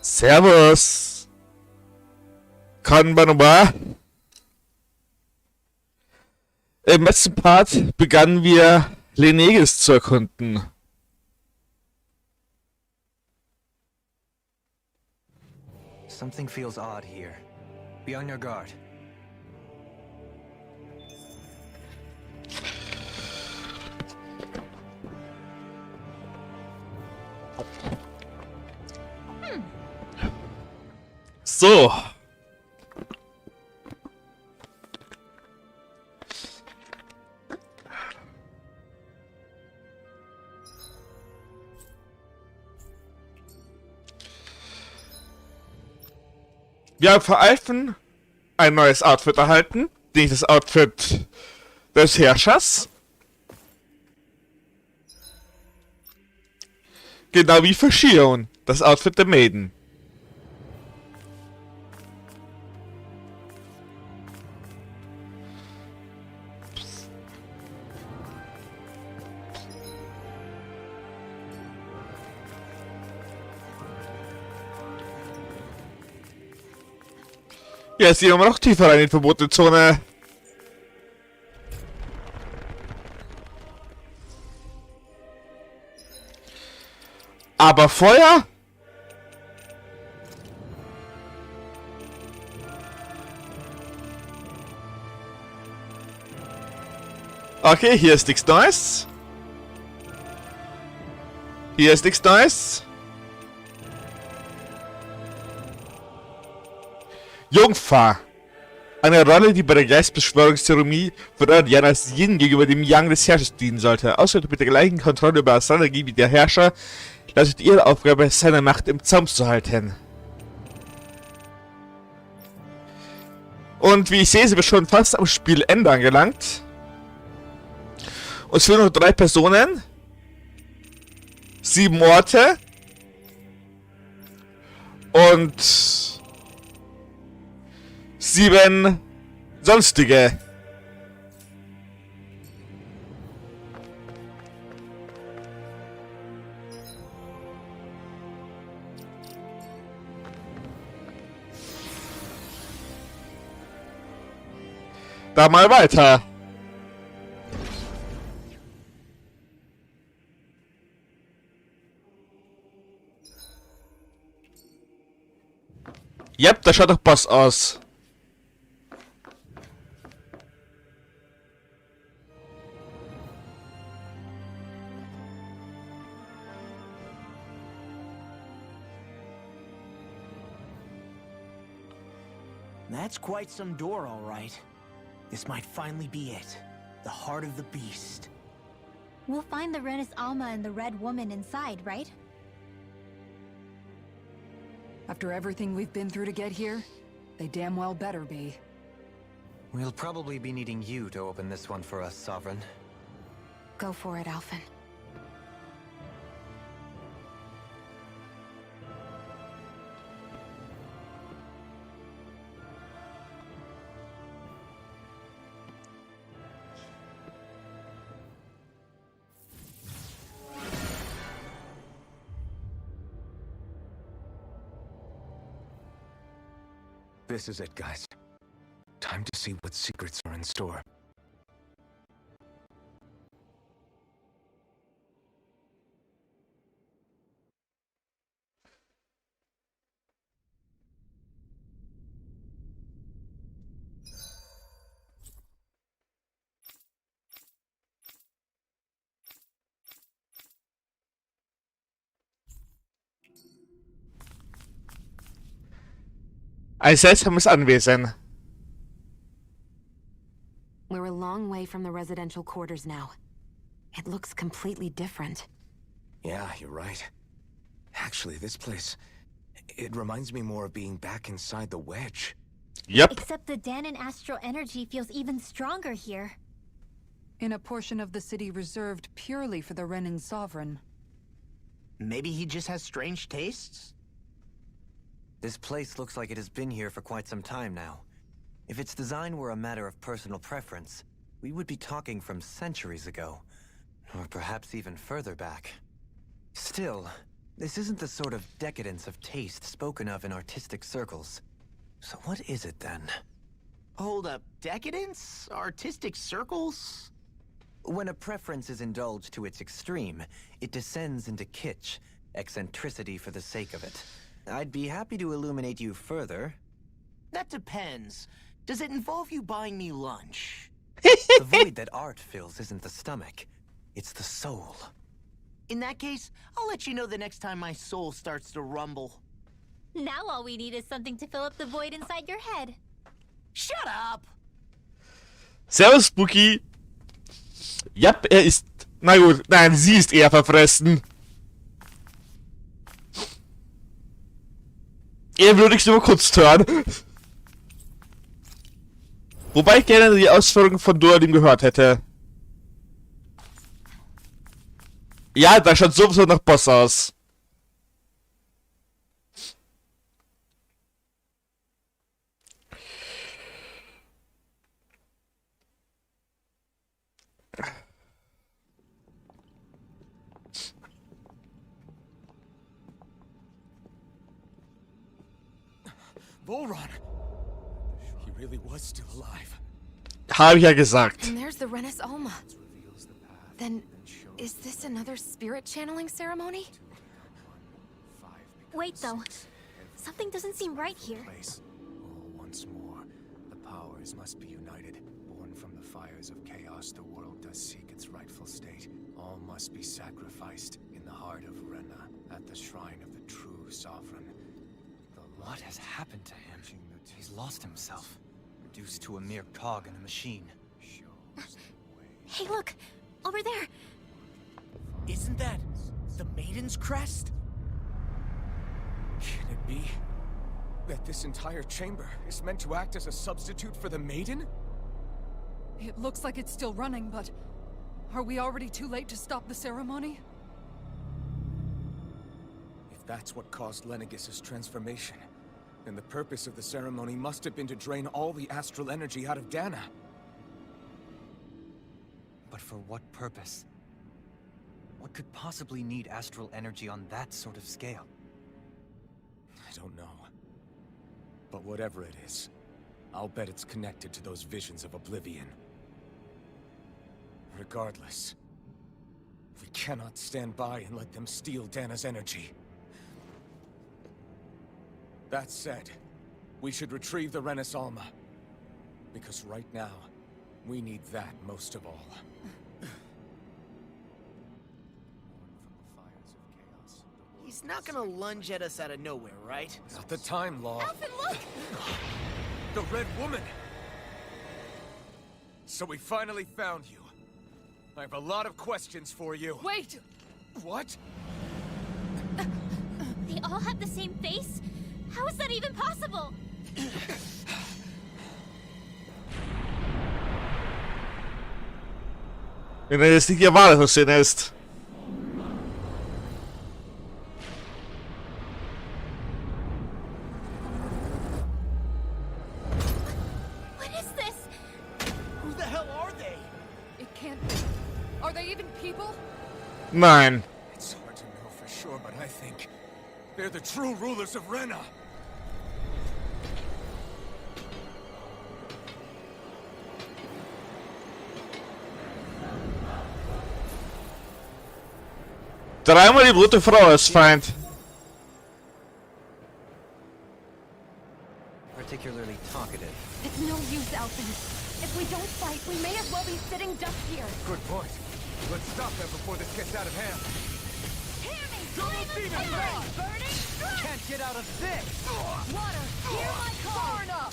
Servus! Konbanuma! Im letzten Part begannen wir Lenegis zu erkunden. Something feels odd here. Be on your guard. So. Wir haben von Alphen ein neues Outfit erhalten. Dieses Outfit des Herrschers. Genau wie für Shion, das Outfit der Maiden. Ja, jetzt gehen wir noch tiefer rein in die verbotene Zone. Aber Feuer? Okay, hier ist nichts Neues. Hier ist nichts Neues. Jungfer. Eine Rolle, die bei der Geistbeschwörungszeremonie von Jan als Yin gegenüber dem Yang des Herrschers dienen sollte. Außerdem mit der gleichen Kontrolle über Astralenergie wie der Herrscher, lautet ihre Aufgabe, seine Macht im Zaum zu halten. Und wie ich sehe, sind wir schon fast am Spielende angelangt. Uns fehlen noch 3 Personen. 7 Orte. Und 7 sonstige. Da mal weiter. Yep, das schaut doch Boss aus. That's quite some door, all right. This might finally be it. The heart of the beast. We'll find the Renis Alma and the Red Woman inside, right? After everything we've been through to get here, they damn well better be. We'll probably be needing you to open this one for us, Sovereign. Go for it, Alphen. This is it, guys. Time to see what secrets are in store. Ein seltsames Anwesen. We're a long way from the residential quarters now. It looks completely different. Yeah, you're right. Actually, this place... it reminds me more of being back inside the Wedge. Yep. Except the Danon astral energy feels even stronger here. In a portion of the city reserved purely for the Renin sovereign. Maybe he just has strange tastes? This place looks like it has been here for quite some time now. If its design were a matter of personal preference, we would be talking from centuries ago. Or perhaps even further back. Still, this isn't the sort of decadence of taste spoken of in artistic circles. So what is it then? Hold up, decadence? Artistic circles? When a preference is indulged to its extreme, it descends into kitsch, eccentricity for the sake of it. I'd be happy to illuminate you further. That depends. Does it involve you buying me lunch? The void that art fills isn't the stomach, it's the soul. In that case, I'll let you know the next time my soul starts to rumble. Now all we need is something to fill up the void inside your head. Shut up! Servus, Spooky. Yep, er ist... Na gut, nein, sie ist eher verfressen. Ehrwürdigst nur kurz hören. Wobei ich gerne die Ausführungen von Dualim gehört hätte. Ja, da schaut sowieso nach Boss aus. Volron! He really was still alive. Habe ich ja gesagt. And there's the Renis Alma. Then, is this another spirit channeling ceremony? Wait though, something doesn't seem right here. Once more, the powers must be united. Born from the fires of chaos, the world does seek its rightful state. All must be sacrificed in the heart of Rena, at the shrine of the true sovereign. What has happened to him? He's lost himself, reduced to a mere cog in a machine. Hey look, over there. Isn't that the Maiden's crest? Can it be that this entire chamber is meant to act as a substitute for the Maiden? It looks like it's still running, but... Are we already too late to stop the ceremony? If that's what caused Lenegis' transformation, then the purpose of the ceremony must have been to drain all the astral energy out of Dana. But for what purpose? What could possibly need astral energy on that sort of scale? I don't know. But whatever it is, I'll bet it's connected to those visions of oblivion. Regardless, we cannot stand by and let them steal Dana's energy. That said, we should retrieve the Renis Alma. Because right now, we need that most of all. He's not gonna lunge at us out of nowhere, right? Not the time, Law. Alvin, look! The Red Woman! So we finally found you. I have a lot of questions for you. Wait! What? They all have the same face? How is that even possible? Wenn er jetzt nicht ihr wahres Aussehen ist. What is this? Who the hell are they? It can't be. Are they even people? Nein. It's hard to know for sure, but I think they're the true rulers of Rena. Dreimal die rote Frau als Feind. Particularly talkative. It's no use, Alvin. If we don't fight, we may as well be sitting ducks here. Good point. Let's stop them before this gets out of hand. Hear me! Double demon fang! Burning strike! Can't get out of this! Water, hear my call! Far enough!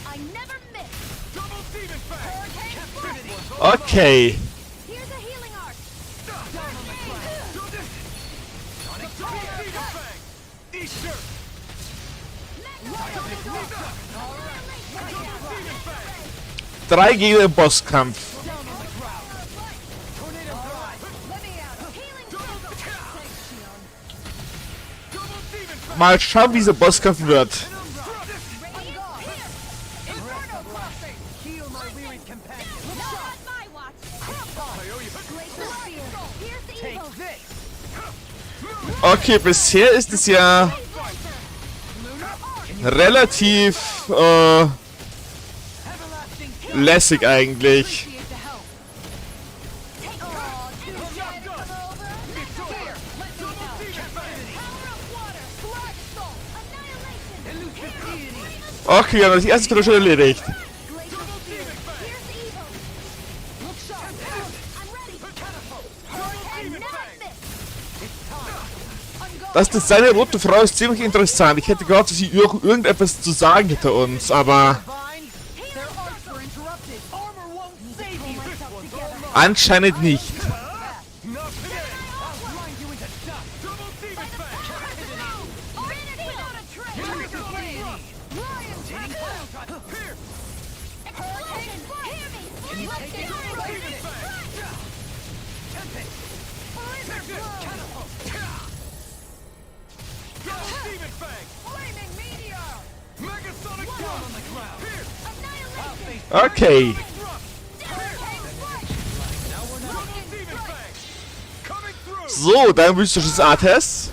I never miss! Double demon fang! Hurricane Captivity! Okay. Here's a healing art! Double demon fang! Easter! Max Drei Gegner im Bosskampf. Mal schauen, wie dieser Bosskampf wird. Okay, bisher ist es ja relativ lässig eigentlich. Okay, wir haben das erste Viertel schon erledigt. Das Design der roten Frau ist ziemlich interessant. Ich hätte gehofft, dass sie irgendetwas zu sagen hinter uns, aber anscheinend nicht. Okay. So, dein mystisches Artes.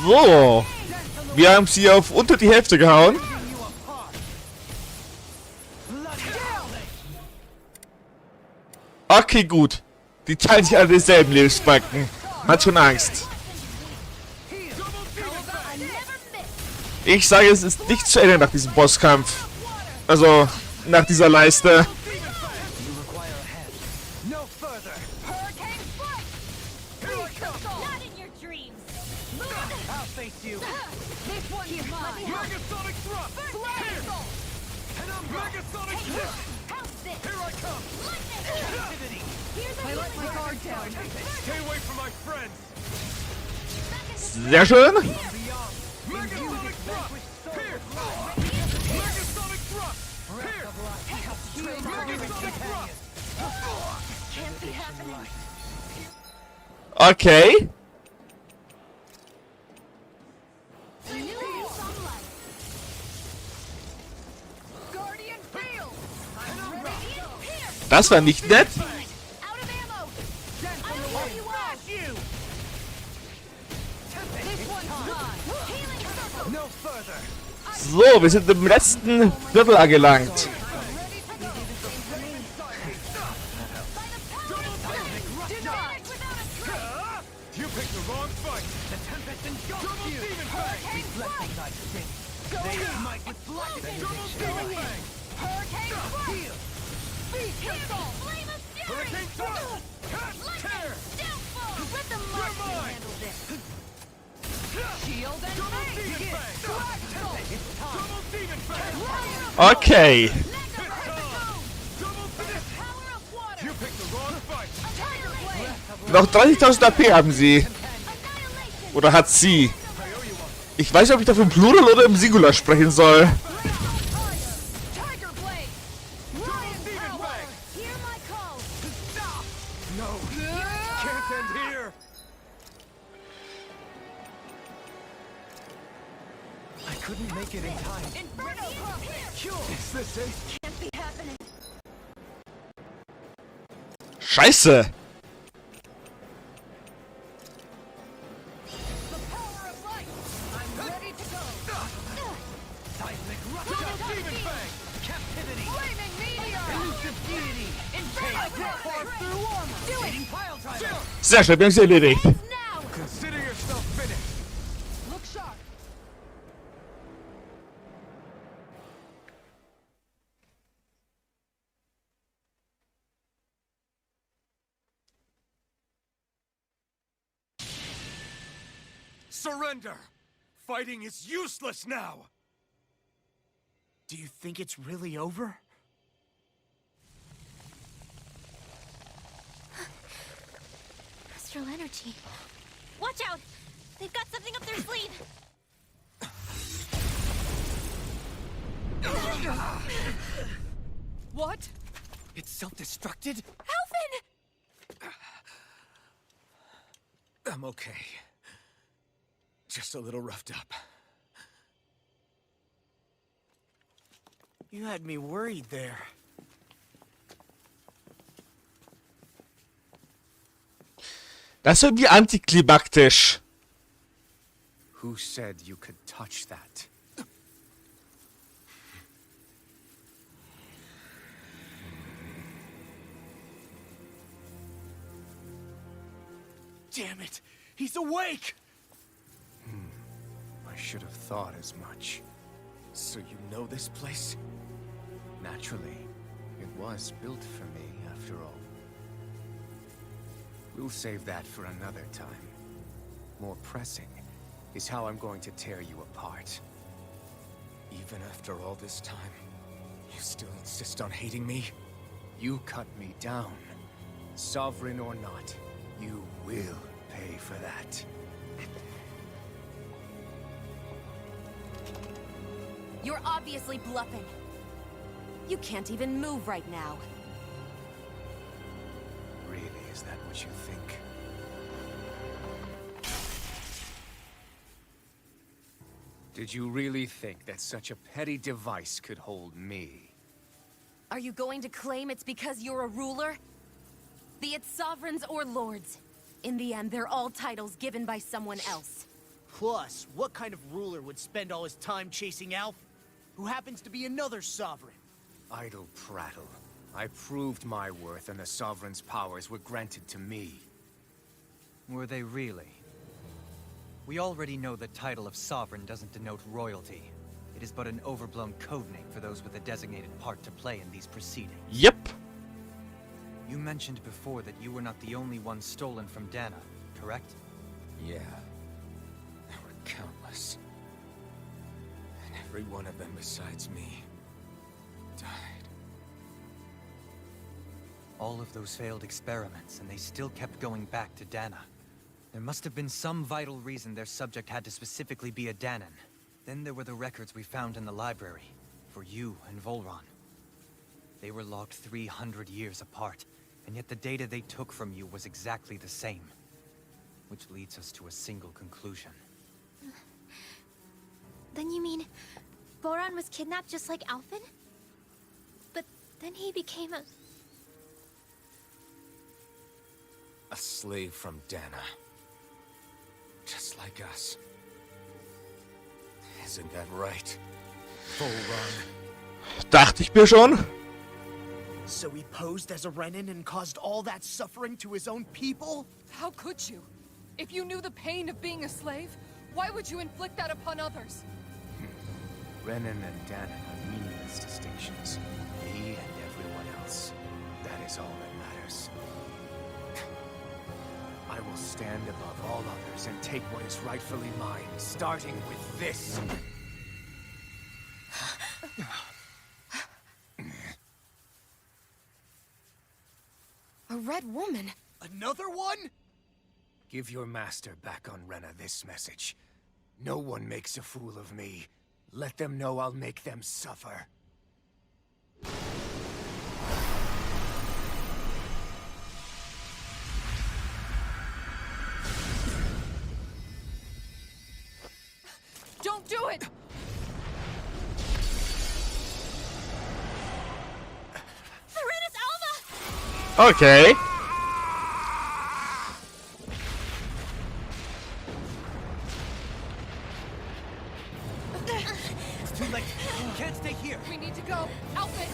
So. Wir haben sie auf unter die Hälfte gehauen. Okay, gut. Die teilen sich alle denselben Lebensbalken. Hat schon Angst. Ich sage, es ist nicht zu Ende nach diesem Bosskampf. Also, nach dieser Leiste. Sehr schön. Okay. Das war nicht nett. So, wir sind im letzten Viertel angelangt. Okay. Noch 30.000 AP haben sie. Oder hat sie. Ich weiß nicht, ob ich dafür im Plural oder im Singular sprechen soll. Scheiße! Sehr schnell, wir haben sie erledigt. Surrender! Fighting is useless now! Do you think it's really over? Astral energy. Watch out! They've got something up their sleeve! What? It's self-destructed? Alvin! I'm okay. Just a little roughed up. You had me worried there. Das ist irgendwie antiklimaktisch. Who said you could touch that? Damn it! He's awake! I should have thought as much. So you know this place? Naturally, it was built for me, after all. We'll save that for another time. More pressing is how I'm going to tear you apart. Even after all this time, you still insist on hating me? You cut me down. Sovereign or not, you will pay for that. You're obviously bluffing. You can't even move right now. Really, is that what you think? Did you really think that such a petty device could hold me? Are you going to claim it's because you're a ruler? Be it sovereigns or lords. In the end, they're all titles given by someone else. Plus, what kind of ruler would spend all his time chasing Alf, who happens to be another sovereign? Idle prattle. I proved my worth and the Sovereign's powers were granted to me. Were they really? We already know the title of Sovereign doesn't denote royalty. It is but an overblown codename for those with a designated part to play in these proceedings. Yep. You mentioned before that you were not the only one stolen from Dana, correct? Yeah. There were countless. And every one of them besides me died. All of those failed experiments, and they still kept going back to Dana. There must have been some vital reason their subject had to specifically be a Danan. Then there were the records we found in the library, for you and Volron. They were logged 300 years apart, and yet the data they took from you was exactly the same. Which leads us to a single conclusion. Then you mean Boron was kidnapped just like Alphen? But then he became a... A slave from Dana. Just like us. Isn't that right? Volron. Dachte ich mir schon. So he posed as a Renin and caused all that suffering to his own people? How could you? If you knew the pain of being a slave, why would you inflict that upon others? Renin and Danan are meaningless distinctions. Me and everyone else. That is all that matters. I will stand above all others and take what is rightfully mine, starting with this. A red woman? Another one? Give your master back on Renna this message. No one makes a fool of me. Let them know I'll make them suffer. Don't do it! The Renis Alma! Okay. It's too late. You can't stay here. We need to go. Alphen!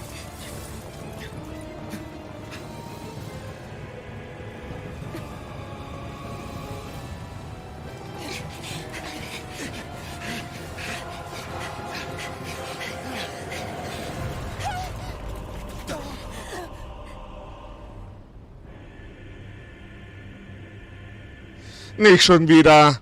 Nicht schon wieder.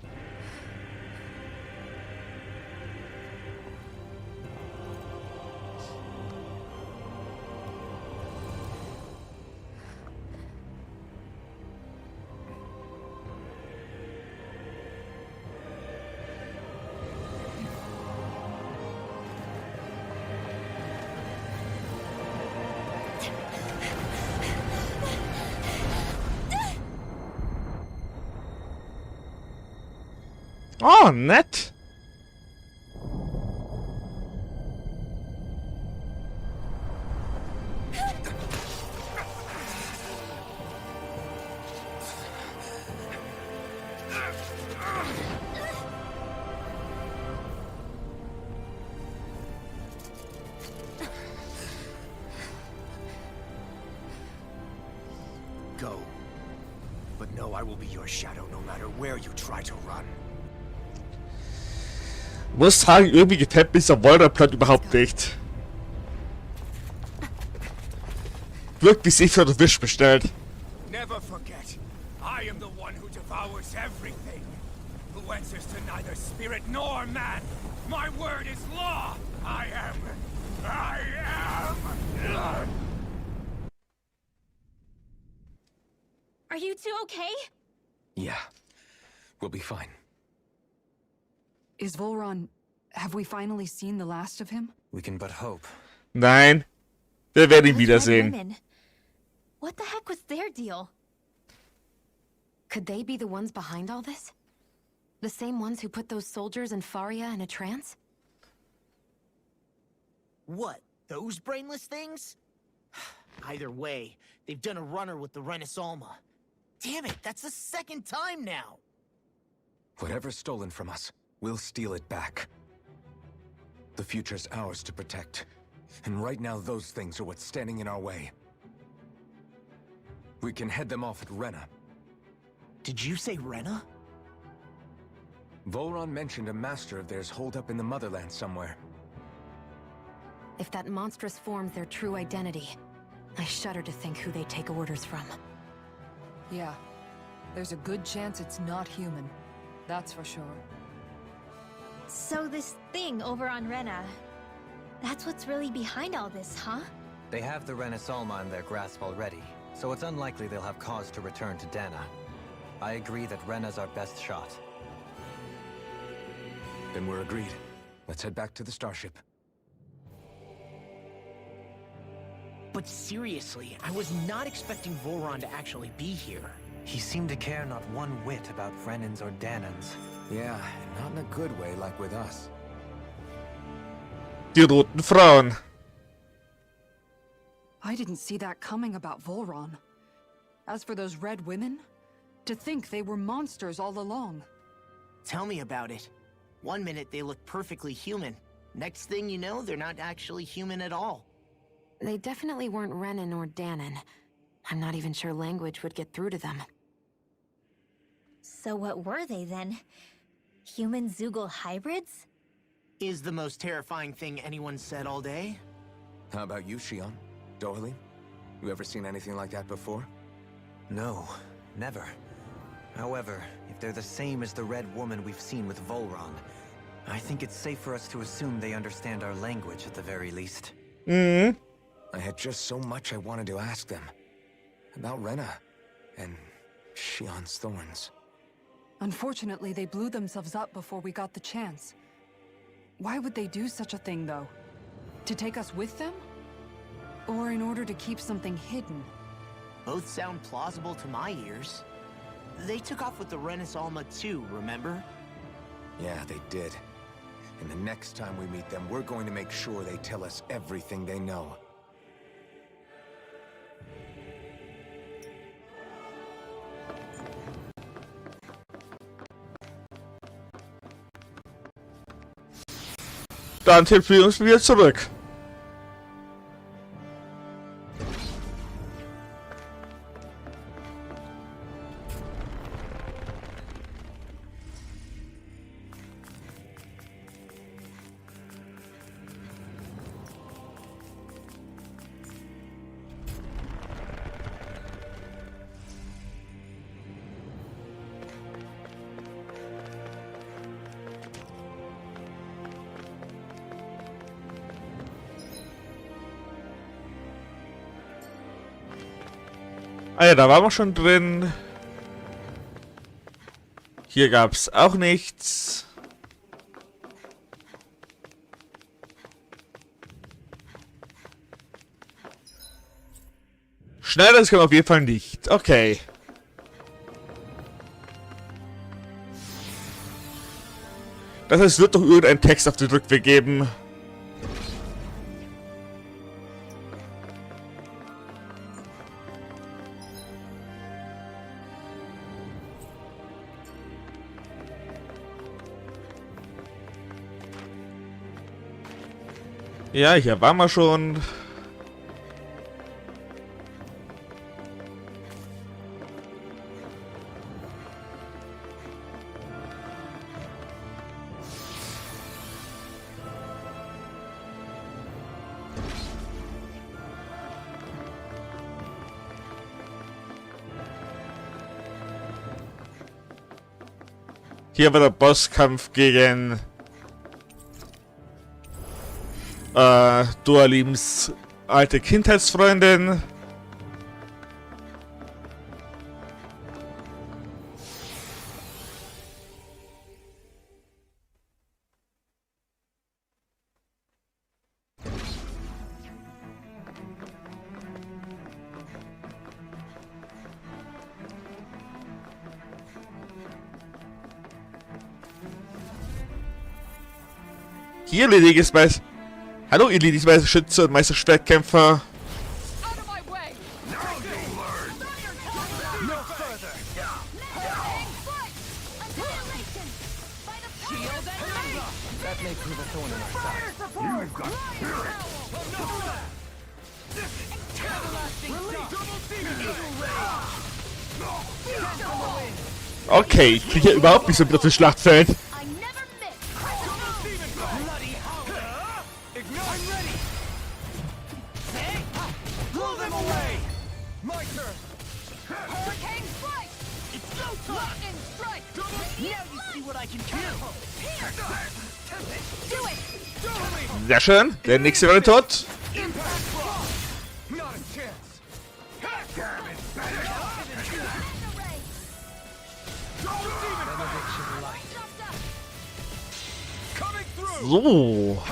Oh, nett. Go. But no, I will be your shadow no matter where you try to run. Muss sagen, irgendwie gefällt mir dieser Wolder-Plot überhaupt nicht. Wirkt wie sich für den Wisch bestellt. Never forget, I am the one who devours everything. Who answers to neither spirit nor man. My word is law. I am. Are you two okay? Yeah, we'll be fine. Is Volron... Have we finally seen the last of him? We can but hope. Nein. Wir werden ihn Those red wiedersehen. women. What the heck was their deal? Could they be the ones behind all this? The same ones who put those soldiers and Faria in a trance? What? Those brainless things? Either way, they've done a runner with the Renaissance. Damn it, that's the second time now! Whatever's stolen from us, we'll steal it back. The future's ours to protect. And right now those things are what's standing in our way. We can head them off at Rena. Did you say Rena? Volron mentioned a master of theirs holed up in the motherland somewhere. If that monstrous form's their true identity, I shudder to think who they take orders from. Yeah. There's a good chance it's not human. That's for sure. So this thing over on Rena, that's what's really behind all this, huh? They have the Renaissance in their grasp already, so it's unlikely they'll have cause to return to Dana. I agree that Rena's our best shot. Then we're agreed. Let's head back to the starship. But seriously, I was not expecting Volron to actually be here. He seemed to care not one whit about Renans or Danans. Yeah, not in a good way like with us. Die roten Frauen. I didn't see that coming about Volron. As for those red women, to think they were monsters all along. Tell me about it. One minute they look perfectly human. Next thing you know, they're not actually human at all. They definitely weren't Renan or Danan. I'm not even sure language would get through to them. So what were they then? Human Zoogle hybrids? Is the most terrifying thing anyone said all day? How about you, Shion? Doherly? You ever seen anything like that before? No, never. However, if they're the same as the Red Woman we've seen with Volron, I think it's safe for us to assume they understand our language at the very least. Mhm. I had just so much I wanted to ask them. About Rena. And Shion's thorns. Unfortunately, they blew themselves up before we got the chance. Why would they do such a thing, though? To take us with them? Or in order to keep something hidden? Both sound plausible to my ears. They took off with the Renaissance too, remember? Yeah, they did. And the next time we meet them, we're going to make sure they tell us everything they know. Dann teleportieren wir uns wieder zurück. Ah ja, da waren wir schon drin. Hier gab's auch nichts. Schneller ist auf jeden Fall nicht. Okay. Das heißt, es wird doch irgendeinen Text auf den Rückweg geben. Ja, hier waren wir schon. Hier war der Bosskampf gegen Dualims alte Kindheitsfreundin. Hier Lenegis Meister. Hallo ihr Lenegis Meister Schütze und Meister Schwertkämpfer. Okay, ich kriege hier überhaupt nicht so mit auf das Schlachtfeld. Sehr schön, der nächste wäre tot. So.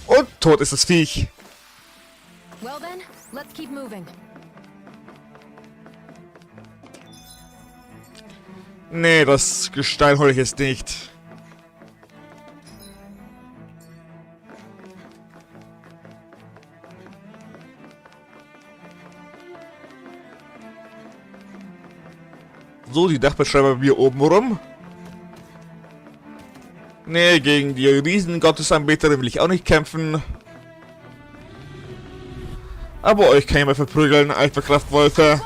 Und tot ist das Viech. Well then, let's keep moving. Nee, das Gestein hole ich jetzt nicht. So, die Dachbeschreiber bei mir oben rum. Nee, gegen die Riesengottesanbeterin will ich auch nicht kämpfen. Aber euch kann ich mal verprügeln, Alpha-Kraftwolfe.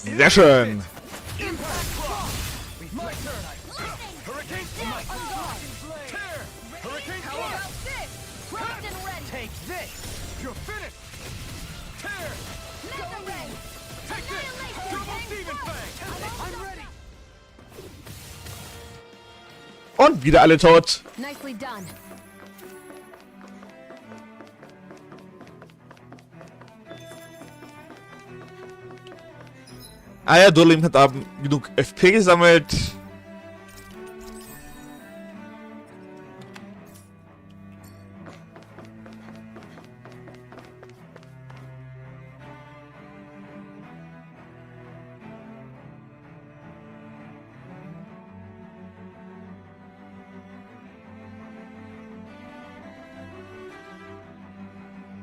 Sehr schön. Und wieder alle tot. Nicely done. Ah ja, Duelim hat aber genug FP gesammelt.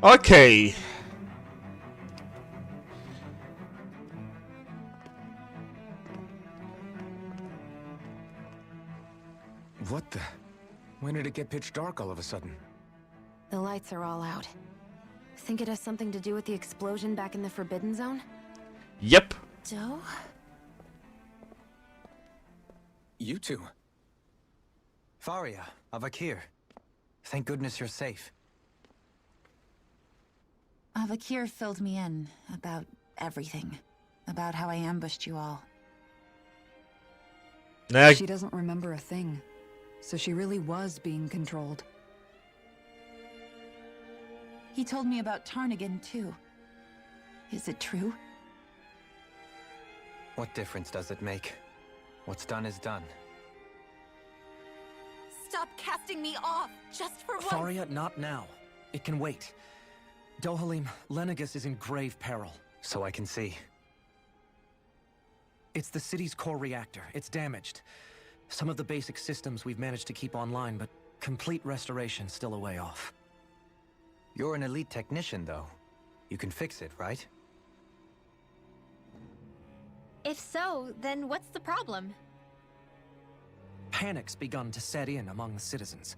Okay. What the? When did it get pitch dark all of a sudden? The lights are all out. Think it has something to do with the explosion back in the Forbidden Zone? Yep. Doe? You two. Faria, Avakir. Thank goodness you're safe. Avakir filled me in about everything. About how I ambushed you all. Naja, She doesn't remember a thing. So she really was being controlled. He told me about Tarnigan, too. Is it true? What difference does it make? What's done is done. Stop casting me off, just for once! Faria, not now. It can wait. Dohalim, Lenegis is in grave peril. So I can see. It's the city's core reactor. It's damaged. Some of the basic systems we've managed to keep online, but complete restoration's still a way off. You're an elite technician, though. You can fix it, right? If so, then what's the problem? Panic's begun to set in among the citizens.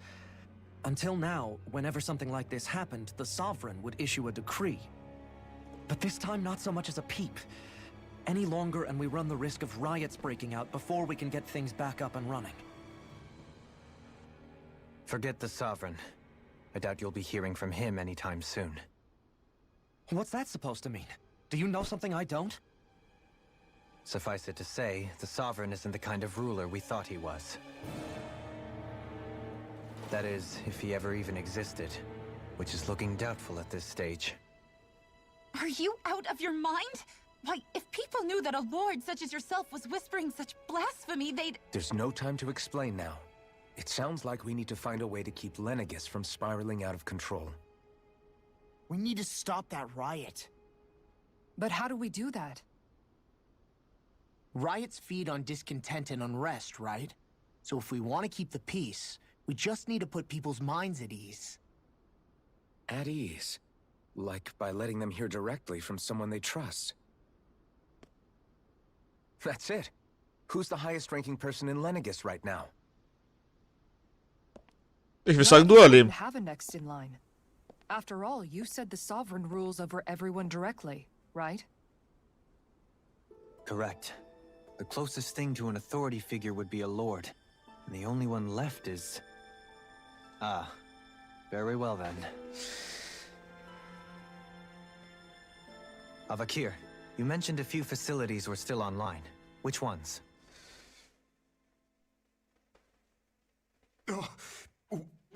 Until now, whenever something like this happened, the Sovereign would issue a decree. But this time, not so much as a peep. Any longer and we run the risk of riots breaking out before we can get things back up and running. Forget the Sovereign. I doubt you'll be hearing from him anytime soon. What's that supposed to mean? Do you know something I don't? Suffice it to say, the Sovereign isn't the kind of ruler we thought he was. That is, if he ever even existed, which is looking doubtful at this stage. Are you out of your mind? Why, if people knew that a lord such as yourself was whispering such blasphemy, they'd... There's no time to explain now. It sounds like we need to find a way to keep Lenegis from spiraling out of control. We need to stop that riot. But how do we do that? Riots feed on discontent and unrest, right? So if we want to keep the peace, we just need to put people's minds at ease. At ease? Like by letting them hear directly from someone they trust. That's it. Who's the highest-ranking person in Lenegis right now? ich will sagen, du We erleben. have a next in line. After all, you said the Sovereign rules over everyone directly, right? Correct. The closest thing to an authority figure would be a lord. And the only one left is... Ah. Very well then. Avakir, you mentioned a few facilities were still online. Which ones?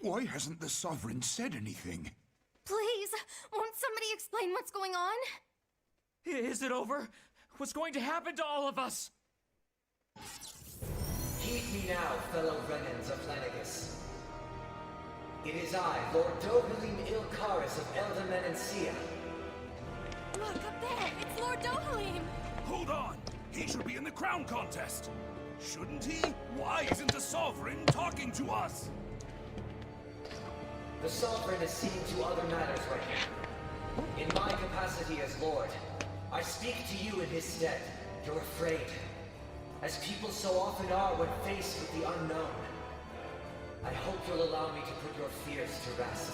Why hasn't the Sovereign said anything? Please, won't somebody explain what's going on? Is it over? What's going to happen to all of us? Heed me now, fellow Renans of Lenegis. It is I, Lord Dohalim Ilkaris of Elda Menancia. Look up there! It's Lord Dohalim! Hold on! He should be in the crown contest! Shouldn't he? Why isn't the Sovereign talking to us? The Sovereign is seeing to other matters right now. In my capacity as Lord, I speak to you in his stead. You're afraid. As people so often are when faced with the unknown. I hope you'll allow me to put your fears to rest.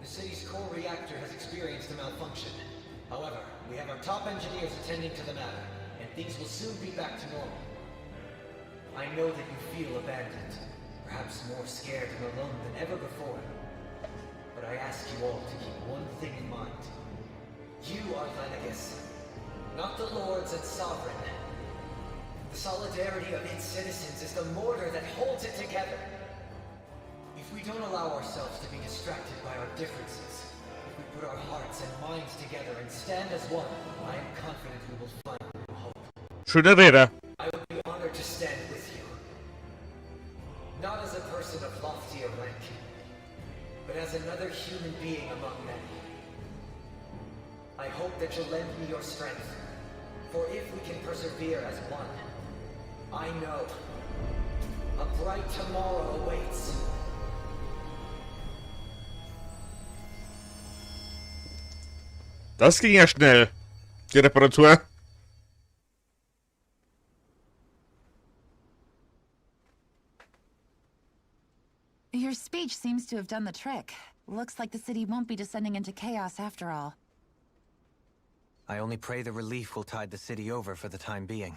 The city's core reactor has experienced a malfunction. However, we have our top engineers attending to the matter, and things will soon be back to normal. I know that you feel abandoned, perhaps more scared and alone than ever before. But I ask you all to keep one thing in mind. You are Lenegis, not the Lords and Sovereign. The solidarity of its citizens is the mortar that holds it together. If we don't allow ourselves to be distracted by our differences, if we put our hearts and minds together and stand as one, I am confident we will find new hope. Schöne Rede. I would be honored to stand with you. Not as a person of loftier rank, but as another human being among many. I hope that you'll lend me your strength, for if we can persevere as one, I know a bright tomorrow awaits. Das ging ja schnell. Die Reparatur. Your speech seems to have done the trick. Looks like the city won't be descending into chaos after all. I only pray the relief will tide the city over for the time being.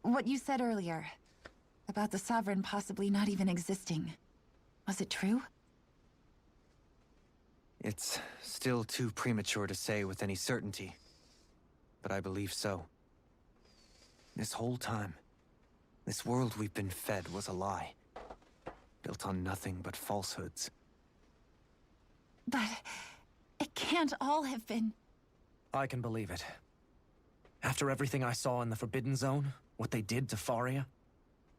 What you said earlier, about the Sovereign possibly not even existing, was it true? It's still too premature to say with any certainty, but I believe so. This whole time, this world we've been fed was a lie, built on nothing but falsehoods. But it can't all have been. I can believe it. After everything I saw in the Forbidden Zone, what they did to Faria,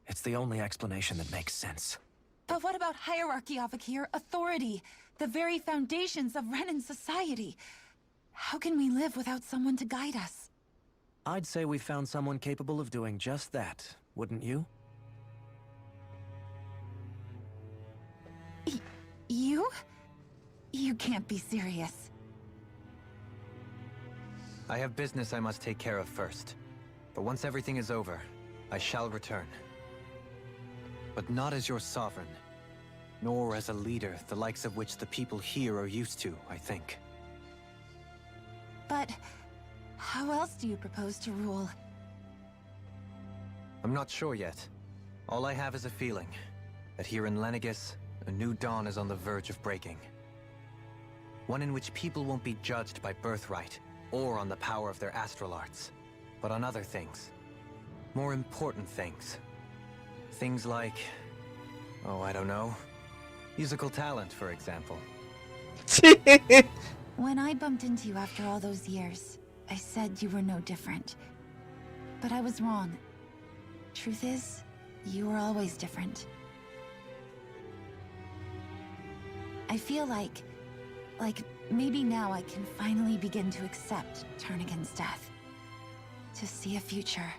it's the only explanation that makes sense. But what about hierarchy, Avakir? Authority? The very foundations of Renan society? How can we live without someone to guide us? I'd say we found someone capable of doing just that, wouldn't you? You? You can't be serious. I have business I must take care of first. But once everything is over, I shall return. But not as your sovereign, nor as a leader the likes of which the people here are used to, I think. But how else do you propose to rule? I'm not sure yet. All I have is a feeling that here in Lenegis, a new dawn is on the verge of breaking. One in which people won't be judged by birthright or on the power of their astral arts, but on other things. More important things. Things like, oh, I don't know, musical talent, for example. When I bumped into you after all those years, I said you were no different. But I was wrong. Truth is, you were always different. I feel like maybe now I can finally begin to accept Turnagain's death. To see a future.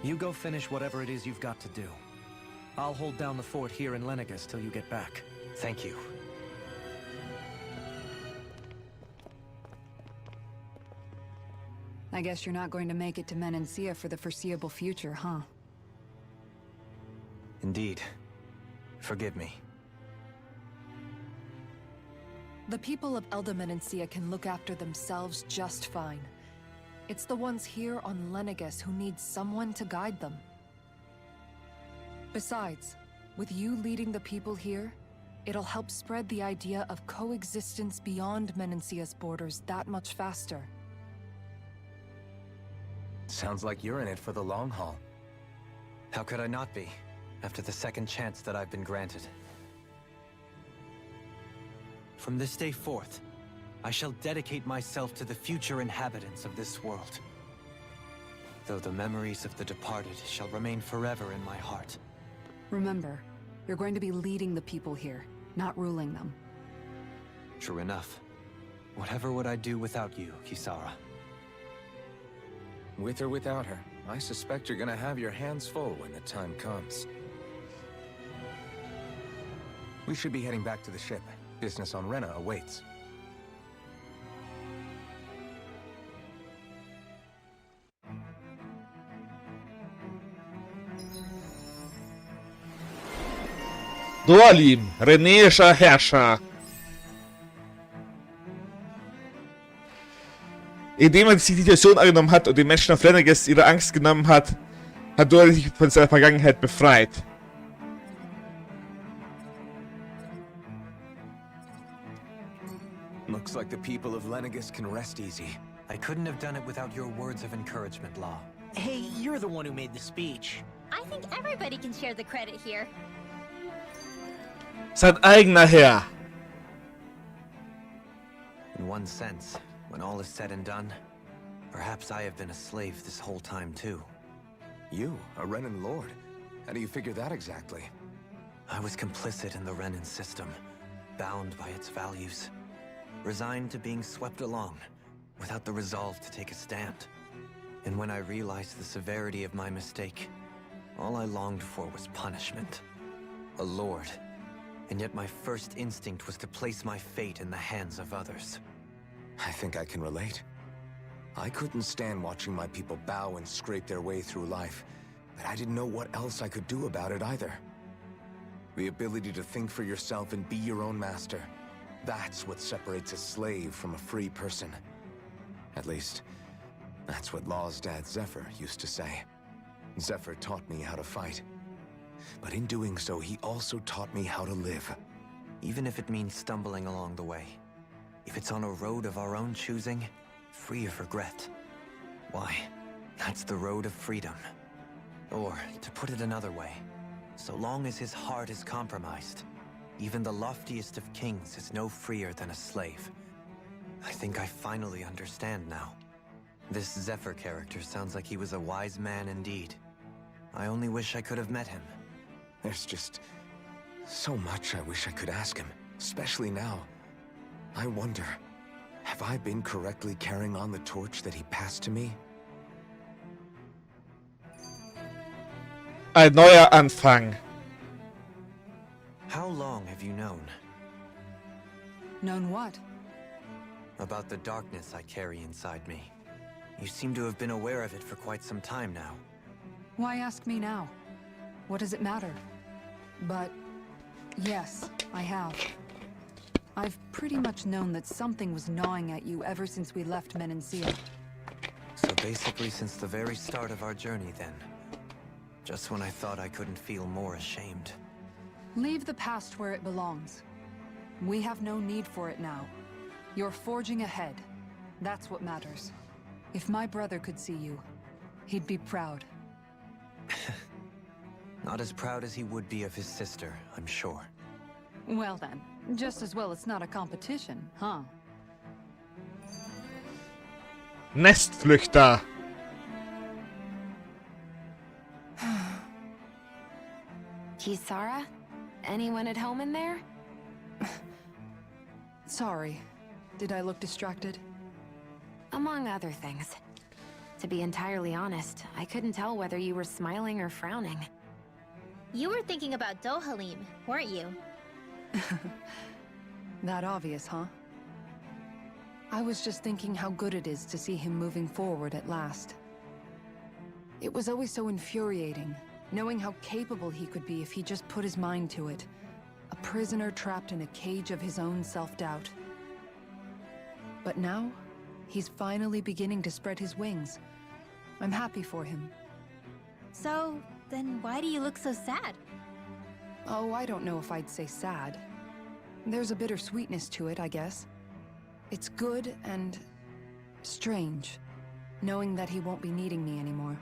You go finish whatever it is you've got to do. I'll hold down the fort here in Lenegis till you get back. Thank you. I guess you're not going to make it to Menancia for the foreseeable future, huh? Indeed. Forgive me. The people of Elda Menancia can look after themselves just fine. It's the ones here on Lenegis who need someone to guide them. Besides, with you leading the people here, it'll help spread the idea of coexistence beyond Menancia's borders that much faster. Sounds like you're in it for the long haul. How could I not be, after the second chance that I've been granted? From this day forth, I shall dedicate myself to the future inhabitants of this world. Though the memories of the departed shall remain forever in my heart. Remember, you're going to be leading the people here, not ruling them. True enough. Whatever would I do without you, Kisara? With or without her, I suspect you're gonna have your hands full when the time comes. We should be heading back to the ship. Business on Rena awaits. Dualim, reneischer Herrscher. Indem er sich die Situation angenommen hat und den Menschen auf Lenegis ihre Angst genommen hat, hat Dualim sich von seiner Vergangenheit befreit. Looks like the people of Lenegis can rest easy. I couldn't have done it without your words of encouragement, Law. Hey, you're the one who made the speech. I think everybody can share the credit here. Sein eigener Herr. In one sense, when all is said and done, perhaps I have been a slave this whole time too. You, a Renan Lord? How do you figure that exactly? I was complicit in the Renan system, bound by its values, resigned to being swept along, without the resolve to take a stand. And when I realized the severity of my mistake, all I longed for was punishment. A lord. And yet my first instinct was to place my fate in the hands of others. I think I can relate. I couldn't stand watching my people bow and scrape their way through life, but I didn't know what else I could do about it either. The ability to think for yourself and be your own master, that's what separates a slave from a free person. At least, that's what Law's dad Zephyr used to say. Zephyr taught me how to fight. but in doing so, he also taught me how to live. Even if it means stumbling along the way. If it's on a road of our own choosing, free of regret. Why, that's the road of freedom. Or, to put it another way, so long as his heart is compromised, even the loftiest of kings is no freer than a slave. I think I finally understand now. This Zephyr character sounds like he was a wise man indeed. I only wish I could have met him. There's just so much I wish I could ask him, especially now. I wonder, have I been correctly carrying on the torch that he passed to me? Ein neuer Anfang. How long have you known? Known what? About the darkness I carry inside me. You seem to have been aware of it for quite some time now. Why ask me now? What does it matter? But yes, I have. I've pretty much known that something was gnawing at you ever since we left Menancia. So basically since the very start of our journey then. Just when I thought I couldn't feel more ashamed. Leave the past where it belongs. We have no need for it now. You're forging ahead. That's what matters. If my brother could see you, he'd be proud. Not as proud as he would be of his sister, I'm sure. Well then, just as well it's not a competition, huh? Nestflüchter. Kisara? Anyone at home in there? Sorry. Did I look distracted? Among other things. To be entirely honest, I couldn't tell whether you were smiling or frowning. You were thinking about Dohalim, weren't you? That obvious, huh? I was just thinking how good it is to see him moving forward at last. It was always so infuriating, knowing how capable he could be if he just put his mind to it. A prisoner trapped in a cage of his own self-doubt. But now, he's finally beginning to spread his wings. I'm happy for him. So, then why do you look so sad? Oh, I don't know if I'd say sad. There's a bittersweetness to it, I guess. It's good and strange, knowing that he won't be needing me anymore.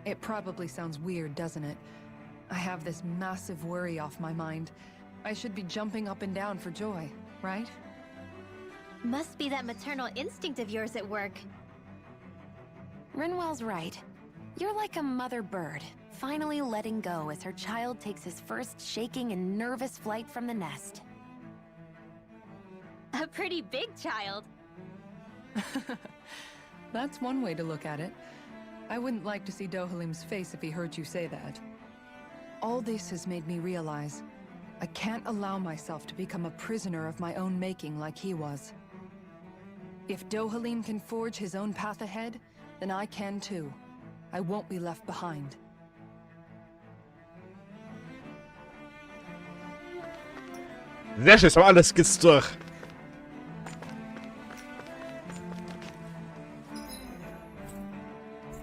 It probably sounds weird, doesn't it? I have this massive worry off my mind. I should be jumping up and down for joy, right? Must be that maternal instinct of yours at work. Rinwell's right. You're like a mother bird, finally letting go as her child takes his first shaking and nervous flight from the nest. A pretty big child. That's one way to look at it. I wouldn't like to see Dohalim's face if he heard you say that. All this has made me realize I can't allow myself to become a prisoner of my own making like he was. If Dohalim can forge his own path ahead, then I can too. I won't be left behind. Sehr schön, jetzt haben wir alle Skits durch.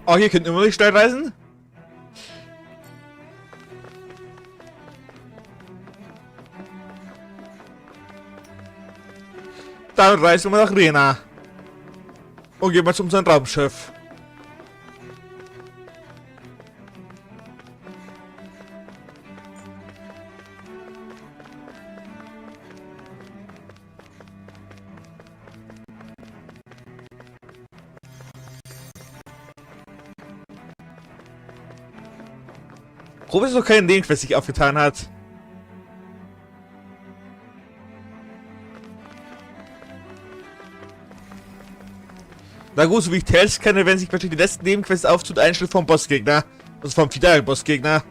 Oh, hier könnten wir nicht schnell reisen. Dann reisen wir nach Rena. Und gehen wir zu unserem Raumschiff. Probe ist noch kein Link, was sich aufgetan hat. Na gut, so wie ich Tails kenne, wenn sich wahrscheinlich die letzten Nebenquests auftut, ein Schritt vom Bossgegner. Also vom finalen Bossgegner.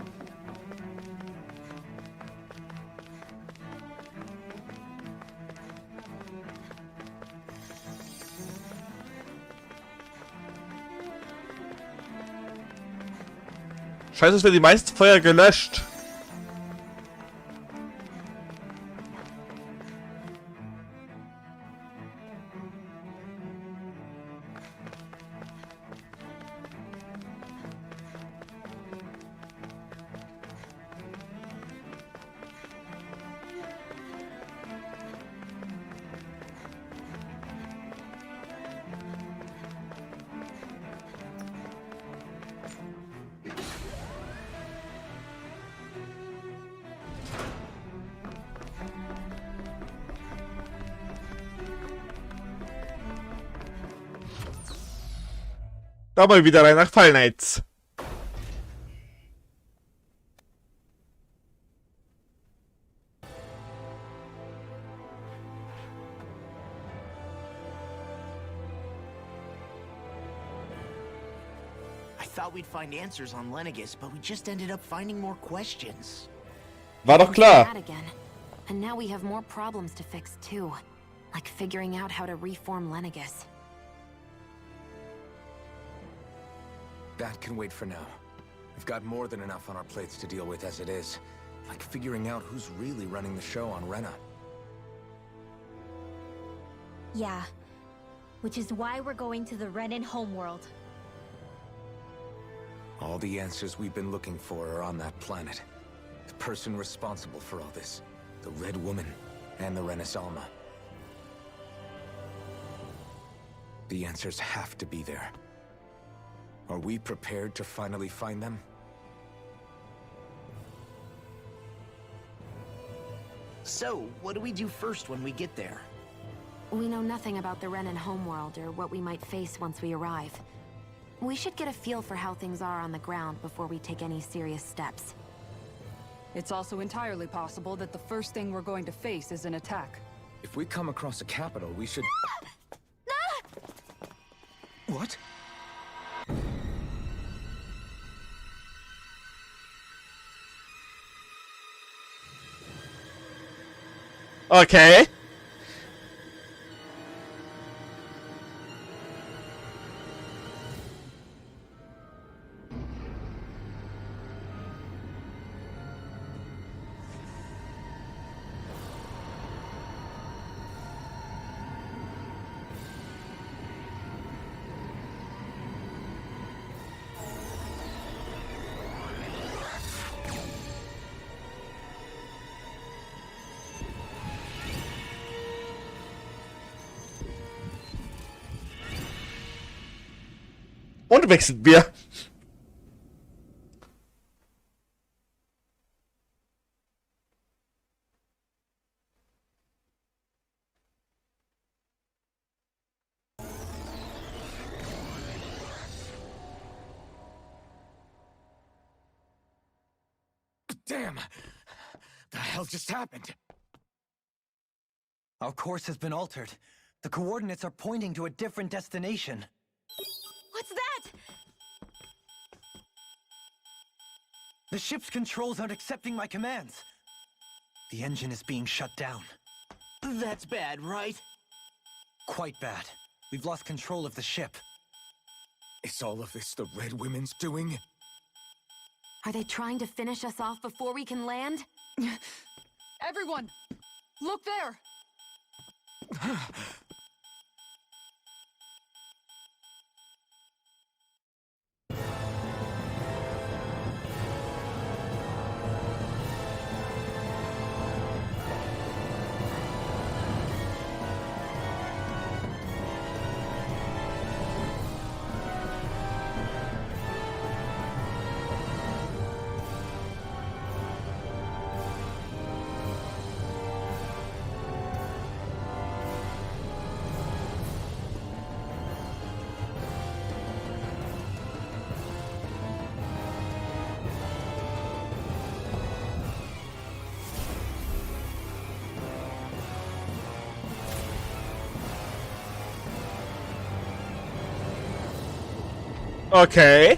Scheiße, es werden die meisten Feuer gelöscht. Da mal wieder rein nach Fallnetz. I thought we'd find answers on Lenegis, but we just ended up finding more questions. War doch klar. That again. And now we have more problems to fix too. Like figuring out how to reform Lenegis. That can wait for now. We've got more than enough on our plates to deal with as it is. Like figuring out who's really running the show on Rena. Yeah. Which is why we're going to the Renan homeworld. All the answers we've been looking for are on that planet. The person responsible for all this. The Red Woman and the Renaissance. The answers have to be there. Are we prepared to finally find them? So, what do we do first when we get there? We know nothing about the Renan homeworld or what we might face once we arrive. We should get a feel for how things are on the ground before we take any serious steps. It's also entirely possible that the first thing we're going to face is an attack. If we come across a capital, we should... What? Okay. Und wechseln wir. Damn! The hell just happened? Our course has been altered. The coordinates are pointing to a different destination. What's that? The ship's controls aren't accepting my commands. The engine is being shut down. That's bad, right? Quite bad. We've lost control of the ship. Is all of this the Red Women's doing? Are they trying to finish us off before we can land? Everyone! Look there! Okay.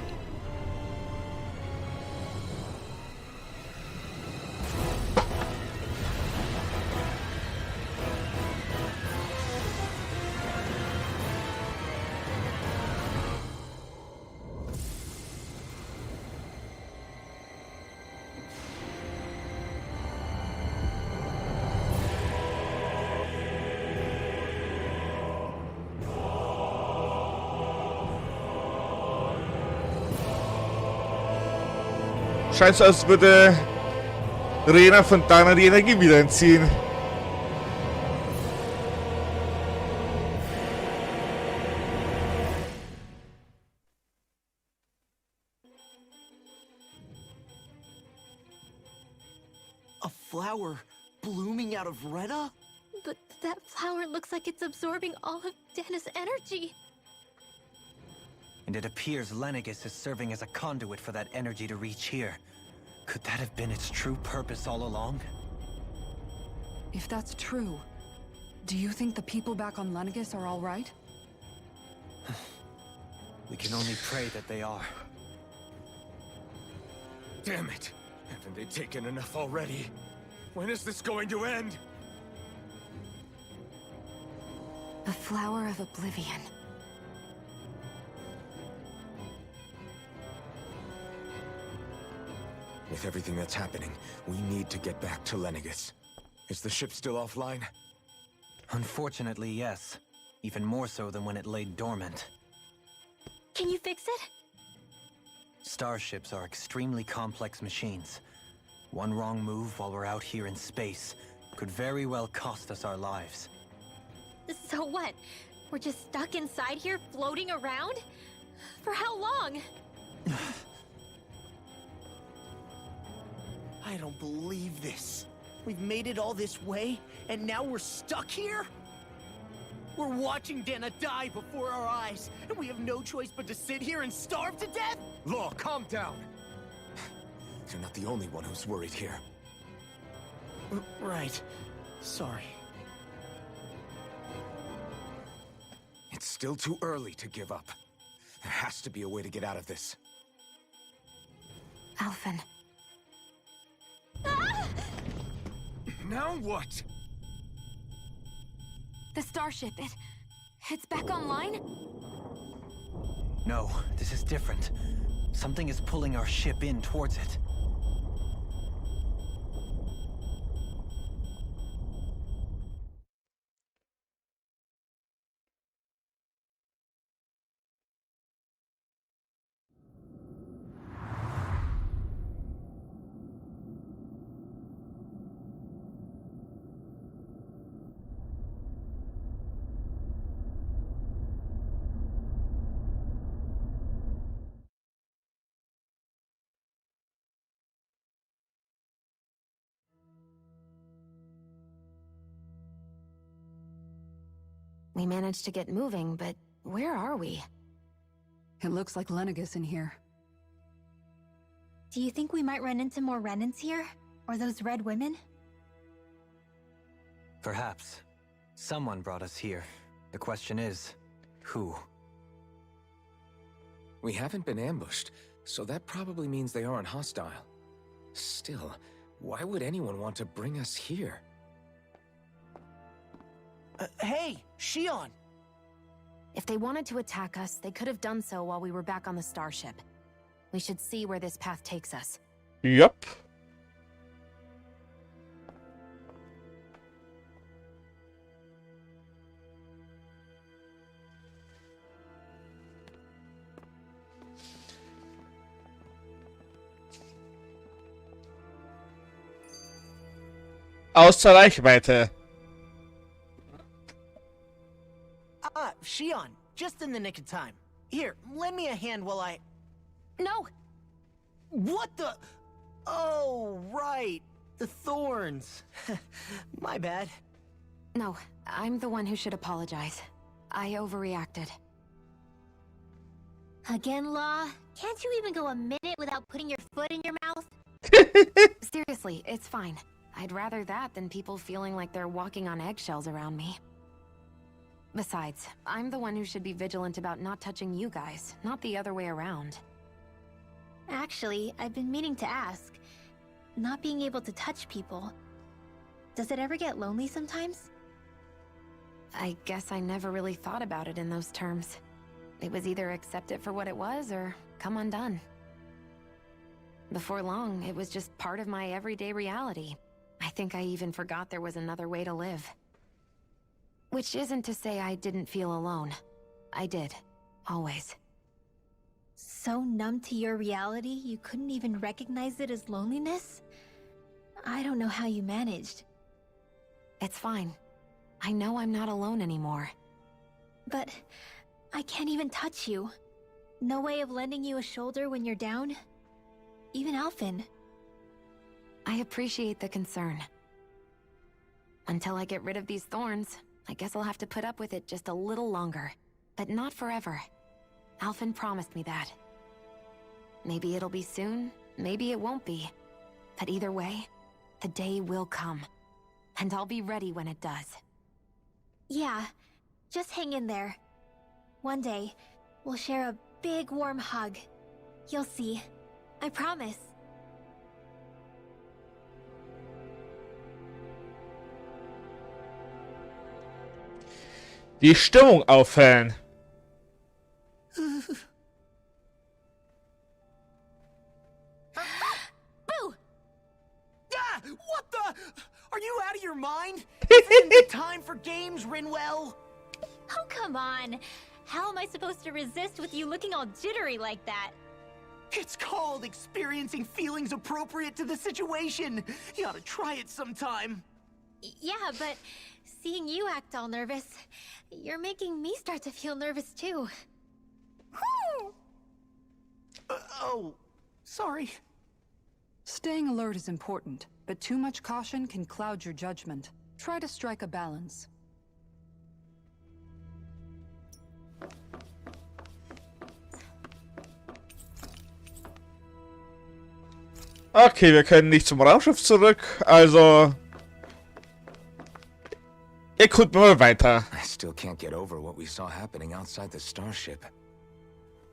Scheint so, als würde Rena von Dana die Energie wieder entziehen. A flower blooming out of Rena? But that flower looks like it's absorbing all of Dana's energy. and it appears Lenegis is serving as a conduit for that energy to reach here. Could that have been its true purpose all along? If that's true, do you think the people back on Lenegis are all right? We can only pray that they are. Damn it! Haven't they taken enough already? When is this going to end? The Flower of Oblivion. With everything that's happening, we need to get back to Lenegis. Is the ship still offline? Unfortunately, yes. Even more so than when it lay dormant. Can you fix it? Starships are extremely complex machines. One wrong move while we're out here in space could very well cost us our lives. So what? We're just stuck inside here, floating around? For how long? I don't believe this. We've made it all this way, and now we're stuck here? We're watching Dana die before our eyes, and we have no choice but to sit here and starve to death? Law, calm down! You're not the only one who's worried here. Right. Sorry. It's still too early to give up. There has to be a way to get out of this. Alphen. Now what? The starship, it's back online? No, this is different. Something is pulling our ship in towards it. We managed to get moving, but where are we? It looks like Lenegis in here. Do you think we might run into more Renans here? Or those red women? Perhaps. Someone brought us here. The question is, who? We haven't been ambushed, so that probably means they aren't hostile. Still, why would anyone want to bring us here? Hey, Shion! If they wanted to attack us, they could have done so while we were back on the starship. We should see where this path takes us. Yup. Außer Reichweite. Shion, just in the nick of time. Here, lend me a hand while I... No! What the... Oh, right. The thorns. My bad. No, I'm the one who should apologize. I overreacted. Again, Law? Can't you even go a minute without putting your foot in your mouth? Seriously, it's fine. I'd rather that than people feeling like they're walking on eggshells around me. Besides, I'm the one who should be vigilant about not touching you guys, not the other way around. Actually, I've been meaning to ask. Not being able to touch people. Does it ever get lonely sometimes? I guess I never really thought about it in those terms. It was either accept it for what it was or come undone. Before long, it was just part of my everyday reality. I think I even forgot there was another way to live. Which isn't to say I didn't feel alone. I did. Always. So numb to your reality, you couldn't even recognize it as loneliness? I don't know how you managed. It's fine. I know I'm not alone anymore. But I can't even touch you. No way of lending you a shoulder when you're down? Even Alphen. I appreciate the concern. Until I get rid of these thorns, I guess I'll have to put up with it just a little longer. But not forever. Alphen promised me that. Maybe it'll be soon, maybe it won't be. But either way, the day will come. And I'll be ready when it does. Yeah, just hang in there. One day, we'll share a big warm hug. You'll see. I promise. Die Stimmung aufhellen. Boo! Ah, what the? Are you out of your mind? This isn't the time for games, Rinwell. Oh, come on. How am I supposed to resist with you looking all jittery like that? It's called experiencing feelings appropriate to the situation. You ought to try it sometime. Yeah, but seeing you act all nervous, you're making me start to feel nervous too. Oh, sorry. Staying alert is important, but too much caution can cloud your judgment. Try to strike a balance. Okay, wir können nicht zum Raumschiff zurück, also... Erkunden wir mal weiter. I still can't get over what we saw happening outside the starship.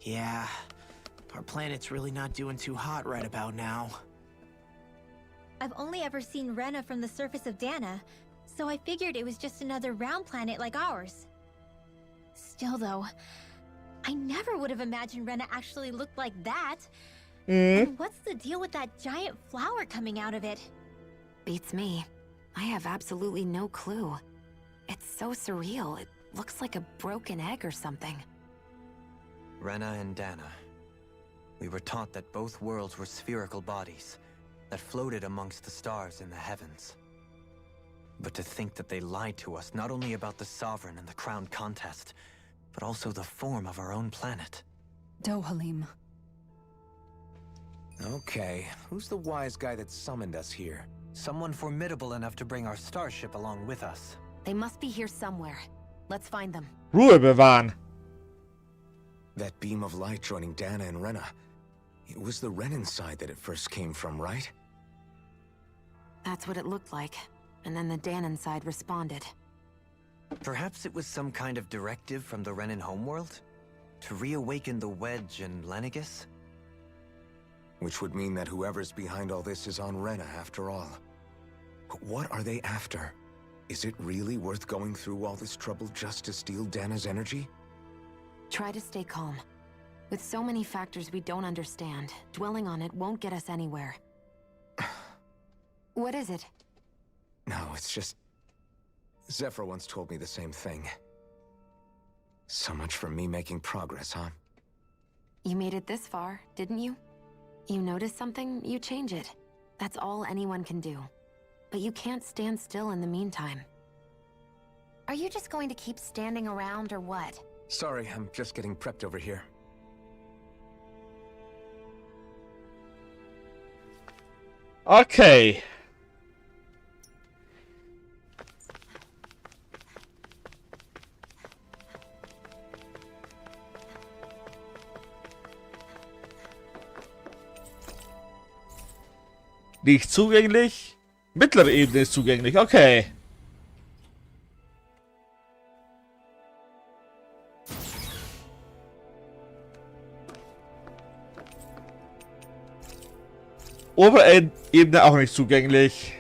Yeah, our planet's really not doing too hot right about now. I've only ever seen Rena from the surface of Dana, so I figured it was just another round planet like ours. Still though, I never would have imagined Rena actually looked like that. And what's the deal with that giant flower coming out of it? Beats me. I have absolutely no clue. It's so surreal. It looks like a broken egg or something. Rena and Dana. We were taught that both worlds were spherical bodies that floated amongst the stars in the heavens. But to think that they lied to us not only about the Sovereign and the Crown contest, but also the form of our own planet. Dohalim. Okay, who's the wise guy that summoned us here? Someone formidable enough to bring our starship along with us. They must be here somewhere. Let's find them. Ruhe bewahren. That beam of light joining Dana and Rena. It was the Renan side that it first came from, right? That's what it looked like. And then the Danon side responded. Perhaps it was some kind of directive from the Renan homeworld? To reawaken the Wedge and Lenegis? Which would mean that whoever's behind all this is on Rena after all. But what are they after? Is it really worth going through all this trouble just to steal Dana's energy? Try to stay calm. With so many factors we don't understand, dwelling on it won't get us anywhere. What is it? No, it's just... Zephyr once told me the same thing. So much for me making progress, huh? You made it this far, didn't you? You notice something, you change it. That's all anyone can do. But you can't stand still in the meantime. Are you just going to keep standing around or what? Sorry, I'm just getting prepped over here. Okay. Nicht zugänglich. Mittlere Ebene ist zugänglich. Okay. Obere Ebene auch nicht zugänglich.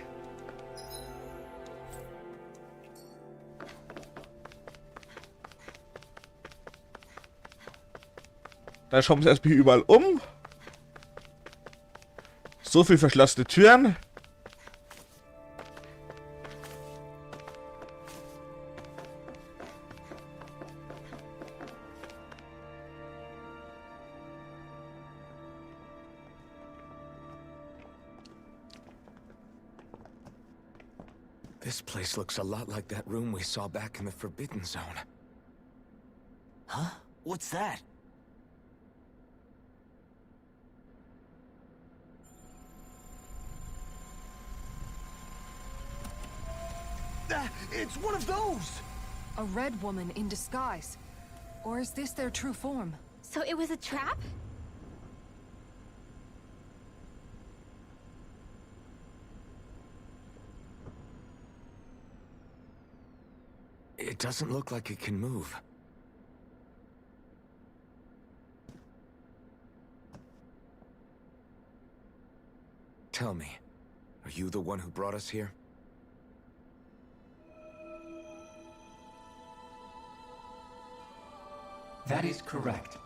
Dann schauen wir uns erstmal hier überall um. So viel verschlossene Türen. This place looks a lot like that room we saw back in the Forbidden Zone. Huh? What's that? It's one of those! A red woman in disguise. Or is this their true form? So it was a trap? It doesn't look like it can move. Tell me, are you the one who brought us here? That is correct.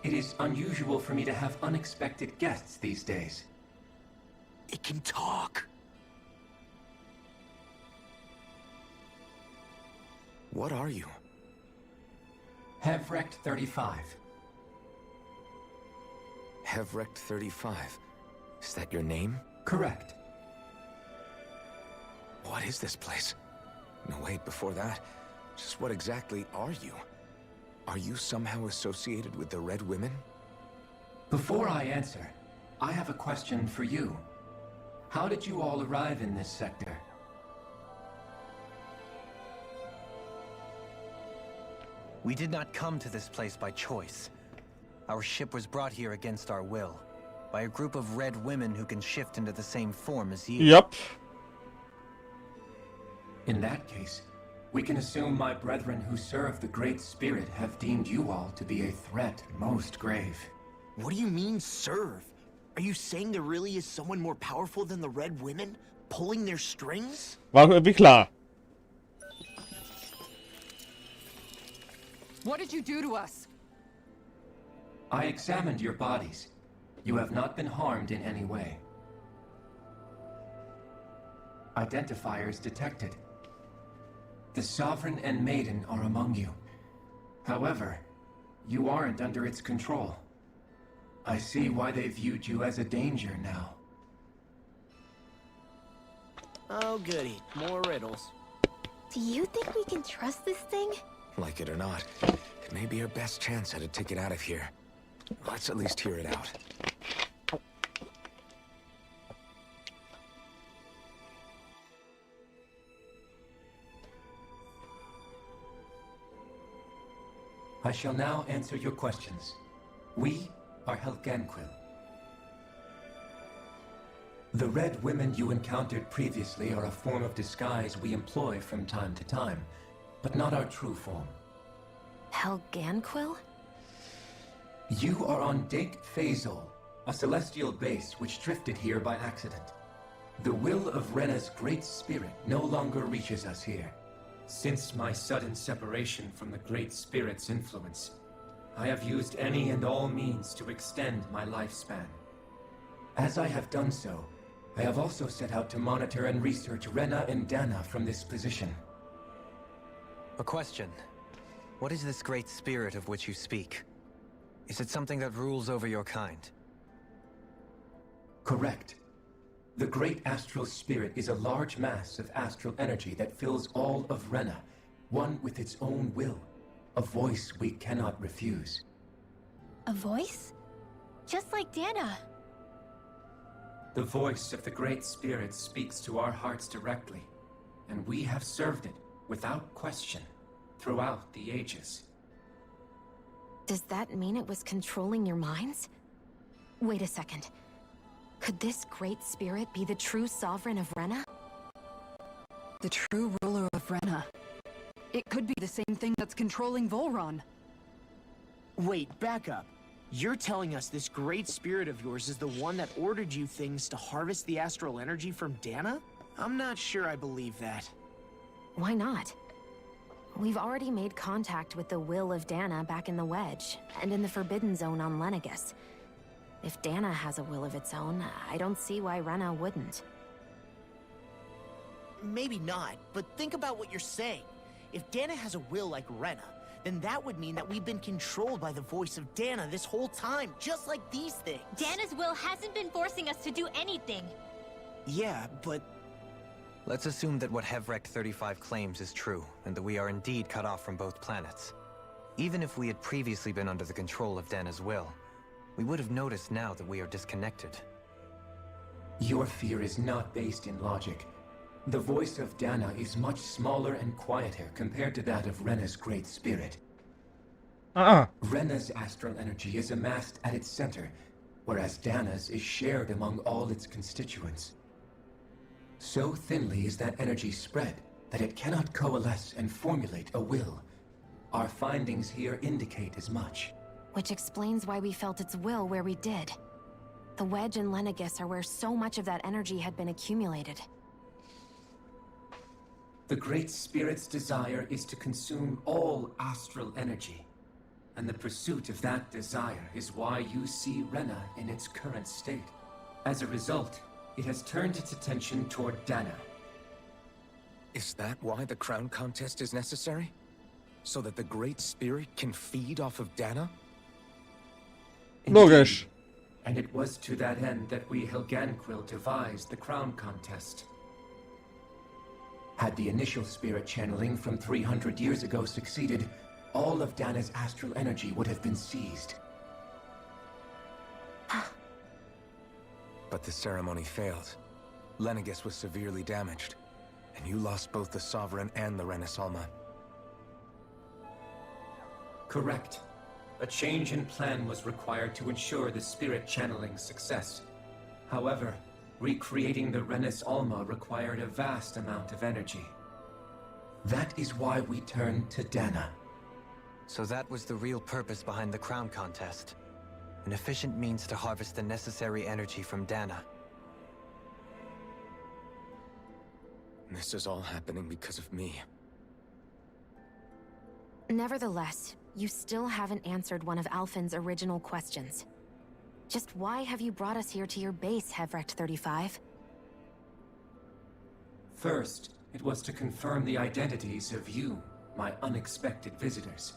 It is unusual for me to have unexpected guests these days. It can talk. What are you? Hevrect 35. Hevrect 35. Is that your name? Correct. What is this place? No, wait, before that, just what exactly are you? Are you somehow associated with the Red Women? Before I answer, I have a question for you. How did you all arrive in this sector? We did not come to this place by choice. Our ship was brought here against our will, by a group of red women who can shift into the same form as you. Yep. In that case, we can assume my brethren who serve the Great Spirit have deemed you all to be a threat most grave. What do you mean, serve? Are you saying there really is someone more powerful than the Red Women, pulling their strings? War irgendwie klar. What did you do to us? I examined your bodies. You have not been harmed in any way. Identifiers detected. The Sovereign and Maiden are among you. However, you aren't under its control. I see why they viewed you as a danger now. Oh, goody. More riddles. Do you think we can trust this thing? Like it or not, it may be our best chance at a ticket out of here. Let's at least hear it out. I shall now answer your questions. We are Helganquil. The Red Women you encountered previously are a form of disguise we employ from time to time, but not our true form. Helganquil? You are on Dake Phasol, a celestial base which drifted here by accident. The will of Rena's Great Spirit no longer reaches us here. Since my sudden separation from the Great Spirit's influence, I have used any and all means to extend my lifespan. As I have done so, I have also set out to monitor and research Rena and Dana from this position. A question. What is this Great Spirit of which you speak? Is it something that rules over your kind? Correct. The Great Astral Spirit is a large mass of astral energy that fills all of Rena, one with its own will, a voice we cannot refuse. A voice? Just like Dana. The voice of the Great Spirit speaks to our hearts directly, and we have served it without question throughout the ages. Does that mean it was controlling your minds? Wait a second. Could this Great Spirit be the true Sovereign of Rena? The true ruler of Rena. It could be the same thing that's controlling Volron. Wait, back up. You're telling us this Great Spirit of yours is the one that ordered you things to harvest the astral energy from Dana? I'm not sure I believe that. Why not? We've already made contact with the will of Dana back in the Wedge, and in the Forbidden Zone on Lenegis. If Dana has a will of its own, I don't see why Rena wouldn't. Maybe not, but think about what you're saying. If Dana has a will like Rena, then that would mean that we've been controlled by the voice of Dana this whole time, just like these things. Dana's will hasn't been forcing us to do anything. Yeah, but... Let's assume that what Hevrect 35 claims is true, and that we are indeed cut off from both planets. Even if we had previously been under the control of Dana's will, we would have noticed now that we are disconnected. Your fear is not based in logic. The voice of Dana is much smaller and quieter compared to that of Rena's Great Spirit. Rena's astral energy is amassed at its center, whereas Dana's is shared among all its constituents. So thinly is that energy spread that it cannot coalesce and formulate a will. Our findings here indicate as much. Which explains why we felt its will where we did. The Wedge and Lenegis are where so much of that energy had been accumulated. The Great Spirit's desire is to consume all astral energy. And the pursuit of that desire is why you see Rena in its current state. As a result, it has turned its attention toward Dana. Is that why the crown contest is necessary? So that the Great Spirit can feed off of Dana? Logisch. And it was to that end that we Helganquil devised the crown contest. Had the initial spirit channeling from 300 years ago succeeded, all of Dana's astral energy would have been seized. But the ceremony failed. Lenegis was severely damaged, and you lost both the Sovereign and the Renasalma. Correct. A change in plan was required to ensure the spirit channeling's success. However, recreating the Renis Alma required a vast amount of energy. That is why we turned to Dana. So that was the real purpose behind the crown contest. An efficient means to harvest the necessary energy from Dana. This is all happening because of me. Nevertheless, you still haven't answered one of Alphen's original questions. Just why have you brought us here to your base, Hevrecht 35? First, it was to confirm the identities of you, my unexpected visitors.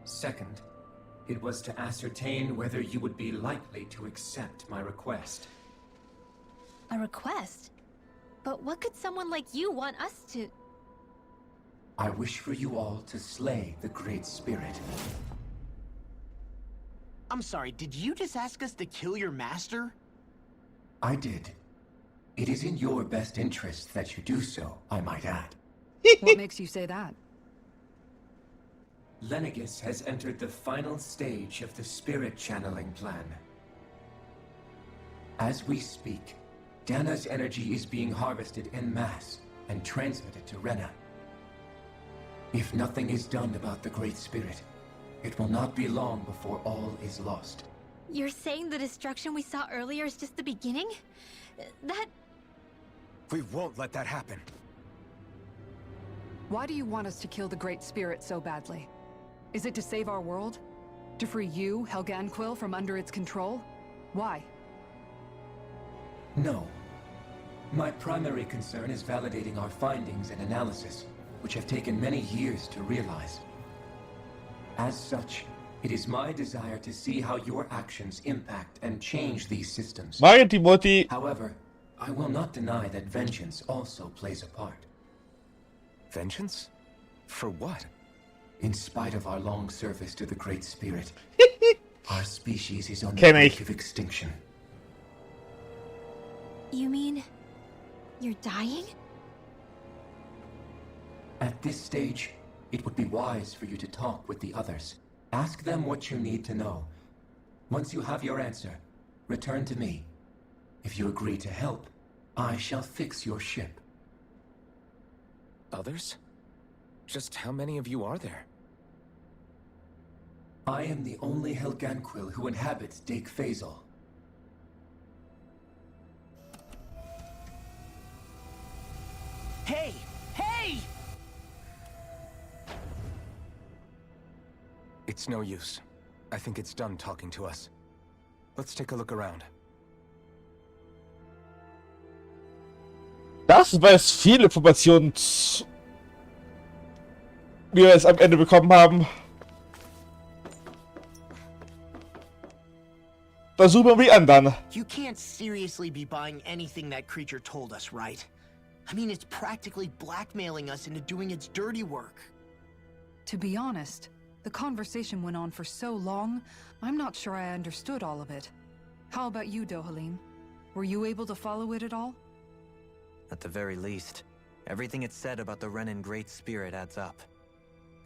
Second, it was to ascertain whether you would be likely to accept my request. A request? But what could someone like you want us to... I wish for you all to slay the Great Spirit. I'm sorry, did you just ask us to kill your master? I did. It is in your best interest that you do so, I might add. What makes you say that? Lenegis has entered the final stage of the spirit channeling plan. As we speak, Dana's energy is being harvested en masse and transmitted to Rena. If nothing is done about the Great Spirit, it will not be long before all is lost. You're saying the destruction we saw earlier is just the beginning? That... We won't let that happen. Why do you want us to kill the Great Spirit so badly? Is it to save our world? To free you, Helganquil, from under its control? Why? No. My primary concern is validating our findings and analysis, which have taken many years to realize. As such, it is my desire to see how your actions impact and change these systems. Timothy. However, I will not deny that vengeance also plays a part. Vengeance? For what? In spite of our long service to the Great Spirit, our species is on the Kenn brink ich. of extinction. You mean... you're dying? At this stage, it would be wise for you to talk with the others. Ask them what you need to know. Once you have your answer, return to me. If you agree to help, I shall fix your ship. Others? Just how many of you are there? I am the only Helganquil who inhabits Dake Phasal. Hey! Hey! It's no use. I think it's done talking to us. Let's take a look around. Das war jetzt viel Information, wie wir es am Ende bekommen haben. Da zoomen wir an dann. You can't seriously be buying anything that creature told us, right? I mean, it's practically blackmailing us into doing its dirty work. To be honest, the conversation went on for so long, I'm not sure I understood all of it. How about you, Dohalim? Were you able to follow it at all? At the very least, everything it said about the Renan Great Spirit adds up.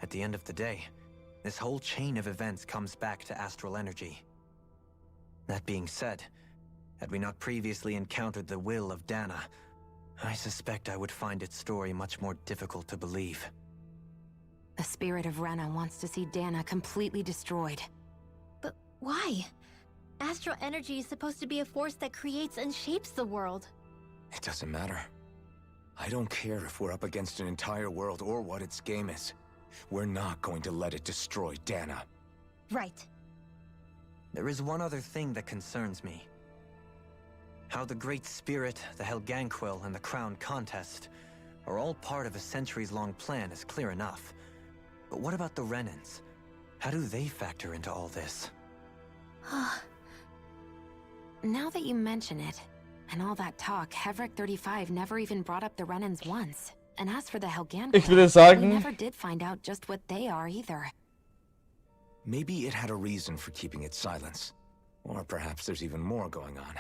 At the end of the day, This whole chain of events comes back to astral energy. That being said, had we not previously encountered the will of Dana, I suspect I would find its story much more difficult to believe. The spirit of Rena wants to see Dana completely destroyed. But why? Astral energy is supposed to be a force that creates and shapes the world. It doesn't matter. I don't care if we're up against an entire world or what its game is. We're not going to let it destroy Dana. Right. There is one other thing that concerns me. How the Great Spirit, the Helganquil, and the Crown Contest are all part of a centuries-long plan is clear enough. But what about the Renans? How do they factor into all this? Now that you mention it, and all that talk, Hevric 35 never even brought up the Renans once. And as for the Helganquil, Ich würde sagen, we never did find out just what they are either. Maybe it had a reason for keeping its silence. Or perhaps there's even more going on.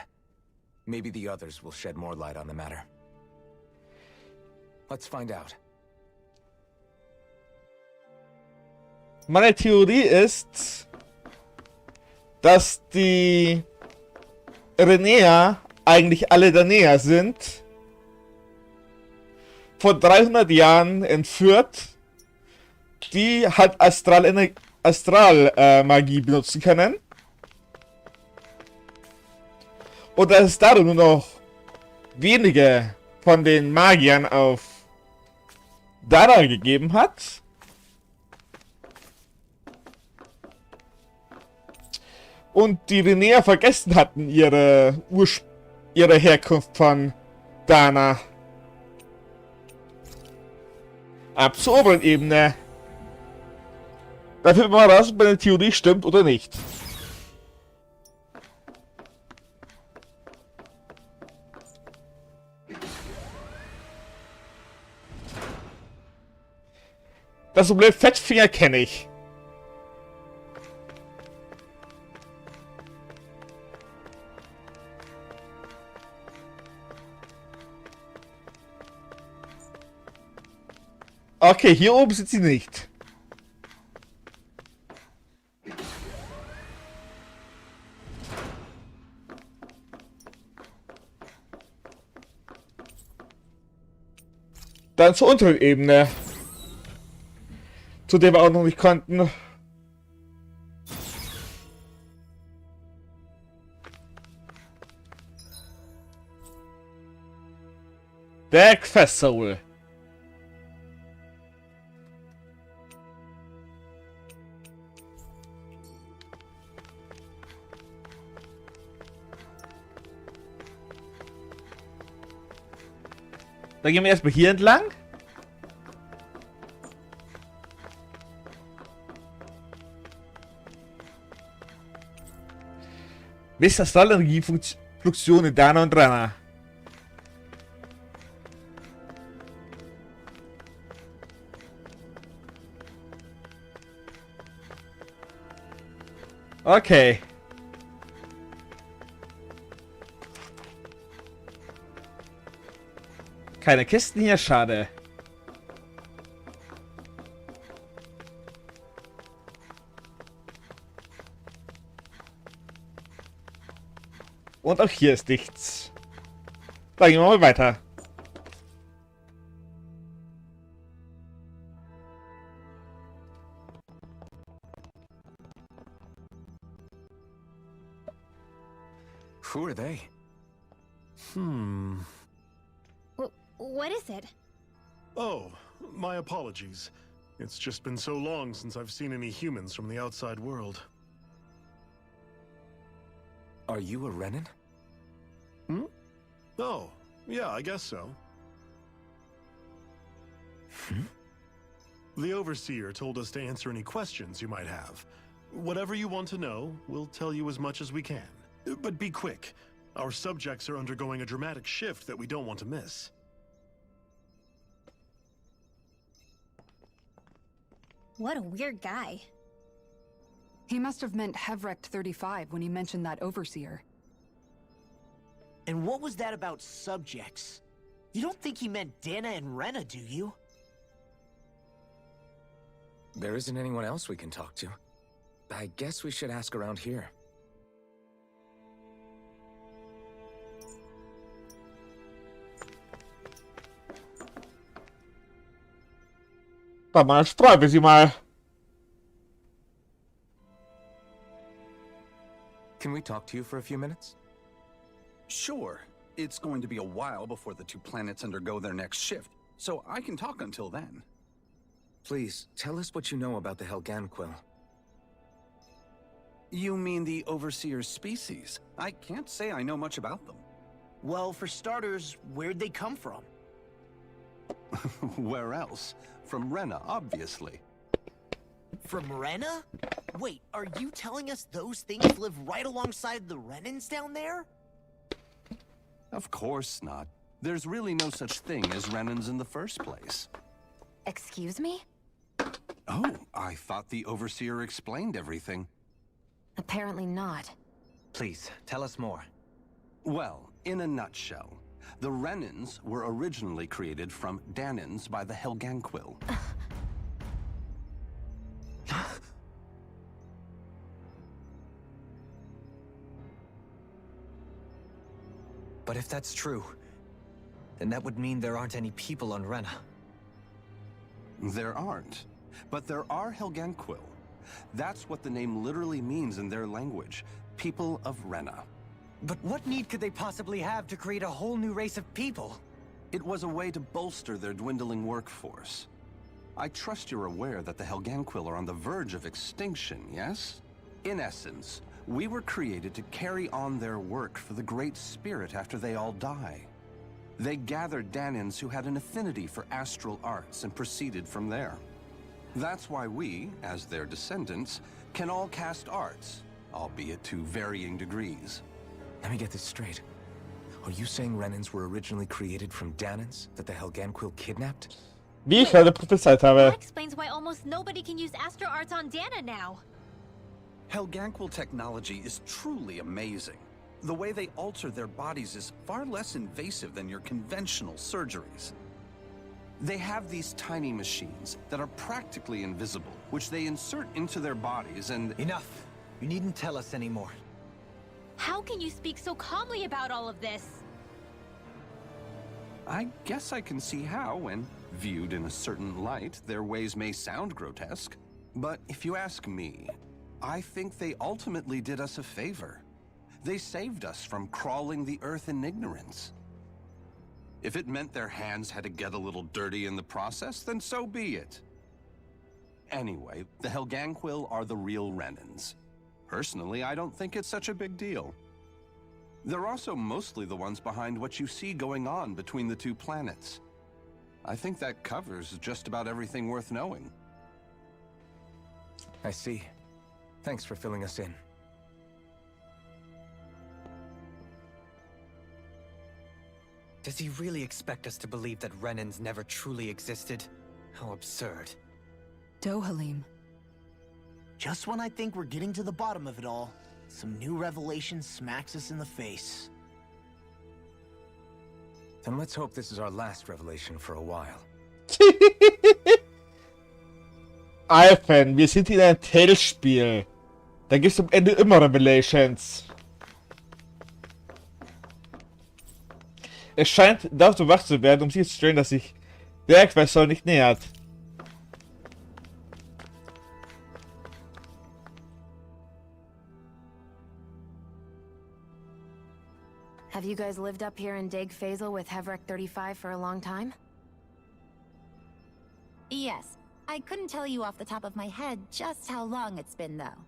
Maybe the others will shed more light on the matter. Let's find out. Meine Theorie ist, dass die Renea eigentlich alle Danea sind, vor 300 Jahren entführt, die halt Astralmagie benutzen können. Und dass es darum nur noch wenige von den Magiern auf Dana gegeben hat. Und die Renea vergessen hatten ihre Herkunft von Dana. Ab zur oberen Ebene. Da finden wir mal raus, ob meine Theorie stimmt oder nicht. Das Problem Fettfinger kenne ich. Okay, hier oben sind sie nicht. Dann zur unteren Ebene. Zu der wir auch noch nicht konnten. Der Quest-Soul. Dann gehen wir erstmal hier entlang. Bis Astralenergie-Fluktion in Dana und Rana. Okay. Keine Kisten hier, schade. Und auch hier ist nichts. Dann gehen wir mal weiter. Who are they? What is it? Oh, my apologies. It's just been so long since I've seen any humans from the outside world. Are you a Renan? Hmm? Oh, yeah, I guess so. The Overseer told us to answer any questions you might have. Whatever you want to know, we'll tell you as much as we can. But be quick. Our subjects are undergoing a dramatic shift that we don't want to miss. What a weird guy. He must have meant Hevric 35 when he mentioned that Overseer. And what was that about subjects? You don't think he meant Dana and Rena, do you? There isn't anyone else we can talk to. I guess we should ask around here. Dann fragen wir sie mal. Can we talk to you for a few minutes? Sure. It's going to be a while before the two planets undergo their next shift, so I can talk until then. Please, tell us what you know about the Helganquil. You mean the Overseer's species? I can't say I know much about them. Well, for starters, where'd they come from? Where else? From Rena, obviously. From Rena? Wait, are you telling us those things live right alongside the Renans down there? Of course not. There's really no such thing as Renans in the first place. Excuse me? Oh, I thought the Overseer explained everything. Apparently not. Please, tell us more. Well, in a nutshell, the Renans were originally created from Danans by the Helganquil. But if that's true, then that would mean there aren't any people on Rena. There aren't. But there are Helganquil. That's what the name literally means in their language. People of Rena. But what need could they possibly have to create a whole new race of people? It was a way to bolster their dwindling workforce. I trust you're aware that the Helganquil are on the verge of extinction, yes? In essence, we were created to carry on their work for the Great Spirit after they all die. They gathered Danans who had an affinity for astral arts and proceeded from there. That's why we, as their descendants, can all cast arts, albeit to varying degrees. Let me get this straight. Are you saying Renans were originally created from Danans that the Helganquil kidnapped? Wie ich gerade prophezeit habe. That explains why almost nobody can use astro arts on Dana now. Helganquil technology is truly amazing. The way they alter their bodies is far less invasive than your conventional surgeries. They have these tiny machines that are practically invisible, which they insert into their bodies and... Enough! You needn't tell us anymore. How can you speak so calmly about all of this? I guess I can see how, when viewed in a certain light, their ways may sound grotesque. But if you ask me, I think they ultimately did us a favor. They saved us from crawling the earth in ignorance. If it meant their hands had to get a little dirty in the process, then so be it. Anyway, the Helganquil are the real Renans. Personally, I don't think it's such a big deal. They're also mostly the ones behind what you see going on between the two planets. I think that covers just about everything worth knowing. I see. Thanks for filling us in. Does he really expect us to believe that Renans never truly existed? How absurd. Dohalim. Just when I think we're getting to the bottom of it all, some new revelation smacks us in the face. Then let's hope this is our last revelation for a while. Alphen, wir sind in einem Tellspiel. Da gibt es am Ende immer Revelations. Es scheint dazu wach zu werden, um sicherzustellen, dass sich der Questsoll nicht nähert. Have you guys lived up here in Dig Faisal with Hevrek 35 for a long time? Yes. I couldn't tell you off the top of my head just how long it's been, though.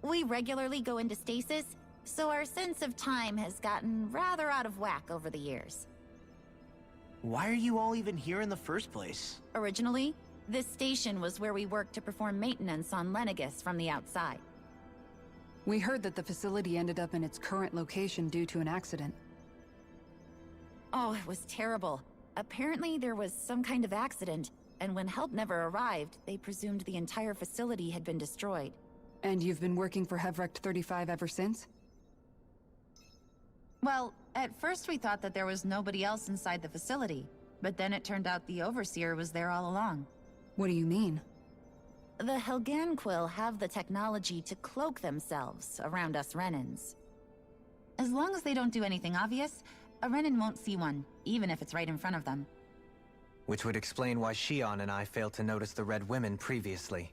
We regularly go into stasis, so our sense of time has gotten rather out of whack over the years. Why are you all even here in the first place? Originally, this station was where we worked to perform maintenance on Lenegis from the outside. We heard that the facility ended up in its current location due to an accident. Oh, it was terrible. Apparently there was some kind of accident, and when help never arrived, they presumed the entire facility had been destroyed. And you've been working for Hevrek 35 ever since? Well, at first we thought that there was nobody else inside the facility, but then it turned out the Overseer was there all along. What do you mean? The Helganquil have the technology to cloak themselves around us Renans. As long as they don't do anything obvious, a Renan won't see one, even if it's right in front of them. Which would explain why Shion and I failed to notice the Red Women previously.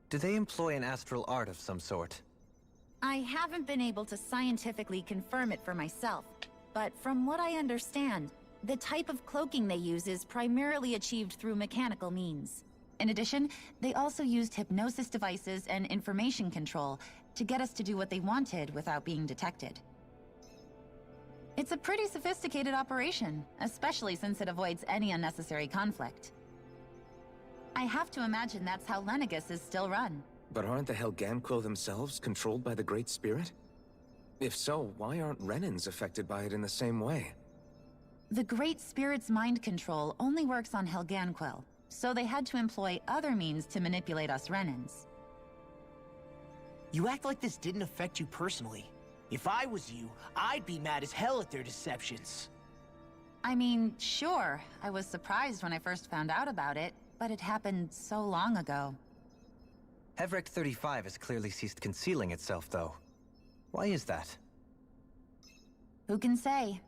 Do they employ an astral art of some sort? I haven't been able to scientifically confirm it for myself, but from what I understand, the type of cloaking they use is primarily achieved through mechanical means. In addition, they also used hypnosis devices and information control to get us to do what they wanted without being detected. It's a pretty sophisticated operation, especially since it avoids any unnecessary conflict. I have to imagine that's how Lenegis is still run. But aren't the Helganquil themselves controlled by the Great Spirit? If so, why aren't Renans affected by it in the same way? The Great Spirit's mind control only works on Helganquil, so they had to employ other means to manipulate us Renans. You act like this didn't affect you personally. If I was you, I'd be mad as hell at their deceptions. I mean, sure, I was surprised when I first found out about it, but it happened so long ago. Hevrecht 35 has clearly ceased concealing itself, though. Why is that? Who can say?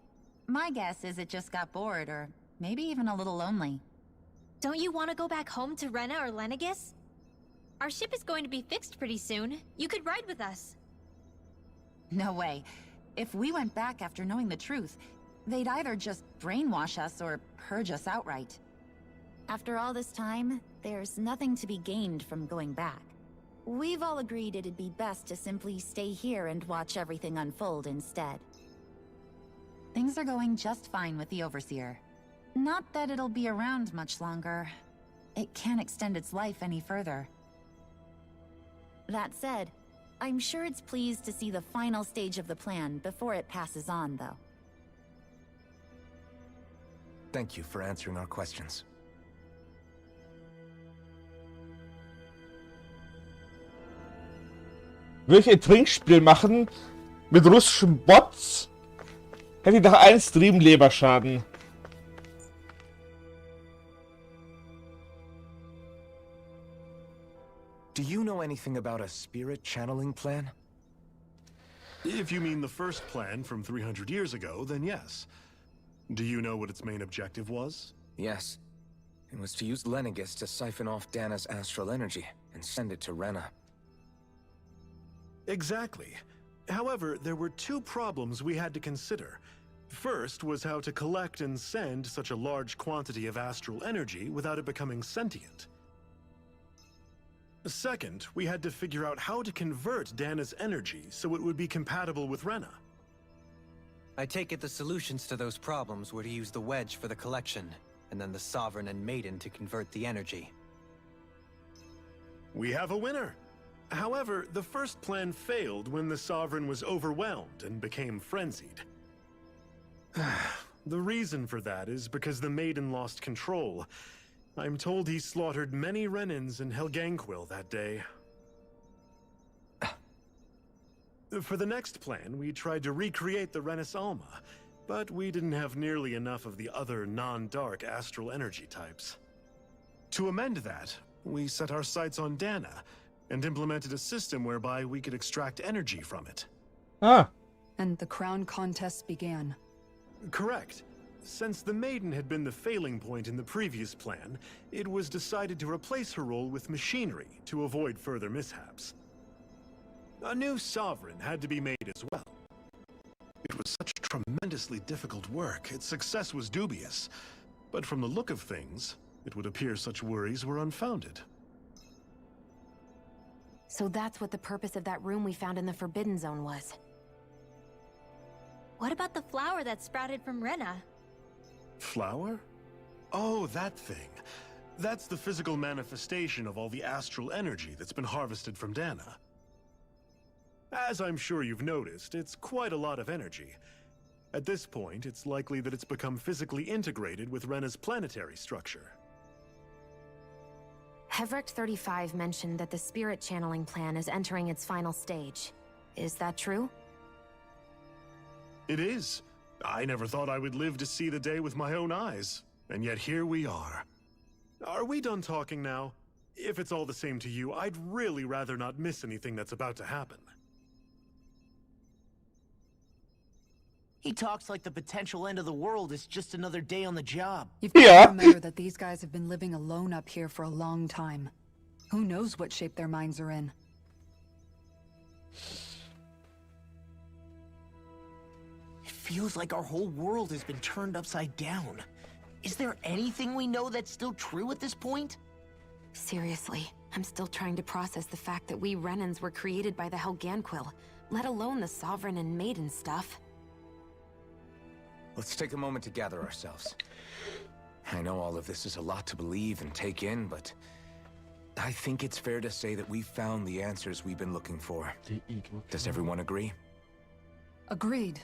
My guess is it just got bored, or maybe even a little lonely. Don't you want to go back home to Rena or Lenegis? Our ship is going to be fixed pretty soon. You could ride with us. No way. If we went back after knowing the truth, they'd either just brainwash us or purge us outright. After all this time, there's nothing to be gained from going back. We've all agreed it'd be best to simply stay here and watch everything unfold instead. Things are going just fine with the Overseer. Not that it'll be around much longer. It can't extend its life any further. That said, I'm sure it's pleased to see the final stage of the plan before it passes on, though. Thank you for answering our questions. Will ich ein Trinkspiel machen mit russischen Bots? Hätte ich nach einem Stream Leberschaden. Do you know anything about a spirit channeling plan? If you mean the first plan from 300 years ago, then yes. Do you know what its main objective was? Yes. It was to use Lenegis to siphon off Dana's astral energy and send it to Rena. Exactly. However, there were two problems we had to consider. First was how to collect and send such a large quantity of astral energy without it becoming sentient. Second, we had to figure out how to convert Dana's energy so it would be compatible with Rena. I take it the solutions to those problems were to use the wedge for the collection, and then the Sovereign and Maiden to convert the energy. We have a winner! However, the first plan failed when the Sovereign was overwhelmed and became frenzied. The reason for that is because the Maiden lost control. I'm told he slaughtered many Renans and Helganquil that day. For the next plan, we tried to recreate the Renis Alma, but we didn't have nearly enough of the other non-dark astral energy types. To amend that, we set our sights on Dana, and implemented a system whereby we could extract energy from it. Ah. And the crown contest began. Correct. Since the Maiden had been the failing point in the previous plan, it was decided to replace her role with machinery to avoid further mishaps. A new Sovereign had to be made as well. It was such tremendously difficult work, its success was dubious. But from the look of things, it would appear such worries were unfounded. So that's what the purpose of that room we found in the Forbidden Zone was. What about the flower that sprouted from Rena? Flower? Oh, that thing. That's the physical manifestation of all the astral energy that's been harvested from Dana. As I'm sure you've noticed, it's quite a lot of energy. At this point, it's likely that it's become physically integrated with Rena's planetary structure. Hevrecht 35 mentioned that the spirit channeling plan is entering its final stage. Is that true? It is. I never thought I would live to see the day with my own eyes, and yet here we are. Are we done talking now? If it's all the same to you, I'd really rather not miss anything that's about to happen. He talks like the potential end of the world is just another day on the job. You've got to remember that these guys have been living alone up here for a long time. Who knows what shape their minds are in? It feels like our whole world has been turned upside down. Is there anything we know that's still true at this point? Seriously, I'm still trying to process the fact that we Renans were created by the Helganquil, let alone the Sovereign and Maiden stuff. Let's take a moment to gather ourselves. I know all of this is a lot to believe and take in, but I think it's fair to say that we've found the answers we've been looking for. Does everyone agree? Agreed.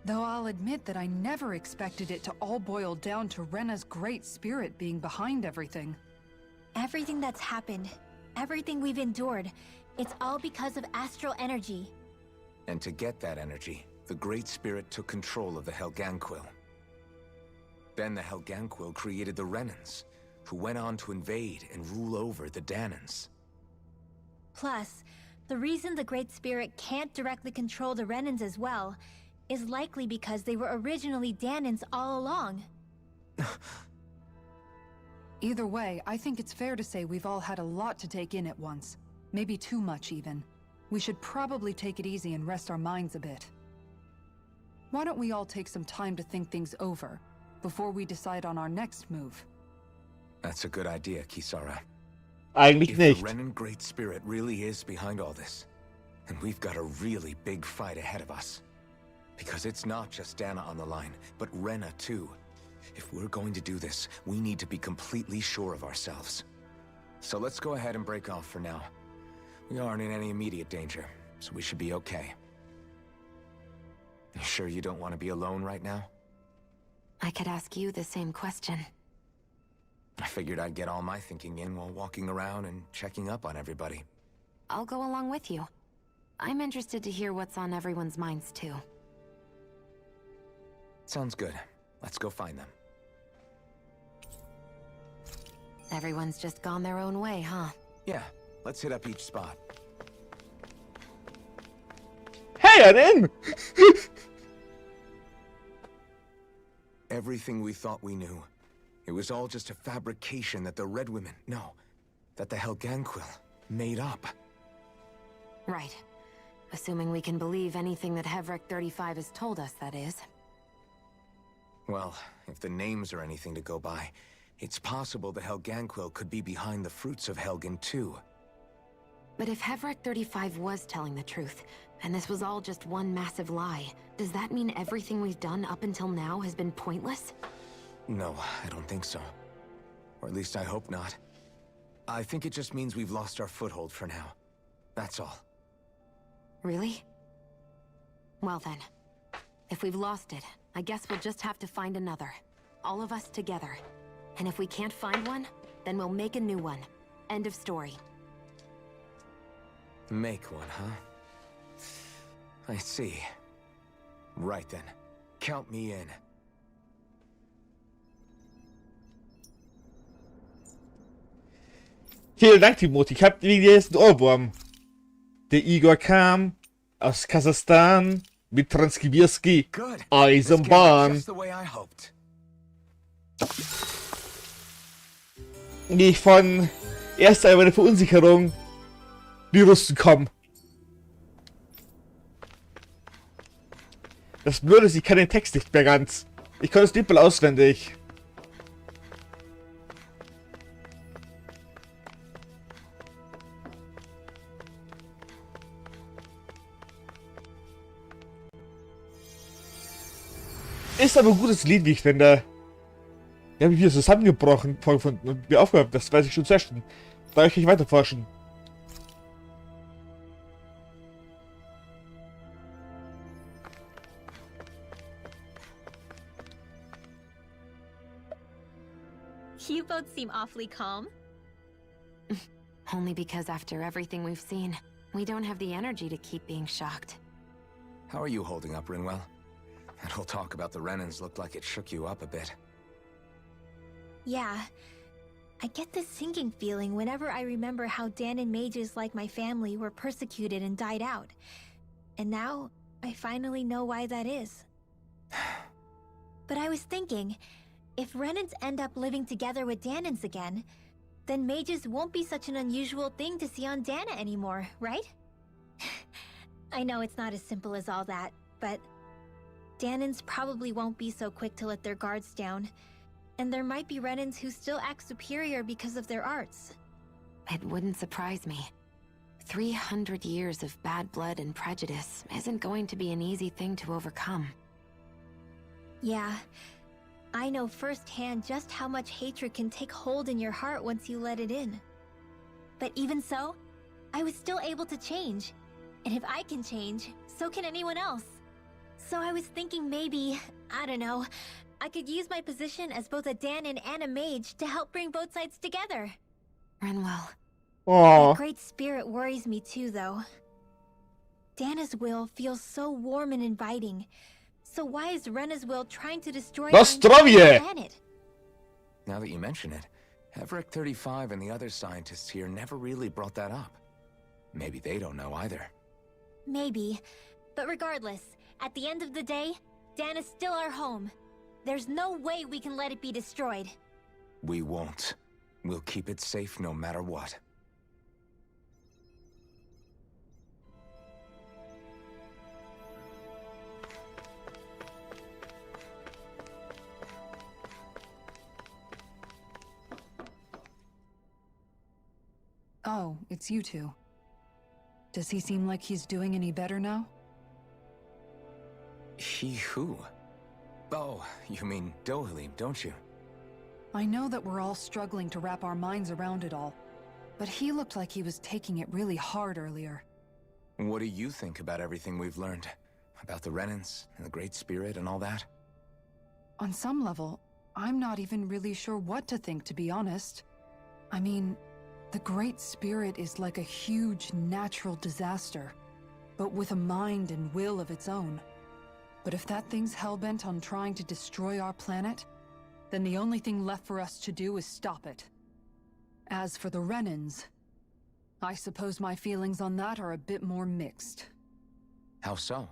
Though I'll admit that I never expected it to all boil down to Rena's great spirit being behind everything. Everything that's happened, everything we've endured, it's all because of astral energy. And to get that energy, the Great Spirit took control of the Helganquil. Then the Helganquil created the Renans, who went on to invade and rule over the Danans. Plus, the reason the Great Spirit can't directly control the Renans as well is likely because they were originally Danans all along. Either way, I think it's fair to say we've all had a lot to take in at once. Maybe too much, even. We should probably take it easy and rest our minds a bit. Why don't we all take some time to think things over, before we decide on our next move? That's a good idea, Kisara. Eigentlich If nicht. the Renan Great Spirit really is behind all this, then we've got a really big fight ahead of us. Because it's not just Dana on the line, but Rena too. If we're going to do this, we need to be completely sure of ourselves. So let's go ahead and break off for now. We aren't in any immediate danger, so we should be okay. You sure you don't want to be alone right now? I could ask you the same question. I figured I'd get all my thinking in while walking around and checking up on everybody. I'll go along with you. I'm interested to hear what's on everyone's minds too. Sounds good. Let's go find them. Everyone's just gone their own way, huh? Yeah, let's hit up each spot. Hey, I'm in! Everything we thought we knew, it was all just a fabrication that the Red Women, no, that the Helganquil made up. Right. Assuming we can believe anything that Hevrek 35 has told us, that is. Well, if the names are anything to go by, it's possible the Helganquil could be behind the fruits of Helgen too. But if Hevrek 35 was telling the truth, and this was all just one massive lie, does that mean everything we've done up until now has been pointless? No, I don't think so. Or at least I hope not. I think it just means we've lost our foothold for now. That's all. Really? Well then, if we've lost it, I guess we'll just have to find another. All of us together. And if we can't find one, then we'll make a new one. End of story. Make one, huh? I see. Right then. Count me in. Vielen Dank, Timothy. Ich hab wegen dir jetzt einen Ohrwurm. Der Igor kam aus Kasachstan mit Transkibirski Eisenbahn. Just the way I hoped. Nee, von erst einmal eine Verunsicherung. Die Russen kommen. Das Blöde ist, ich kann den Text nicht mehr ganz. Ich kann es nicht mal auswendig. Ist aber ein gutes Lied, wie ich finde. Ja, habe ich wieder zusammengebrochen vorgefunden und mir aufgehört. Das weiß ich schon sehr schön. Da ich nicht weiter forschen. You both seem awfully calm. Only because after everything we've seen, we don't have the energy to keep being shocked. How are you holding up, Rinwell? That whole talk about the Renans looked like it shook you up a bit. Yeah. I get this sinking feeling whenever I remember how Danon mages like my family were persecuted and died out. And now, I finally know why that is. But I was thinking, if Renans end up living together with Danons again, then mages won't be such an unusual thing to see on Dana anymore, right? I know it's not as simple as all that, but Danons probably won't be so quick to let their guards down, and there might be Renans who still act superior because of their arts. It wouldn't surprise me. 300 years of bad blood and prejudice isn't going to be an easy thing to overcome. Yeah, I know firsthand just how much hatred can take hold in your heart once you let it in. But even so, I was still able to change. And if I can change, so can anyone else. So I was thinking maybe, I don't know, I could use my position as both a Danon and a mage to help bring both sides together. Renwell. The Great Spirit worries me too, though. Dana's will feels so warm and inviting. So why is Rena's will trying to destroy our entire planet? Now that you mention it, Everick 35 and the other scientists here never really brought that up. Maybe they don't know either. Maybe. But regardless, at the end of the day, Dana's still our home. There's no way we can let it be destroyed. We won't. We'll keep it safe no matter what. Oh, it's you two. Does he seem like he's doing any better now? He who? Oh, you mean Dohalim, don't you? I know that we're all struggling to wrap our minds around it all, but he looked like he was taking it really hard earlier. What do you think about everything we've learned? About the Renans and the Great Spirit and all that? On some level, I'm not even really sure what to think, to be honest. I mean, the Great Spirit is like a huge natural disaster, but with a mind and will of its own. But if that thing's hellbent on trying to destroy our planet, then the only thing left for us to do is stop it. As for the Renans, I suppose my feelings on that are a bit more mixed. How so?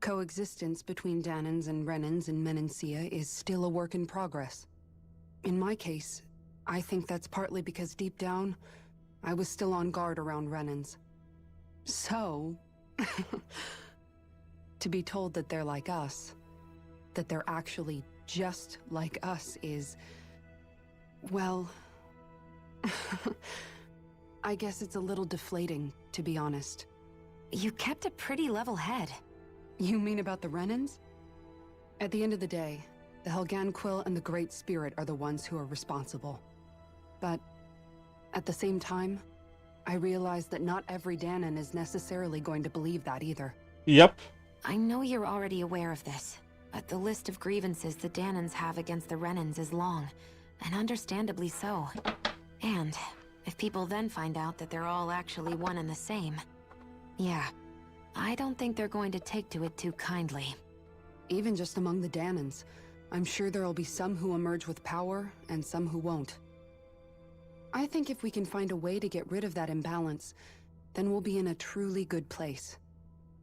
Coexistence between Danons and Renans in Menancia is still a work in progress. In my case, I think that's partly because deep down, I was still on guard around Renans. So, to be told that they're like us, that they're actually just like us is, well, I guess it's a little deflating, to be honest. You kept a pretty level head. You mean about the Renans? At the end of the day, the Helganquil and the Great Spirit are the ones who are responsible. But at the same time, I realize that not every Danon is necessarily going to believe that either. Yep. I know you're already aware of this, but the list of grievances the Danons have against the Renans is long, and understandably so. And if people then find out that they're all actually one and the same, yeah, I don't think they're going to take to it too kindly. Even just among the Danons, I'm sure there'll be some who emerge with power and some who won't. I think if we can find a way to get rid of that imbalance, then we'll be in a truly good place.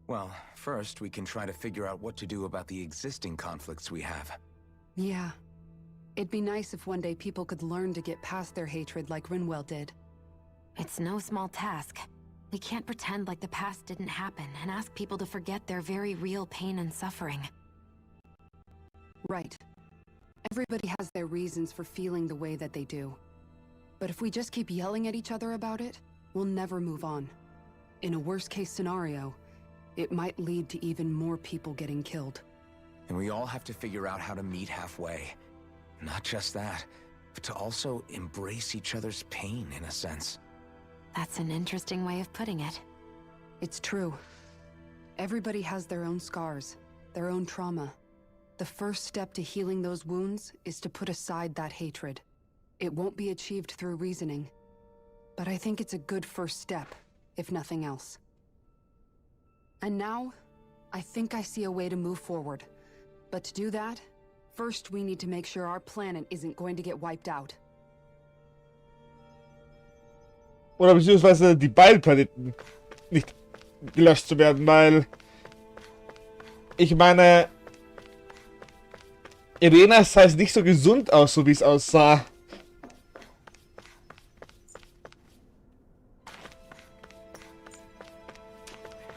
Well, first we can try to figure out what to do about the existing conflicts we have. Yeah. It'd be nice if one day people could learn to get past their hatred like Rinwell did. It's no small task. We can't pretend like the past didn't happen and ask people to forget their very real pain and suffering. Right. Everybody has their reasons for feeling the way that they do. But if we just keep yelling at each other about it, we'll never move on. In a worst-case scenario, it might lead to even more people getting killed. And we all have to figure out how to meet halfway. Not just that, but to also embrace each other's pain, in a sense. That's an interesting way of putting it. It's true. Everybody has their own scars, their own trauma. The first step to healing those wounds is to put aside that hatred. It won't be achieved through reasoning, but I think it's a good first step, if nothing else. And now, I think I see a way to move forward. But to do that, first we need to make sure our planet isn't going to get wiped out. Oder beziehungsweise die beiden Planeten nicht gelöscht zu werden, weil ich meine, Irena sah jetzt nicht so gesund aus, so wie es aussah.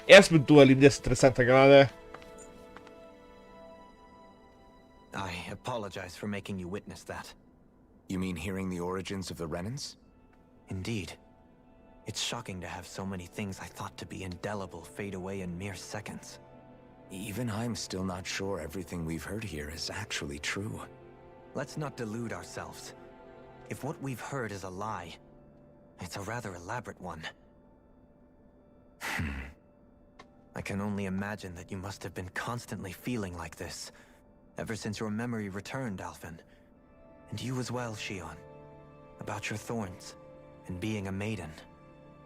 Erst mit Dualin, das ist interessanter gerade. I apologize for making you witness that. You mean hearing the origins of the Renans? Indeed. It's shocking to have so many things I thought to be indelible fade away in mere seconds. Even I'm still not sure everything we've heard here is actually true. Let's not delude ourselves. If what we've heard is a lie, it's a rather elaborate one. I can only imagine that you must have been constantly feeling like this, ever since your memory returned, Alphen. And you as well, Shion. About your thorns, and being a maiden.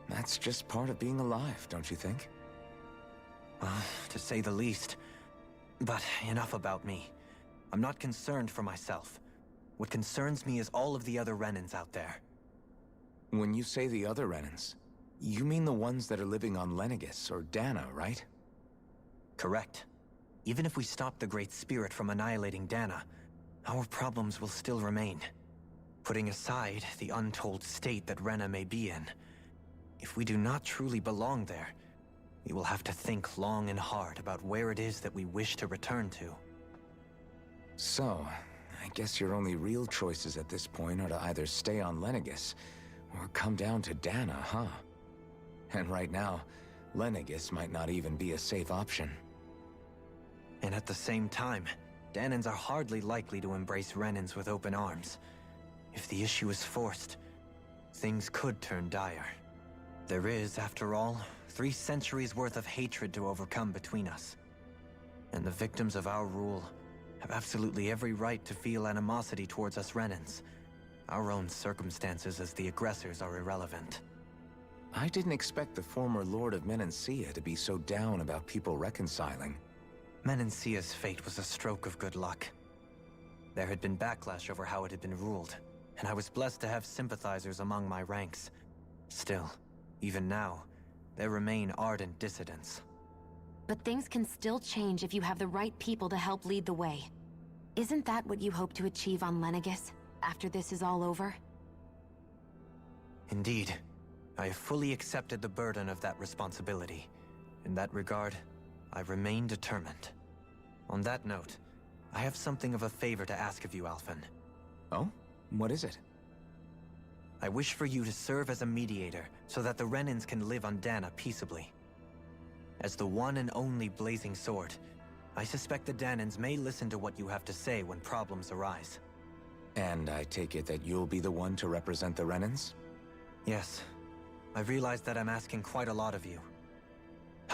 That's just part of being alive, don't you think? To say the least. But enough about me. I'm not concerned for myself. What concerns me is all of the other Renans out there. When you say the other Renans, you mean the ones that are living on Lenegis or Dana, right? Correct. Even if we stop the Great Spirit from annihilating Dana, our problems will still remain. Putting aside the untold state that Rena may be in, if we do not truly belong there, we will have to think long and hard about where it is that we wish to return to. So, I guess your only real choices at this point are to either stay on Lenegis, or come down to Dana, huh? And right now, Lenegis might not even be a safe option. And at the same time, Danans are hardly likely to embrace Renans with open arms. If the issue is forced, things could turn dire. There is, after all, 3 centuries worth of hatred to overcome between us. And the victims of our rule have absolutely every right to feel animosity towards us Renans. Our own circumstances as the aggressors are irrelevant. I didn't expect the former Lord of Menancia to be so down about people reconciling. Menancia's fate was a stroke of good luck. There had been backlash over how it had been ruled, and I was blessed to have sympathizers among my ranks. Still, even now, there remain ardent dissidents. But things can still change if you have the right people to help lead the way. Isn't that what you hope to achieve on Lenegis, after this is all over? Indeed. I have fully accepted the burden of that responsibility. In that regard, I remain determined. On that note, I have something of a favor to ask of you, Alphen. Oh? What is it? I wish for you to serve as a mediator, so that the Renans can live on Dana peaceably. As the one and only Blazing Sword, I suspect the Danans may listen to what you have to say when problems arise. And I take it that you'll be the one to represent the Renans? Yes. I realize that I'm asking quite a lot of you.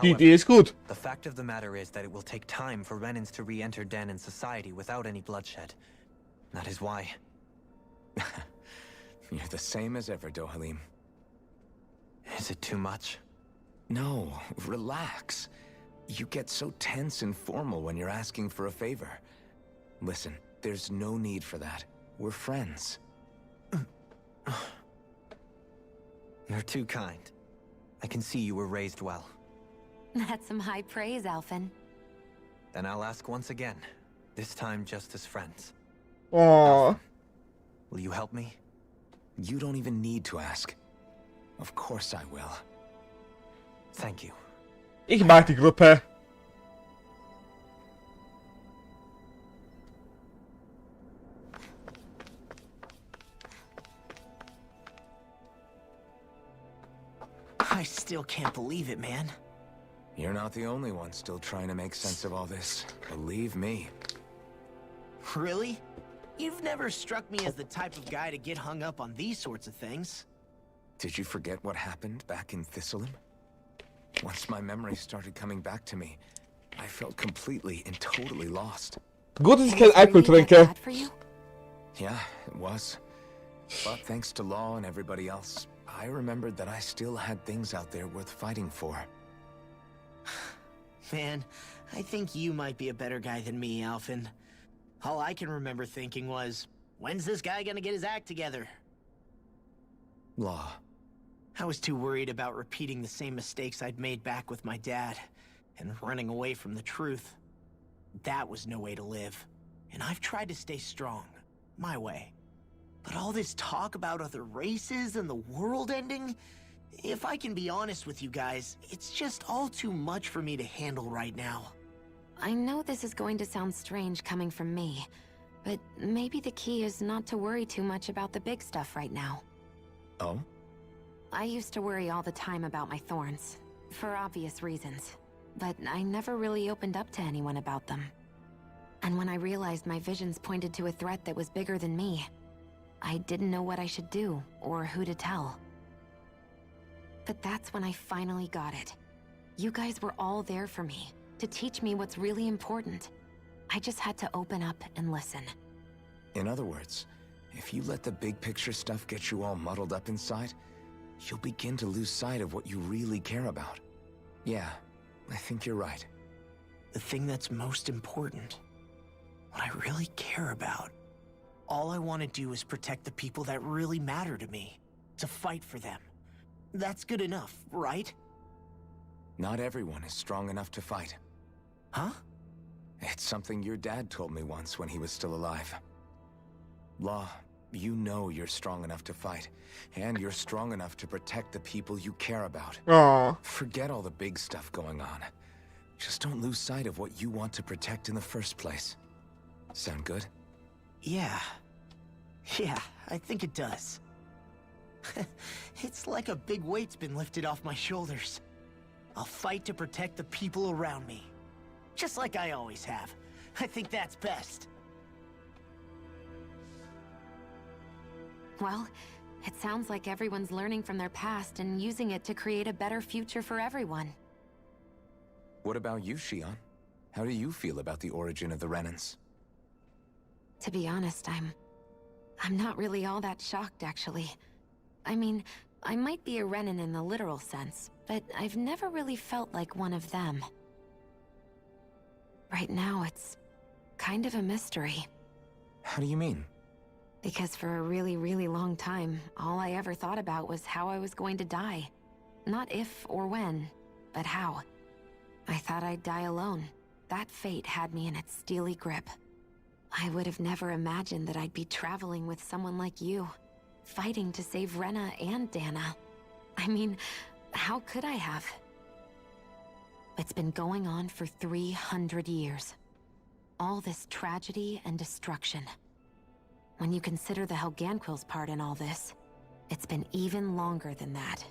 Die Idee ist gut. The fact of the matter is that it will take time for Renans to re-enter Danan society without any bloodshed. That is why. You're the same as ever, Dohalim. Is it too much? No, relax. You get so tense and formal when you're asking for a favor. Listen, there's no need for that. We're friends. You're too kind. I can see you were raised well. That's some high praise, Alphen. Then I'll ask once again. This time just as friends. Oh. Will you help me? You don't even need to ask. Of course I will. Thank you. Ich mag die Gruppe. I still can't believe it, man. You're not the only one still trying to make sense of all this. Believe me. Really? You've never struck me as the type of guy to get hung up on these sorts of things. Did you forget what happened back in Thistleum? Once my memory started coming back to me, I felt completely and totally lost. Gut, dass ich keinen Alkohol trinke. Yeah, it was. But thanks to Law and everybody else, I remembered that I still had things out there worth fighting for. Man, I think you might be a better guy than me, Alphen. All I can remember thinking was, when's this guy gonna get his act together? Law. I was too worried about repeating the same mistakes I'd made back with my dad, and running away from the truth. That was no way to live, and I've tried to stay strong, my way. But all this talk about other races and the world ending, if I can be honest with you guys, it's just all too much for me to handle right now. I know this is going to sound strange coming from me, but maybe the key is not to worry too much about the big stuff right now. Oh? I used to worry all the time about my thorns, for obvious reasons, but I never really opened up to anyone about them. And when I realized my visions pointed to a threat that was bigger than me, I didn't know what I should do or who to tell. But that's when I finally got it. You guys were all there for me, to teach me what's really important. I just had to open up and listen. In other words, if you let the big picture stuff get you all muddled up inside, you'll begin to lose sight of what you really care about. Yeah, I think you're right. The thing that's most important, what I really care about. All I want to do is protect the people that really matter to me, to fight for them. That's good enough, right? Not everyone is strong enough to fight. Huh? It's something your dad told me once when he was still alive. Law, you know you're strong enough to fight, and you're strong enough to protect the people you care about. Aww. Forget all the big stuff going on. Just don't lose sight of what you want to protect in the first place. Sound good? Yeah, I think it does. It's like a big weight's been lifted off my shoulders. I'll fight to protect the people around me. Just like I always have. I think that's best. Well, it sounds like everyone's learning from their past and using it to create a better future for everyone. What about you, Shion? How do you feel about the origin of the Renans? To be honest, I'm not really all that shocked, actually. I mean, I might be a Renan in the literal sense, but I've never really felt like one of them. Right now, it's kind of a mystery. How do you mean? Because for a really, really long time, all I ever thought about was how I was going to die. Not if or when, but how. I thought I'd die alone. That fate had me in its steely grip. I would have never imagined that I'd be traveling with someone like you, fighting to save Rena and Dana. I mean, how could I have? It's been going on for 300 years. All this tragedy and destruction. When you consider the Helganquil's part in all this, it's been even longer than that.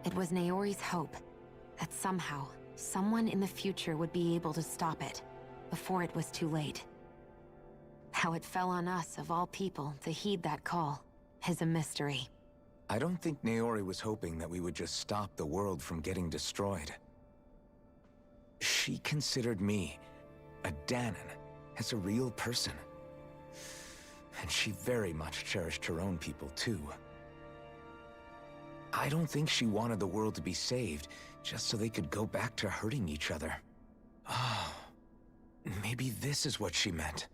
It was Naori's hope that somehow, someone in the future would be able to stop it, before it was too late. How it fell on us, of all people, to heed that call, is a mystery. I don't think Naori was hoping that we would just stop the world from getting destroyed. She considered me, a Danan, as a real person. And she very much cherished her own people, too. I don't think she wanted the world to be saved, just so they could go back to hurting each other. Oh, maybe this is what she meant.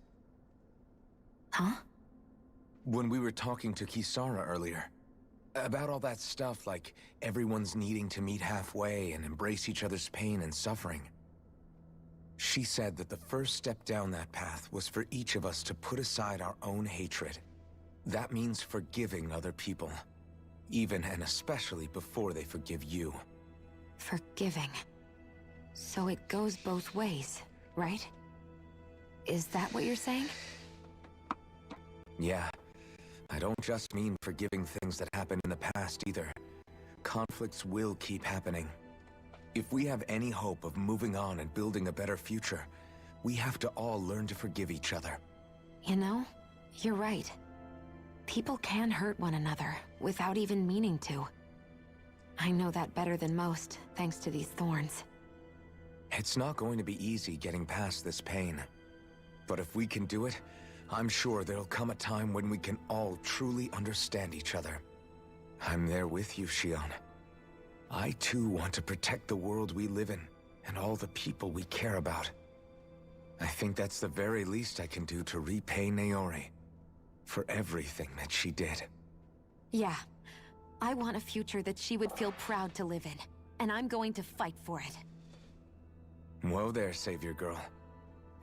Huh? When we were talking to Kisara earlier, about all that stuff like everyone's needing to meet halfway and embrace each other's pain and suffering. She said that the first step down that path was for each of us to put aside our own hatred. That means forgiving other people, even and especially before they forgive you. Forgiving. So it goes both ways, right? Is that what you're saying? Yeah. I don't just mean forgiving things that happened in the past either. Conflicts will keep happening. If we have any hope of moving on and building a better future, we have to all learn to forgive each other. You know, you're right. People can hurt one another without even meaning to. I know that better than most, thanks to these thorns. It's not going to be easy getting past this pain. But if we can do it, I'm sure there'll come a time when we can all truly understand each other. I'm there with you, Shion. I too want to protect the world we live in, and all the people we care about. I think that's the very least I can do to repay Naori for everything that she did. Yeah, I want a future that she would feel proud to live in, and I'm going to fight for it. Whoa there, Savior Girl.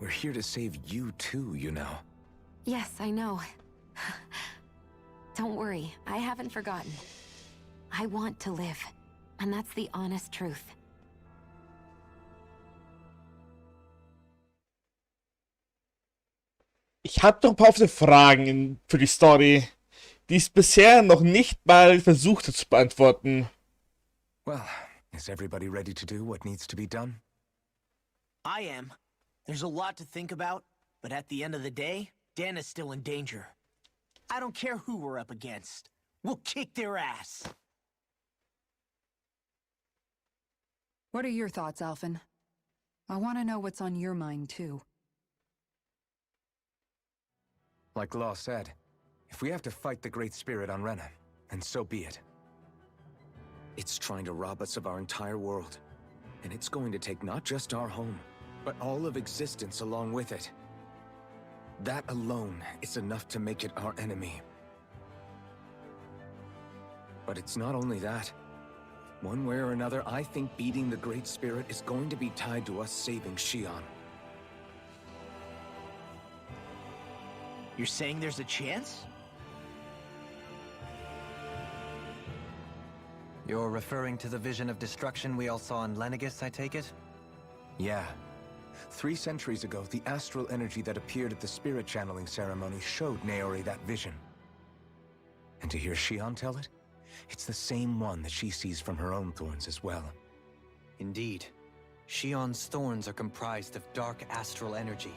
We're here to save you too, you know. Yes, I know. Don't worry, I haven't forgotten. I want to live, and that's the honest truth. Ich habe noch ein paar offene Fragen für die Story, die es bisher noch nicht mal versucht hat zu beantworten. Well, is everybody ready to do what needs to be done? I am. There's a lot to think about, but at the end of the day, Dan is still in danger. I don't care who we're up against. We'll kick their ass. What are your thoughts, Alphen? I want to know what's on your mind, too. Like Law said, if we have to fight the Great Spirit on Rena, then so be it. It's trying to rob us of our entire world, and it's going to take not just our home, but all of existence along with it. That alone is enough to make it our enemy. But it's not only that. One way or another, I think beating the Great Spirit is going to be tied to us saving Xion. You're saying there's a chance? You're referring to the vision of destruction we all saw in Lenegis, I take it? Yeah. 3 centuries ago, the astral energy that appeared at the spirit channeling ceremony showed Naori that vision. And to hear Xion tell it, it's the same one that she sees from her own thorns as well. Indeed. Xion's thorns are comprised of dark astral energy,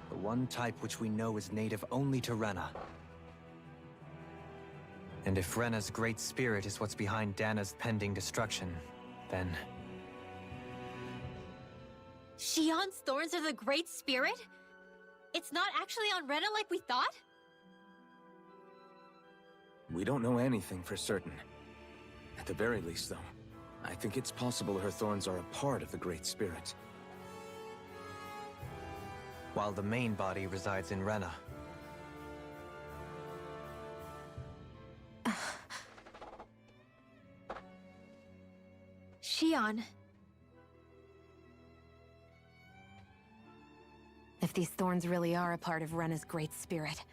the one type which we know is native only to Rena. And if Rena's great spirit is what's behind Dana's pending destruction, then... Xion's thorns are the Great Spirit? It's not actually on Rena like we thought? We don't know anything for certain. At the very least, though, I think it's possible her thorns are a part of the Great Spirit. While the main body resides in Rena. Xion. If these thorns really are a part of Rena's great spirit,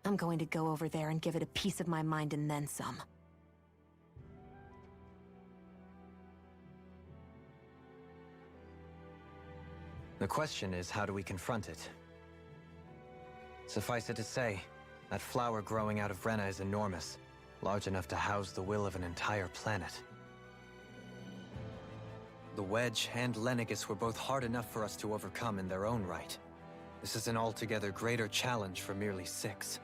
I'm going to go over there and give it a piece of my mind and then some. The question is, how do we confront it? Suffice it to say, that flower growing out of Rena is enormous, large enough to house the will of an entire planet. The Wedge and Lenegis were both hard enough for us to overcome in their own right. This is an altogether greater challenge for merely 6.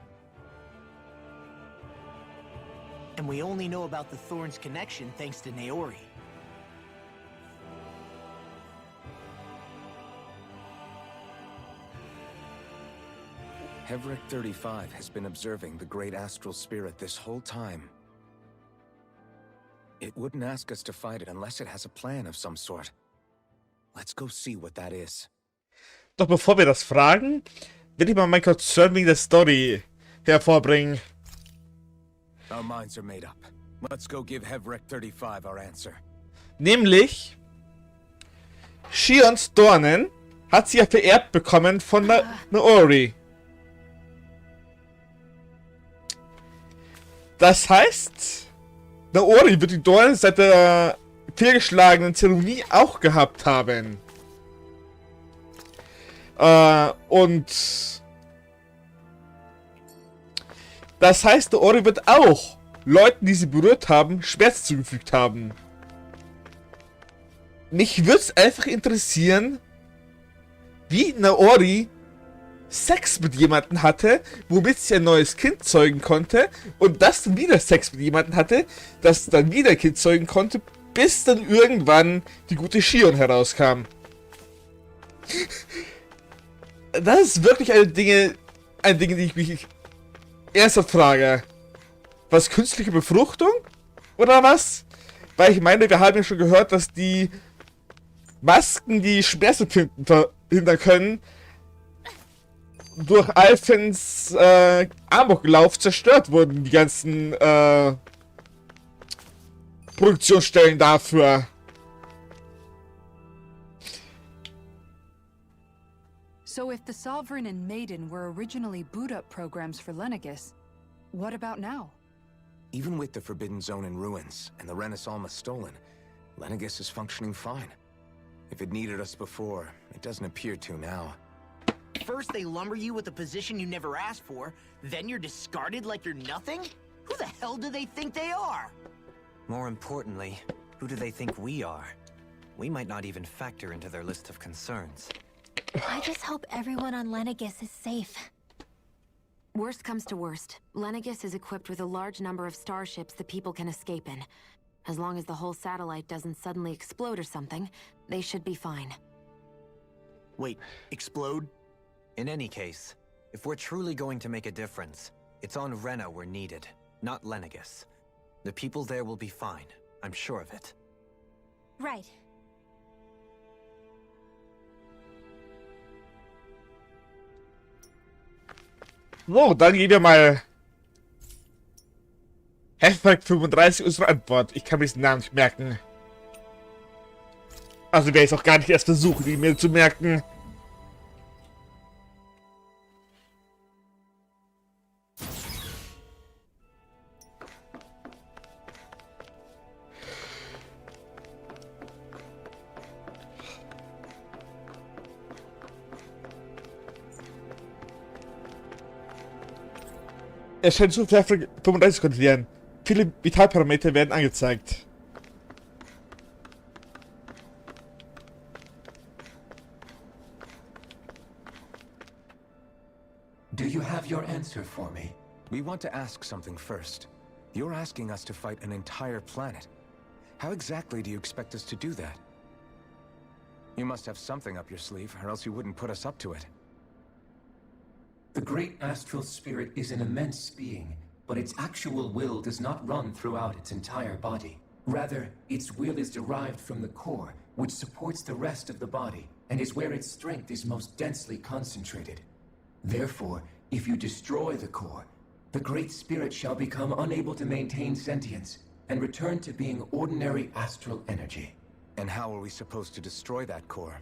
And we only know about the Thorns connection thanks to Naori. Hevrek 35 has been observing the Great Astral Spirit this whole time. It wouldn't ask us to fight it unless it has a plan of some sort. Let's go see what that is. Doch bevor wir das fragen, will ich mal mein Concern wegen der Story hervorbringen. Our minds are made up. Let's go give Hevrek 35 our answer. Nämlich, Xions Dornen hat sie ja vererbt bekommen von Naori. Das heißt, Naori wird die Dornen seit der fehlgeschlagenen Zeremonie auch gehabt haben. Und das heißt, Naori wird auch Leuten, die sie berührt haben, Schmerz zugefügt haben. Mich würde es einfach interessieren, wie Naori Sex mit jemandem hatte, womit sie ein neues Kind zeugen konnte, und das dann wieder Sex mit jemandem hatte, das dann wieder ein Kind zeugen konnte, bis dann irgendwann die gute Xion herauskam. Das ist wirklich ein Ding, die ich mich ernsthaft frage. Was, künstliche Befruchtung? Oder was? Weil ich meine, wir haben ja schon gehört, dass die Masken, die Schmerzempfinden verhindern können, durch Alphens Amoklauf zerstört wurden, die ganzen Produktionsstellen dafür. So if the Sovereign and Maiden were originally boot-up programs for Lenegis, what about now? Even with the Forbidden Zone in ruins and the Renaissance stolen, Lenegis is functioning fine. If it needed us before, it doesn't appear to now. First they lumber you with a position you never asked for, then you're discarded like you're nothing? Who the hell do they think they are? More importantly, who do they think we are? We might not even factor into their list of concerns. I just hope everyone on Lenegis is safe. Worst comes to worst, Lenegis is equipped with a large number of starships the people can escape in. As long as the whole satellite doesn't suddenly explode or something, they should be fine. Wait, explode? In any case, if we're truly going to make a difference, it's on Rena we're needed, not Lenegis. The people there will be fine, I'm sure of it. Right. So, dann gehen wir mal Hashtag 35 unsere Antwort. Ich kann mir diesen Namen nicht merken. Also werde ich es auch gar nicht erst versuchen, ihn mir zu merken. Es scheint zu viel 35 zu kontrollieren. Viele Vitalparameter werden angezeigt. Do you have your answer for me? We want to ask something first. You're asking us to fight an entire planet. How exactly do you expect us to do that? You must have something up your sleeve, or else you wouldn't put us up to it. The great astral spirit is an immense being, but its actual will does not run throughout its entire body. Rather, its will is derived from the core, which supports the rest of the body, and is where its strength is most densely concentrated. Therefore, if you destroy the core, the great spirit shall become unable to maintain sentience, and return to being ordinary astral energy. And how are we supposed to destroy that core?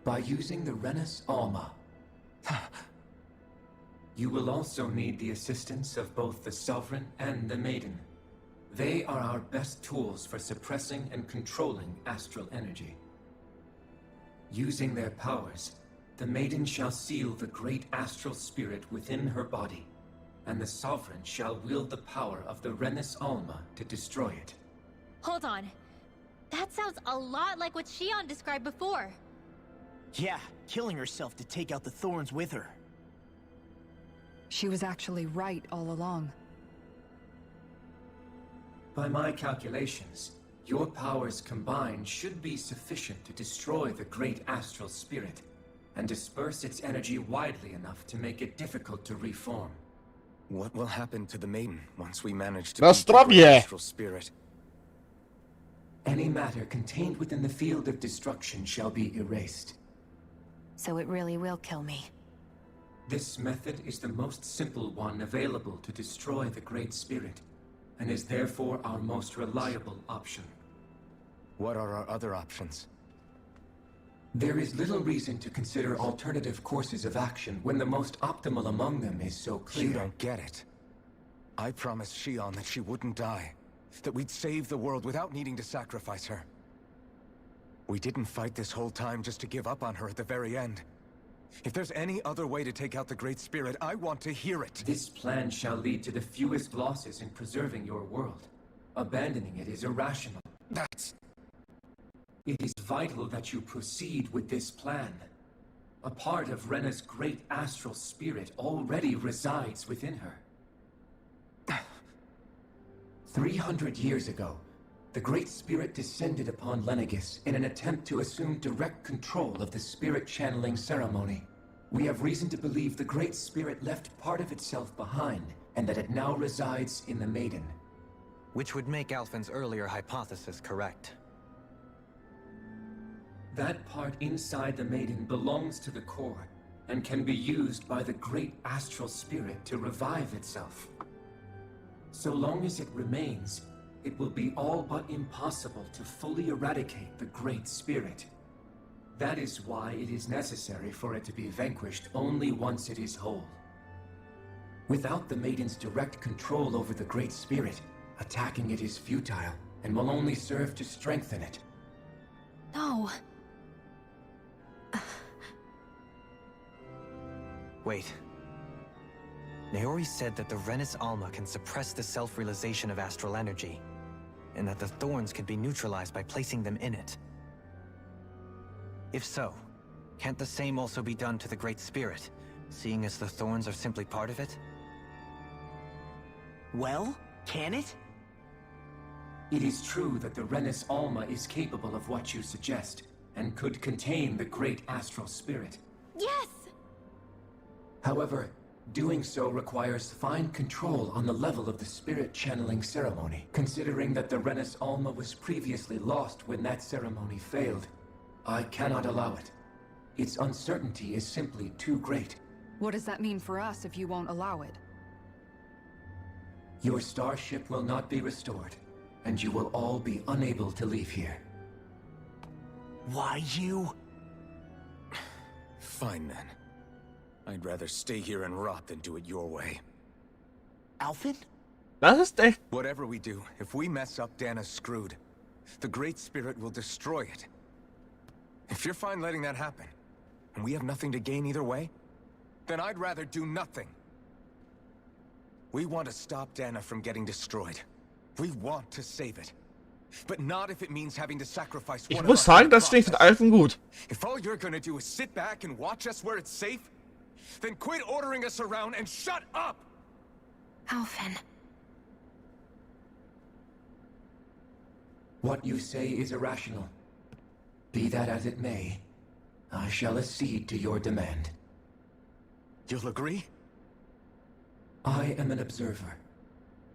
By using the Renus Alma. You will also need the assistance of both the Sovereign and the Maiden. They are our best tools for suppressing and controlling astral energy. Using their powers, the Maiden shall seal the great astral spirit within her body, and the Sovereign shall wield the power of the Renus Alma to destroy it. Hold on. That sounds a lot like what Shion described before. Yeah, killing herself to take out the thorns with her. She was actually right all along. By my calculations, your powers combined should be sufficient to destroy the great astral spirit, and disperse its energy widely enough to make it difficult to reform. What will happen to the Maiden once we manage to Das beat the great Stromje. astral spirit? Any matter contained within the field of destruction shall be erased. So it really will kill me. This method is the most simple one available to destroy the Great Spirit, and is therefore our most reliable option. What are our other options? There is little reason to consider alternative courses of action when the most optimal among them is so clear. You don't get it. I promised Shion that she wouldn't die, that we'd save the world without needing to sacrifice her. We didn't fight this whole time just to give up on her at the very end. If there's any other way to take out the Great Spirit, I want to hear it. This plan shall lead to the fewest losses in preserving your world. Abandoning it is irrational. It is vital that you proceed with this plan. A part of Rena's great astral spirit already resides within her. 300 years ago, the Great Spirit descended upon Lenegis in an attempt to assume direct control of the spirit channeling ceremony. We have reason to believe the Great Spirit left part of itself behind, and that it now resides in the Maiden. Which would make Alphen's earlier hypothesis correct. That part inside the Maiden belongs to the core, and can be used by the great astral spirit to revive itself. So long as it remains, it will be all but impossible to fully eradicate the Great Spirit. That is why it is necessary for it to be vanquished only once it is whole. Without the Maiden's direct control over the Great Spirit, attacking it is futile and will only serve to strengthen it. No. Wait. Naori said that the Renis Alma can suppress the self-realization of astral energy, and that the thorns can be neutralized by placing them in it. If so, can't the same also be done to the Great Spirit, seeing as the thorns are simply part of it? Well, can it? It is true that the Renis Alma is capable of what you suggest, and could contain the Great Astral Spirit. Yes! However, doing so requires fine control on the level of the spirit channeling ceremony. Considering that the Renis Alma was previously lost when that ceremony failed, I cannot allow it. Its uncertainty is simply too great. What does that mean for us if you won't allow it? Your starship will not be restored, and you will all be unable to leave here. Why you? Fine then. I'd rather stay here and rot than do it your way. Alphen? Das ist echt. Whatever we do, if we mess up, Dana's screwed. The Great Spirit will destroy it. If you're fine letting that happen, and we have nothing to gain either way, then I'd rather do nothing. We want to stop Dana from getting destroyed. We want to save it. But not if it means having to sacrifice Ich one muss of us in sagen, the das finde ich mit process. Alphen gut. If all you're gonna do is sit back and watch us where it's safe, then quit ordering us around and shut up! Alphen. What you say is irrational. Be that as it may, I shall accede to your demand. You'll agree? I am an observer.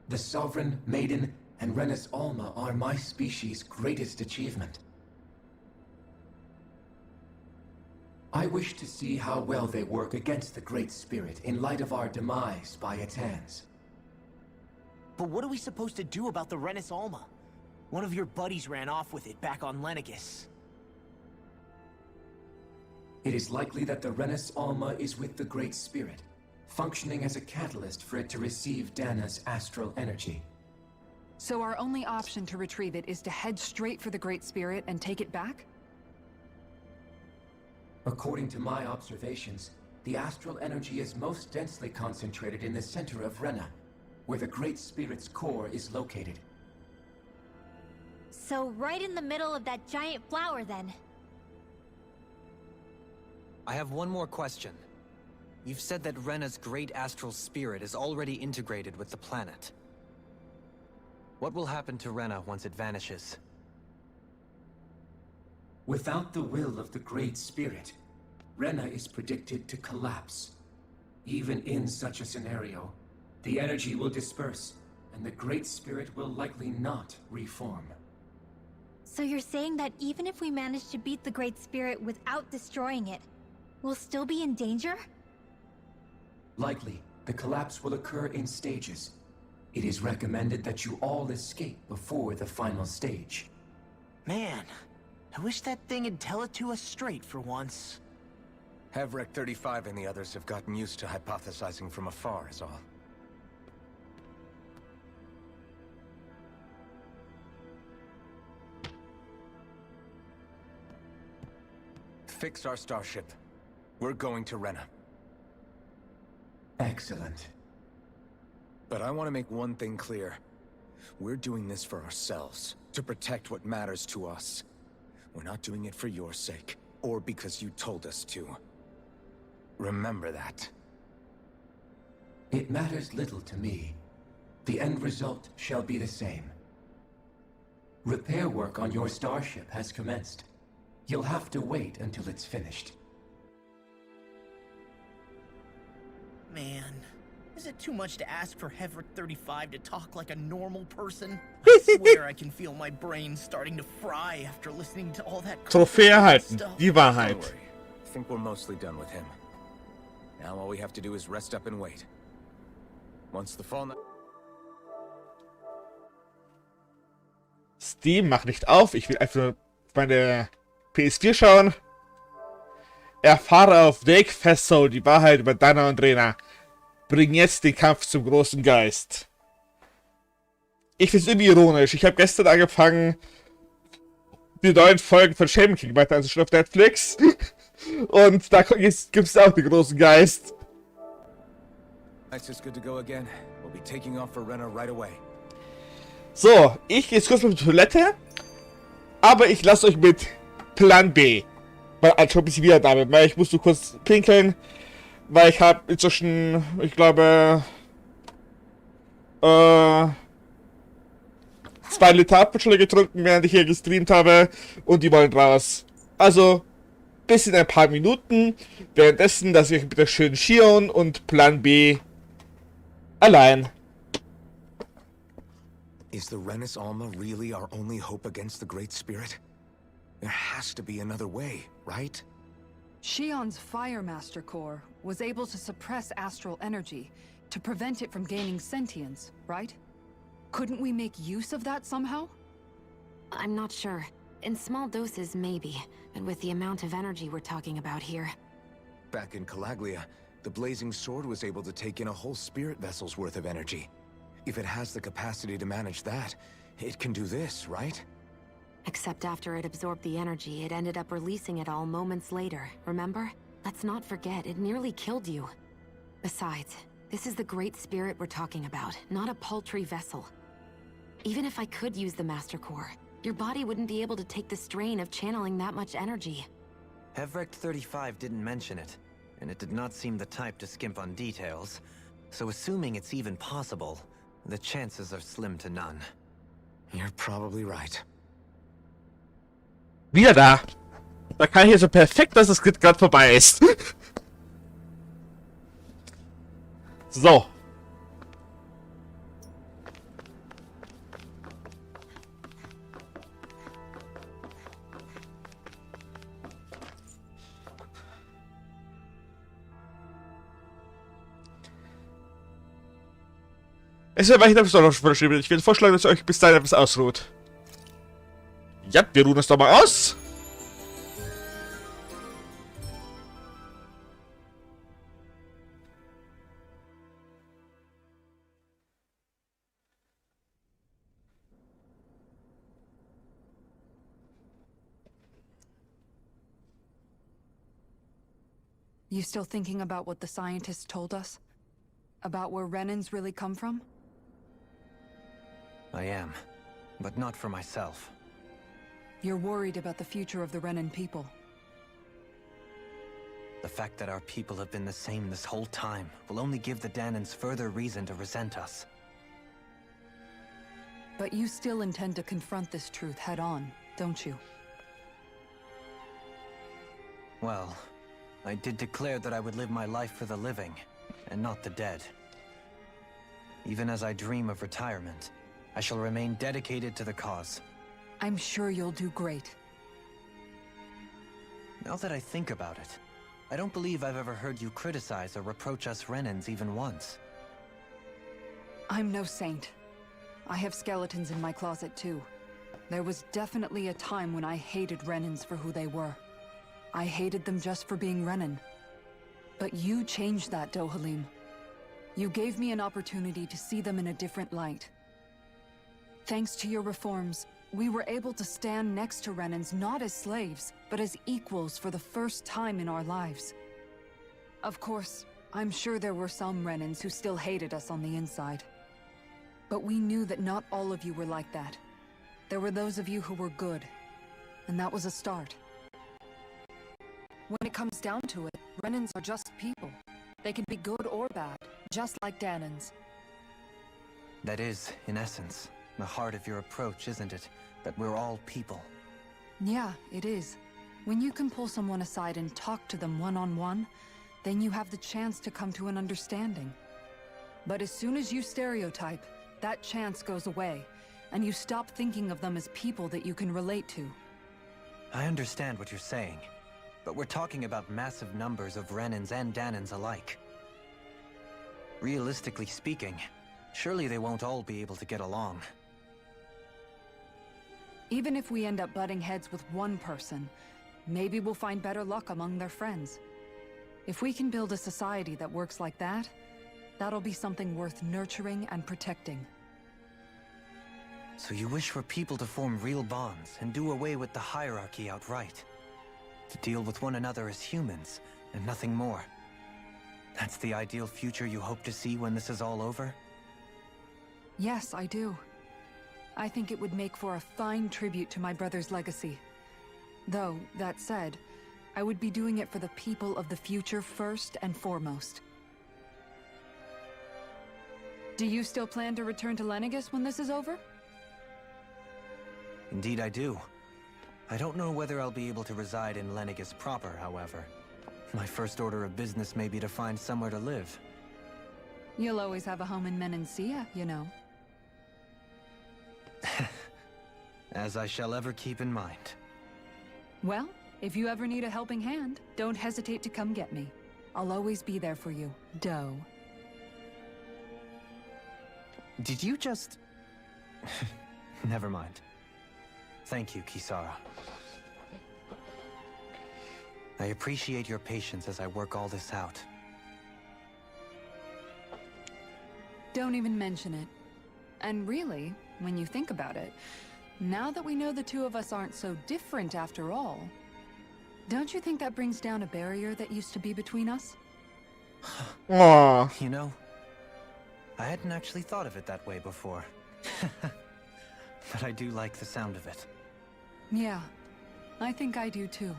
The Sovereign, Maiden, and Renis Alma are my species' greatest achievement. I wish to see how well they work against the Great Spirit in light of our demise by its hands. But what are we supposed to do about the Renis Alma? One of your buddies ran off with it back on Lenegis. It is likely that the Renis Alma is with the Great Spirit, functioning as a catalyst for it to receive Dana's astral energy. So our only option to retrieve it is to head straight for the Great Spirit and take it back? According to my observations, the astral energy is most densely concentrated in the center of Rena, where the Great Spirit's core is located. So right in the middle of that giant flower, then. I have one more question. You've said that Rena's great astral spirit is already integrated with the planet. What will happen to Rena once it vanishes? Without the will of the Great Spirit, Rena is predicted to collapse. Even in such a scenario, the energy will disperse, and the Great Spirit will likely not reform. So you're saying that even if we manage to beat the Great Spirit without destroying it, we'll still be in danger? Likely, the collapse will occur in stages. It is recommended that you all escape before the final stage. Man, I wish that thing would tell it to us straight for once. Havrek 35 and the others have gotten used to hypothesizing from afar is all. Fix our starship. We're going to Rena. Excellent. But I want to make one thing clear. We're doing this for ourselves, to protect what matters to us. We're not doing it for your sake, or because you told us to. Remember that. It matters little to me. The end result shall be the same. Repair work on your starship has commenced. You'll have to wait until it's finished. Man, is it too much to ask for Havrek 35 to talk like a normal person? I swear I can feel my brain starting to fry after listening to all that Trophäe erhalten. stuff. Die Wahrheit. Don't worry. I think we're mostly done with him. Now all we have to do is rest up and wait. Once the fall... Steam, mach nicht auf. Ich will einfach nur meine PS4 schauen. Erfahre auf Weg Fesso die Wahrheit über Dana und Rena. Bring jetzt den Kampf zum großen Geist. Ich find's irgendwie ironisch. Ich habe gestern angefangen, die neuen Folgen von Shaman King weiter anzuschauen auf Netflix. Und da gibt's auch den großen Geist. So, ich gehe jetzt kurz auf die Toilette. Aber ich lasse euch mit Plan B. Weil schon bis ich wieder da bin. Weil ich muss nur kurz pinkeln. Weil ich habe inzwischen, ich glaube, 2 Liter Apfelschorle getrunken, während ich hier gestreamt habe. Und die wollen raus. Also, bis in ein paar Minuten. Währenddessen lasse ich euch bitte schön Shion und Plan B allein. Is the Renis Alma really our only hope against the Great Spirit? There has to be another way, right? Shion's Fire Master Core was able to suppress astral energy to prevent it from gaining sentience, right? Couldn't we make use of that somehow? I'm not sure. In small doses, maybe. But with the amount of energy we're talking about here... Back in Calaglia, the Blazing Sword was able to take in a whole spirit vessel's worth of energy. If it has the capacity to manage that, it can do this, right? Except after it absorbed the energy, it ended up releasing it all moments later, remember? Let's not forget, it nearly killed you. Besides, this is the Great Spirit we're talking about, not a paltry vessel. Even if I could use the Master Core, your body wouldn't be able to take the strain of channeling that much energy. Hevrect 35 didn't mention it, and it did not seem the type to skimp on details. So assuming it's even possible, the chances are slim to none. You're probably right. Wieder da. Da kann ich hier so perfekt, dass das gerade vorbei ist. So. Es ist weiter noch verschrieben. Ich würde vorschlagen, dass ihr euch bis dahin etwas ausruht. Ja, wir ruhen uns doch mal aus. You still thinking about what the scientists told us? About where Renans really come from? I am, but not for myself. You're worried about the future of the Renan people. The fact that our people have been the same this whole time will only give the Danans further reason to resent us. But you still intend to confront this truth head-on, don't you? Well, I did declare that I would live my life for the living, and not the dead. Even as I dream of retirement, I shall remain dedicated to the cause. I'm sure you'll do great. Now that I think about it, I don't believe I've ever heard you criticize or reproach us Renans even once. I'm no saint. I have skeletons in my closet too. There was definitely a time when I hated Renans for who they were. I hated them just for being Renan. But you changed that, Dohalim. You gave me an opportunity to see them in a different light. Thanks to your reforms, we were able to stand next to Renans not as slaves, but as equals for the first time in our lives. Of course, I'm sure there were some Renans who still hated us on the inside. But we knew that not all of you were like that. There were those of you who were good, and that was a start. When it comes down to it, Renans are just people. They can be good or bad, just like Danans. That is, in essence, the heart of your approach, isn't it? That we're all people. Yeah, it is. When you can pull someone aside and talk to them one-on-one, then you have the chance to come to an understanding. But as soon as you stereotype, that chance goes away, and you stop thinking of them as people that you can relate to. I understand what you're saying, but we're talking about massive numbers of Renans and Danans alike. Realistically speaking, surely they won't all be able to get along. Even if we end up butting heads with one person, maybe we'll find better luck among their friends. If we can build a society that works like that, that'll be something worth nurturing and protecting. So you wish for people to form real bonds and do away with the hierarchy outright? To deal with one another as humans, and nothing more? That's the ideal future you hope to see when this is all over? Yes, I do. I think it would make for a fine tribute to my brother's legacy. Though, that said, I would be doing it for the people of the future first and foremost. Do you still plan to return to Lenegis when this is over? Indeed I do. I don't know whether I'll be able to reside in Lenegis proper, however. My first order of business may be to find somewhere to live. You'll always have a home in Menancia, you know. As I shall ever keep in mind. Well, if you ever need a helping hand, don't hesitate to come get me. I'll always be there for you, Doe. Did you just... Never mind. Thank you, Kisara. I appreciate your patience as I work all this out. Don't even mention it. And really, when you think about it, now that we know the two of us aren't so different after all, don't you think that brings down a barrier that used to be between us? Aww. You know, I hadn't actually thought of it that way before. But I do like the sound of it. Yeah, I think I do too.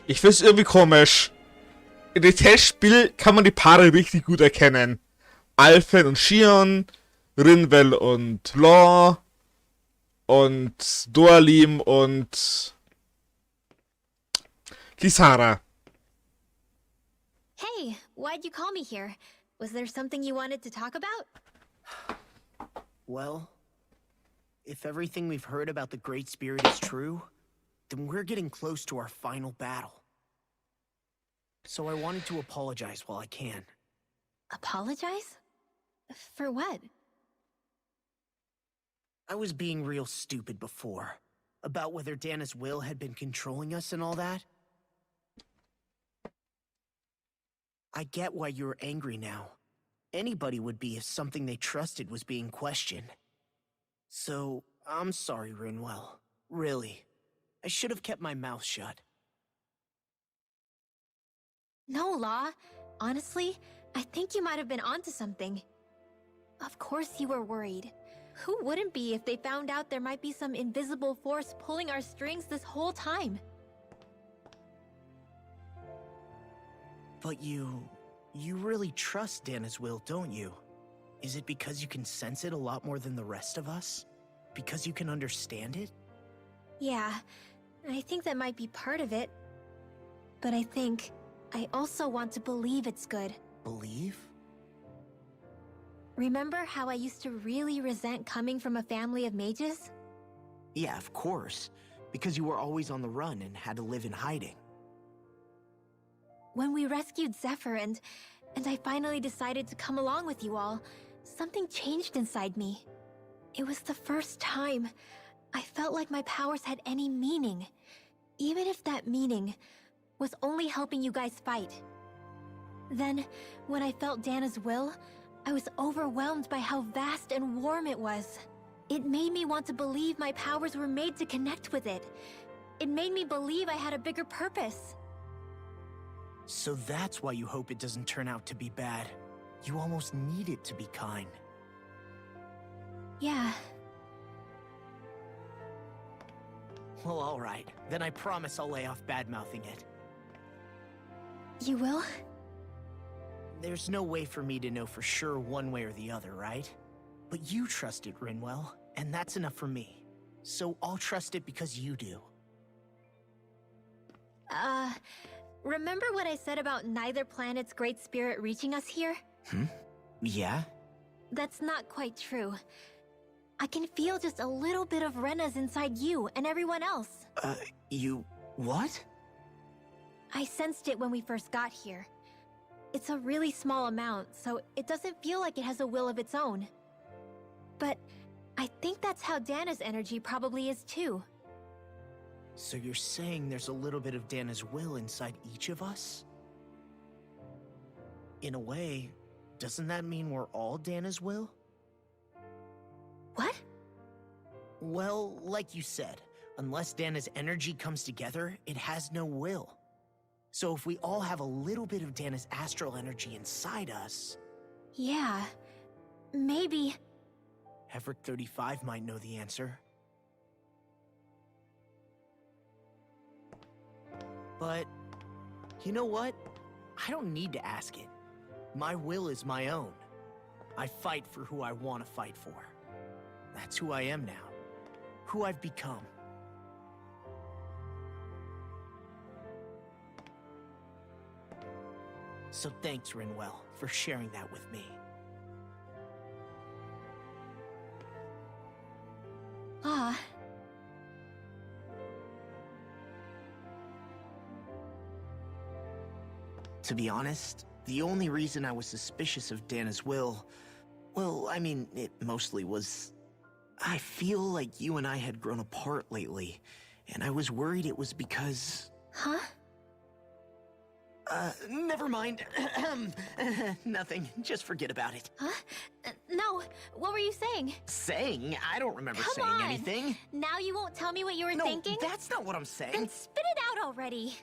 Ich find's irgendwie komisch. In dem Testspiel kann man die Paare richtig gut erkennen. Alphen und Shion, Rinwell und Law und Doalim und Kisara. Hey, why'd you call me here? Was there something you wanted to talk about? Well, if everything we've heard about the Great Spirit is true, then we're getting close to our final battle. So I wanted to apologize while I can. Apologize? For what? I was being real stupid before. About whether Dana's will had been controlling us and all that. I get why you're angry now. Anybody would be if something they trusted was being questioned. So, I'm sorry, Rinwell. Really. I should have kept my mouth shut. No, Law. Honestly, I think you might have been onto something. Of course you were worried. Who wouldn't be if they found out there might be some invisible force pulling our strings this whole time? But you really trust Dana's will, don't you? Is it because you can sense it a lot more than the rest of us? Because you can understand it? Yeah, I think that might be part of it. But I think I also want to believe it's good. Believe? Remember how I used to really resent coming from a family of mages? Yeah, of course. Because you were always on the run and had to live in hiding. When we rescued Zephyr and I finally decided to come along with you all, something changed inside me. It was the first time I felt like my powers had any meaning, even if that meaning was only helping you guys fight. Then, when I felt Dana's will, I was overwhelmed by how vast and warm it was. It made me want to believe my powers were made to connect with it. It made me believe I had a bigger purpose. So that's why you hope it doesn't turn out to be bad. You almost need it to be kind. Yeah. Well, alright. Then I promise I'll lay off bad-mouthing it. You will? There's no way for me to know for sure one way or the other, right? But you trust it, Rinwell, and that's enough for me. So I'll trust it because you do. Remember what I said about neither planet's great spirit reaching us here? Yeah? That's not quite true. I can feel just a little bit of Rena's inside you and everyone else. You... what? I sensed it when we first got here. It's a really small amount, so it doesn't feel like it has a will of its own. But think that's how Dana's energy probably is too. So you're saying there's a little bit of Dana's will inside each of us? In a way, doesn't that mean we're all Dana's will? What? Well, like you said, unless Dana's energy comes together, it has no will. So if we all have a little bit of Dana's astral energy inside us... Yeah, maybe... Everett 35 might know the answer. But, you know what? I don't need to ask it. My will is my own. I fight for who I want to fight for. That's who I am now. Who I've become. So thanks, Rinwell, for sharing that with me. Ah. To be honest, the only reason I was suspicious of Dana's will, well, I mean, it mostly was... I feel like you and I had grown apart lately, and I was worried it was because... Huh? Never mind. Nothing. Just forget about it. Huh? No, what were you saying? Saying? I don't remember Come saying on. anything. Now you won't tell me what you were No, thinking? that's not what I'm saying. Then spit it out already.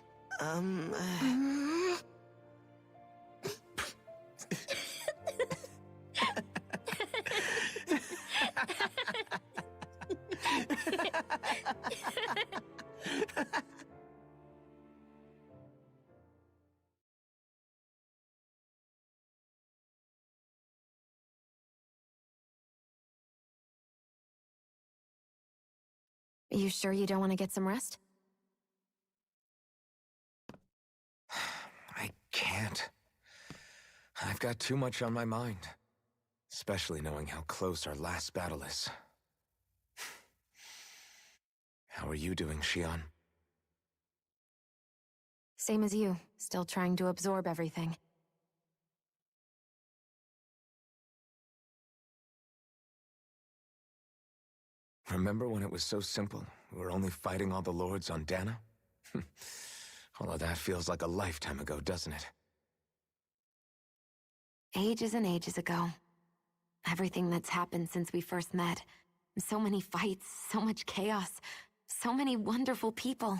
You sure you don't want to get some rest? I can't. I've got too much on my mind. Especially knowing how close our last battle is. How are you doing, Shion? Same as you, still trying to absorb everything. Remember when it was so simple? We were only fighting all the lords on Dana? All of that feels like a lifetime ago, doesn't it? Ages and ages ago. Everything that's happened since we first met. So many fights, so much chaos, so many wonderful people.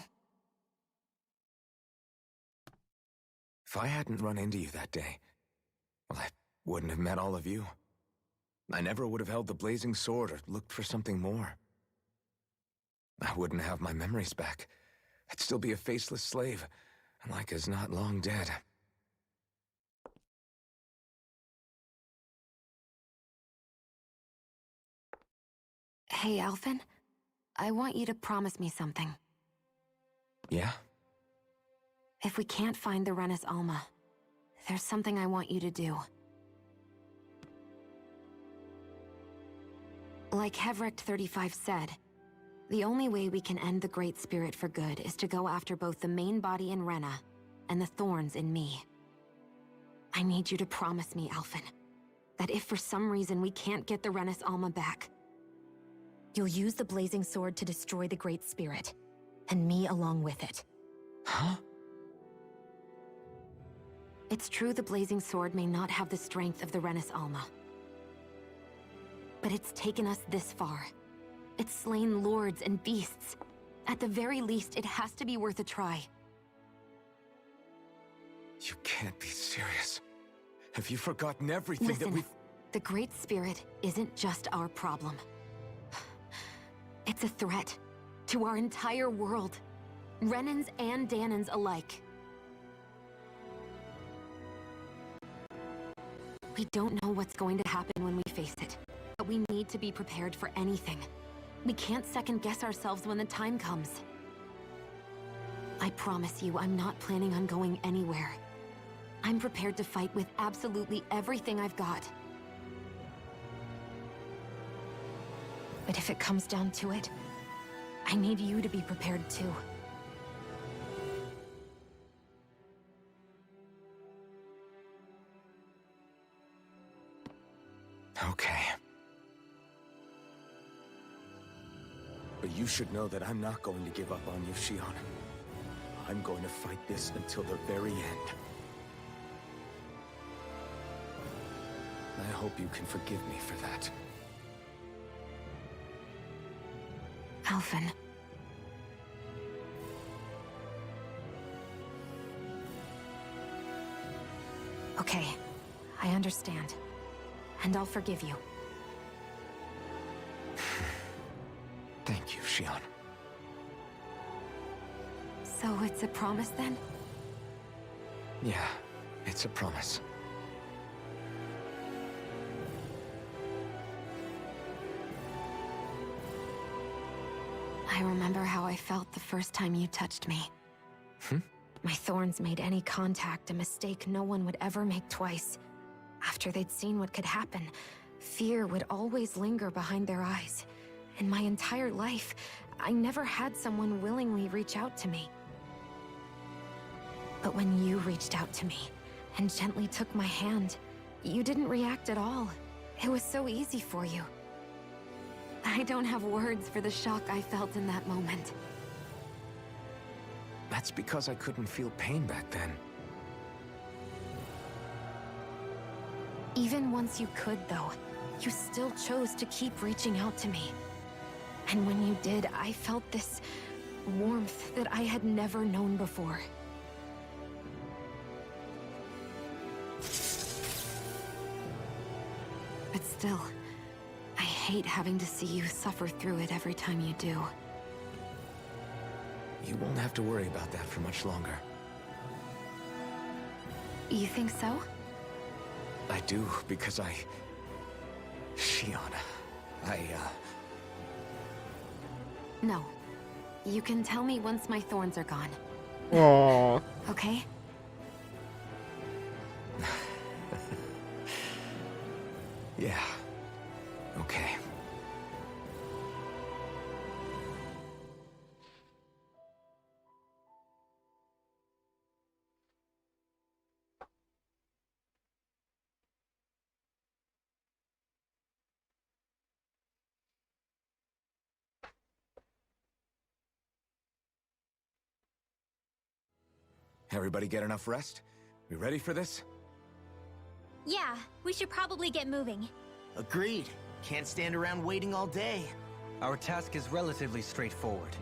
If I hadn't run into you that day, well, I wouldn't have met all of you. I never would have held the blazing sword or looked for something more. I wouldn't have my memories back. I'd still be a faceless slave, like as not long dead. Hey, Alphen. I want you to promise me something. Yeah? If we can't find the Renis Alma, there's something I want you to do. Like Hevricht 35 said, the only way we can end the Great Spirit for good is to go after both the main body in Rena and the thorns in me. I need you to promise me, Alphen, that if for some reason we can't get the Renis Alma back, you'll use the blazing sword to destroy the Great Spirit, and me along with it. Huh? It's true the blazing sword may not have the strength of the Renis Alma. But it's taken us this far. It's slain lords and beasts. At the very least, it has to be worth a try. You can't be serious. Have you forgotten everything Listen, that we've... the Great Spirit isn't just our problem. It's a threat to our entire world. Renans and Danans alike. We don't know what's going to happen when we face it, but we need to be prepared for anything. We can't second-guess ourselves when the time comes. I promise you, I'm not planning on going anywhere. I'm prepared to fight with absolutely everything I've got. But if it comes down to it, I need you to be prepared too. Okay. But you should know that I'm not going to give up on you, Shion. I'm going to fight this until the very end. I hope you can forgive me for that. Alphen. Okay, I understand. And I'll forgive you. Thank you, Shion. So it's a promise then? Yeah, it's a promise. I remember how I felt the first time you touched me. Hmm? My thorns made any contact a mistake no one would ever make twice. After they'd seen what could happen, fear would always linger behind their eyes. In my entire life, I never had someone willingly reach out to me. But when you reached out to me and gently took my hand, you didn't react at all. It was so easy for you. I don't have words for the shock I felt in that moment. That's because I couldn't feel pain back then. Even once you could, though, you still chose to keep reaching out to me. And when you did, I felt this warmth that I had never known before. But still, I hate having to see you suffer through it every time you do. You won't have to worry about that for much longer. You think so? I do, because Shion, No. You can tell me once my thorns are gone. Aww. Okay? Yeah. Okay. Everybody get enough rest? We ready for this? Yeah, we should probably get moving. Agreed. Can't stand around waiting all day. Our task is relatively straightforward.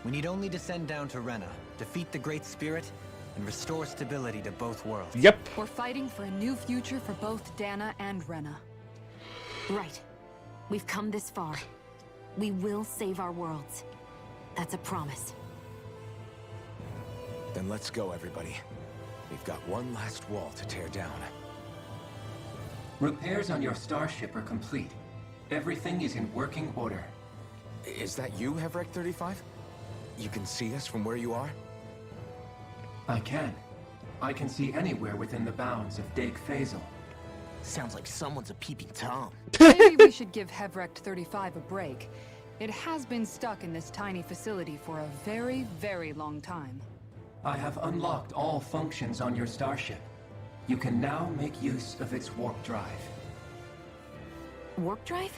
We need only descend down to Rena, defeat the Great Spirit, and restore stability to both worlds. Yep. We're fighting for a new future for both Dana and Rena. Right. We've come this far. We will save our worlds. That's a promise. Then let's go, everybody. We've got one last wall to tear down. Repairs on your starship are complete. Everything is in working order. Is that you, Hevrek 35? You can see us from where you are? I can. I can see anywhere within the bounds of Dake Faisal. Sounds like someone's a peeping Tom. Maybe we should give Hevrek 35 a break. It has been stuck in this tiny facility for a very, very long time. I have unlocked all functions on your starship. You can now make use of its warp drive. Warp drive?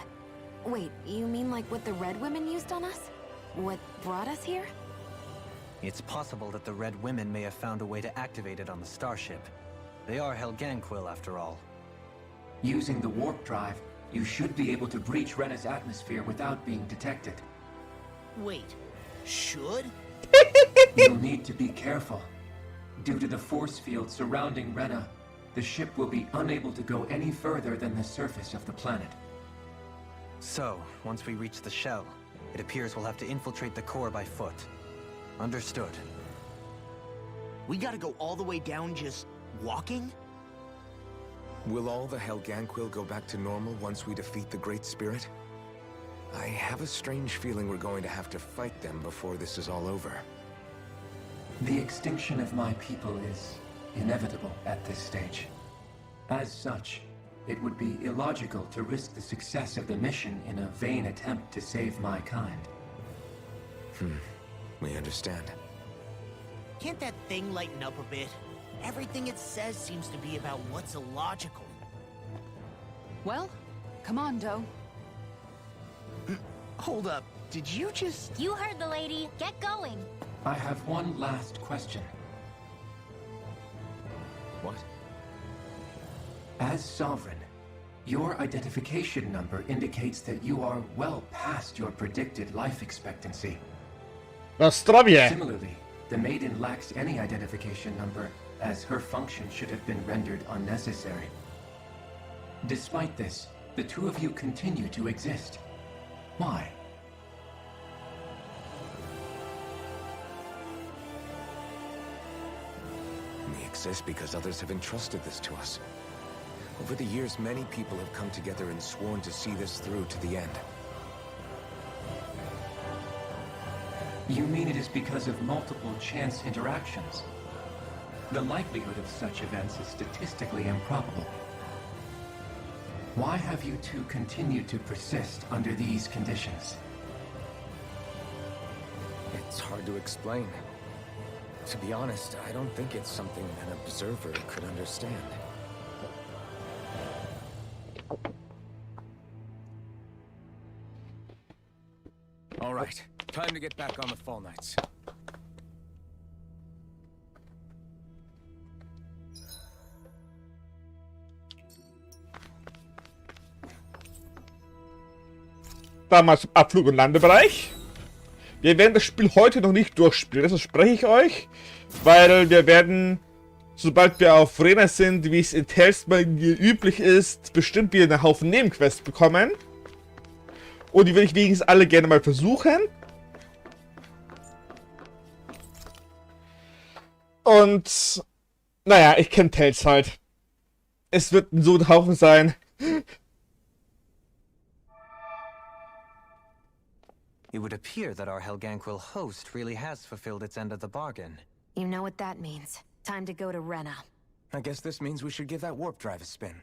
Wait, you mean like what the Red Women used on us? What brought us here? It's possible that the Red Women may have found a way to activate it on the starship. They are Helganquil, after all. Using the warp drive, you should be able to breach Rena's atmosphere without being detected. Wait, should? You'll need to be careful. Due to the force field surrounding Rena, the ship will be unable to go any further than the surface of the planet. So, once we reach the shell, it appears we'll have to infiltrate the core by foot. Understood. We gotta go all the way down just walking? Will all the Helganquil go back to normal once we defeat the Great Spirit? I have a strange feeling we're going to have to fight them before this is all over. The extinction of my people is inevitable at this stage. As such, it would be illogical to risk the success of the mission in a vain attempt to save my kind. We understand. Can't that thing lighten up a bit? Everything it says seems to be about what's illogical. Well, come on, Doe. Hold up. Did you just... You heard the lady. Get going. I have one last question. What? As Sovereign, your identification number indicates that you are well past your predicted life expectancy. Nostrovie. Similarly, the Maiden lacks any identification number, as her function should have been rendered unnecessary. Despite this, the two of you continue to exist. Why? We exist because others have entrusted this to us. Over the years, many people have come together and sworn to see this through to the end. You mean it is because of multiple chance interactions? The likelihood of such events is statistically improbable. Why have you two continued to persist under these conditions? It's hard to explain. To be honest, I don't think it's something an observer could understand. All right, time to get back on the Fall Knights. Damals im Abflug- und Landebereich. Wir werden das Spiel heute noch nicht durchspielen, das verspreche ich euch. Weil wir werden, sobald wir auf Rena sind, wie es in Tales mal üblich ist, bestimmt wieder einen Haufen Nebenquests bekommen. Und die will ich wenigstens alle gerne mal versuchen. Und, naja, ich kenne Tales halt. Es wird so ein Haufen sein. It would appear that our Helganquil host really has fulfilled its end of the bargain. You know what that means. Time to go to Rena. I guess this means we should give that warp drive a spin.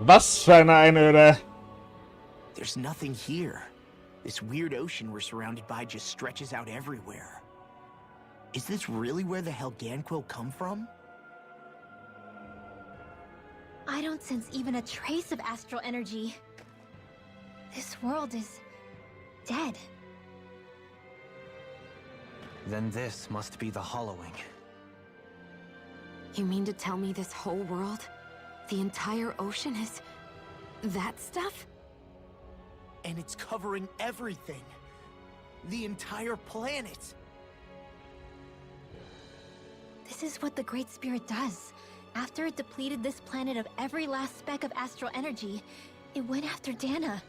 Was für eine Einöde. There's nothing here. This weird ocean we're surrounded by just stretches out everywhere. Is this really where the Helganquil come from? I don't sense even a trace of astral energy. This world is dead. Then this must be the hollowing. You mean to tell me this whole world, the entire ocean is that stuff? And it's covering everything. The entire planet. This is what the Great Spirit does. After it depleted this planet of every last speck of astral energy, it went after Dana.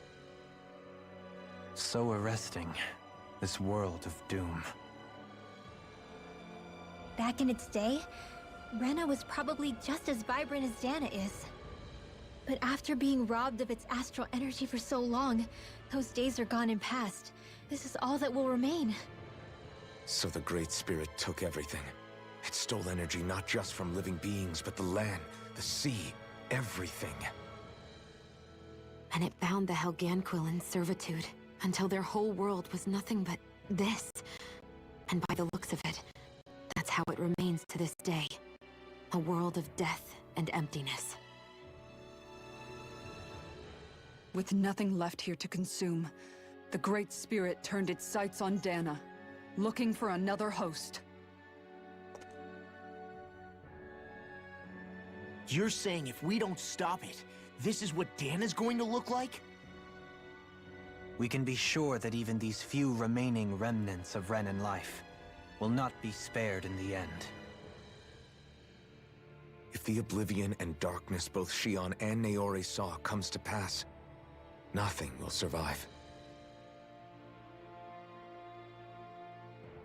So arresting. This world of doom. Back in its day, Rena was probably just as vibrant as Dana is. But after being robbed of its astral energy for so long, those days are gone and past. This is all that will remain. So the Great Spirit took everything. It stole energy not just from living beings, but the land, the sea, everything. And it bound the Helganquil in servitude, until their whole world was nothing but this. And by the looks of it, that's how it remains to this day. A world of death and emptiness. With nothing left here to consume, the Great Spirit turned its sights on Dana, looking for another host. You're saying if we don't stop it, this is what Dana's going to look like? We can be sure that even these few remaining remnants of Renan life will not be spared in the end. If the oblivion and darkness both Shion and Naori saw comes to pass, nothing will survive.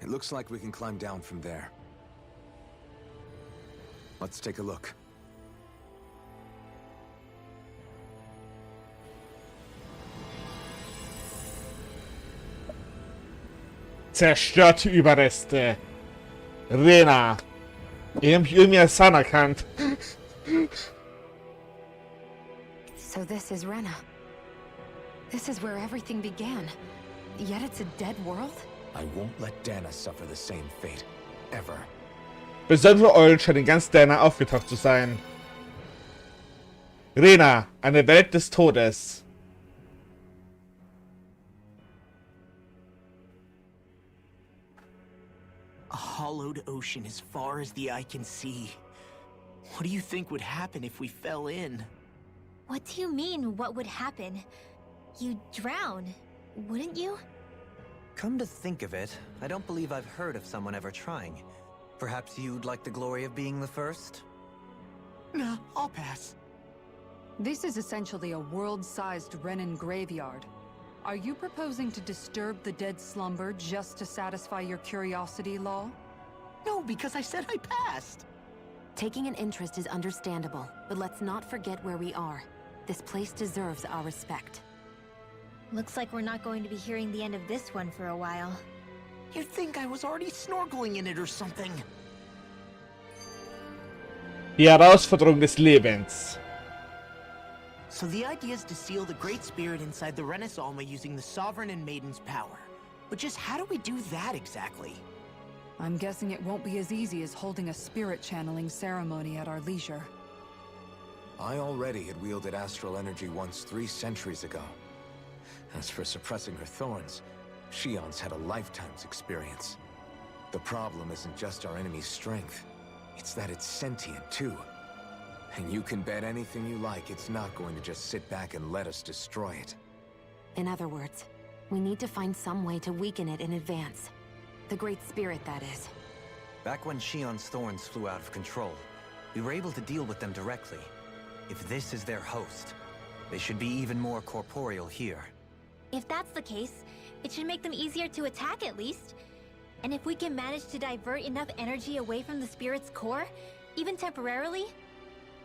It looks like we can climb down from there. Let's take a look. Zerstörte Überreste. Rena. Ich hab mich irgendwie als San erkannt. So this is Rena. This is where everything began. Yet it's a dead world? I won't let Dana suffer the same fate. Ever. Besondere Eulen scheinen in ganz Dana aufgetaucht zu sein. Rena, eine Welt des Todes. A hollowed ocean as far as the eye can see. What do you think would happen if we fell in? What do you mean, what would happen? You'd drown, wouldn't you? Come to think of it, I don't believe I've heard of someone ever trying. Perhaps you'd like the glory of being the first? Nah, I'll pass. This is essentially a world-sized Renan graveyard. Are you proposing to disturb the dead slumber just to satisfy your curiosity, Law? No, because I said I passed. Taking an interest is understandable, but let's not forget where we are. This place deserves our respect. Looks like we're not going to be hearing the end of this one for a while. You'd think I was already snorkeling in it or something. Die Herausforderung des Lebens. So the idea is to seal the Great Spirit inside the Renis Alma using the Sovereign and Maiden's power. But just how do we do that exactly? I'm guessing it won't be as easy as holding a spirit channeling ceremony at our leisure. I already had wielded astral energy once 3 centuries ago. As for suppressing her thorns, Shion's had a lifetime's experience. The problem isn't just our enemy's strength, it's that it's sentient too. And you can bet anything you like it's not going to just sit back and let us destroy it. In other words, we need to find some way to weaken it in advance. The Great Spirit, that is. Back when Shion's thorns flew out of control, we were able to deal with them directly. If this is their host, they should be even more corporeal here. If that's the case, it should make them easier to attack at least. And if we can manage to divert enough energy away from the spirit's core, even temporarily,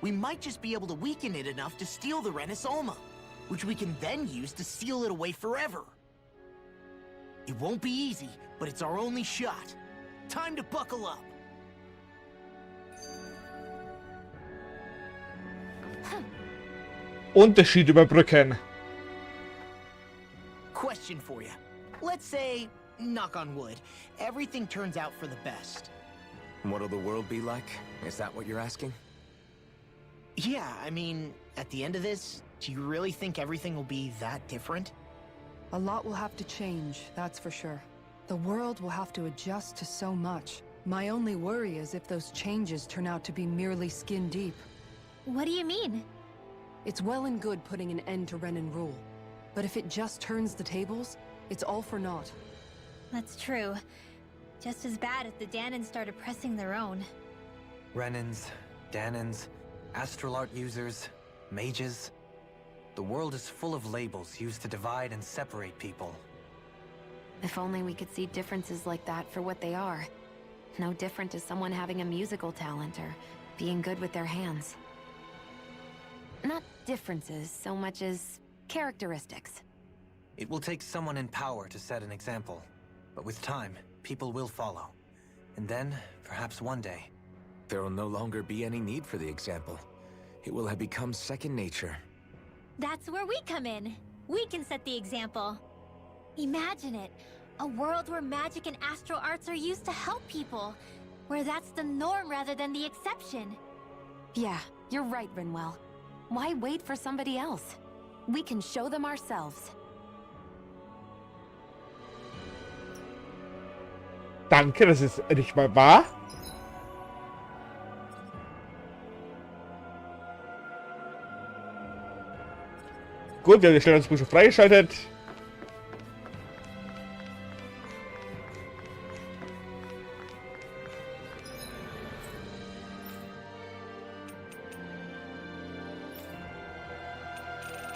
We might just be able to weaken it enough to steal the Renis Alma, which we can then use to seal it away forever. It won't be easy, but it's our only shot. Time to buckle up. Unterschied überbrücken. Question for you. Let's say, knock on wood, everything turns out for the best. What'll the world be like? Is that what you're asking? Yeah, I mean, at the end of this, do you really think everything will be that different? A lot will have to change, that's for sure. The world will have to adjust to so much. My only worry is if those changes turn out to be merely skin deep. what do you mean? It's well and good putting an end to Renan rule. But if it just turns the tables, it's all for naught. That's true. Just as bad if the Danans started pressing their own. Renans, Danans, astral art users, mages. The world is full of labels used to divide and separate people. If only we could see differences like that for what they are. No different to someone having a musical talent or being good with their hands. Not differences so much as characteristics. It will take someone in power to set an example. But with time, people will follow. And then, perhaps one day... There will no longer be any need for the example. It will have become second nature. That's where we come in. We can set the example. Imagine it. A world where magic and astral arts are used to help people. Where that's the norm rather than the exception. Yeah, you're right, Rinwell. Why wait for somebody else? We can show them ourselves. Danke, das ist nicht mal wahr. Gut, wir haben die Stellungsprüfung freigeschaltet.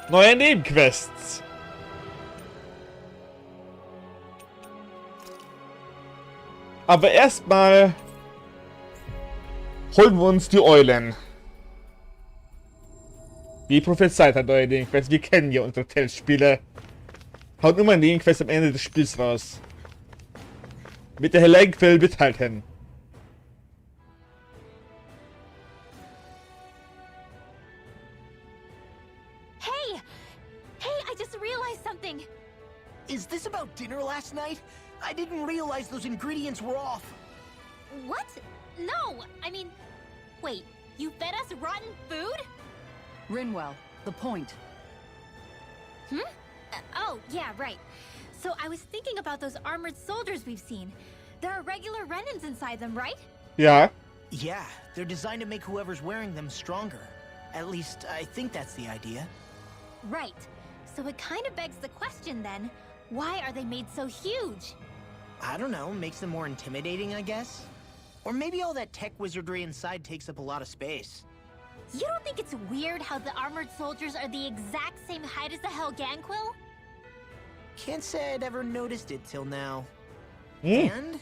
Neue Nebenquests. Aber erstmal holen wir uns die Eulen. Wie prophezeit hat neue Nebenquests. Wir kennen ja unsere Tellspiele. Haut immer Nebenquests am Ende des Spiels raus. Mit der Lenegis mithalten. Hey! Hey, I just realized something! Is this about dinner last night? I didn't realize those ingredients were off. What? No! I mean, wait, you fed us rotten food? Rinwell, the point. Oh, yeah, right. So I was thinking about those armored soldiers we've seen. There are regular Renans inside them, right? Ja. Yeah, they're designed to make whoever's wearing them stronger. At least, I think that's the idea. Right. So it kind of begs the question then, why are they made so huge? I don't know, makes them more intimidating, I guess? Or maybe all that tech wizardry inside takes up a lot of space. You don't think it's weird how the armored soldiers are the exact same height as the Helganquil? Can't say I'd ever noticed it till now. Hm. And?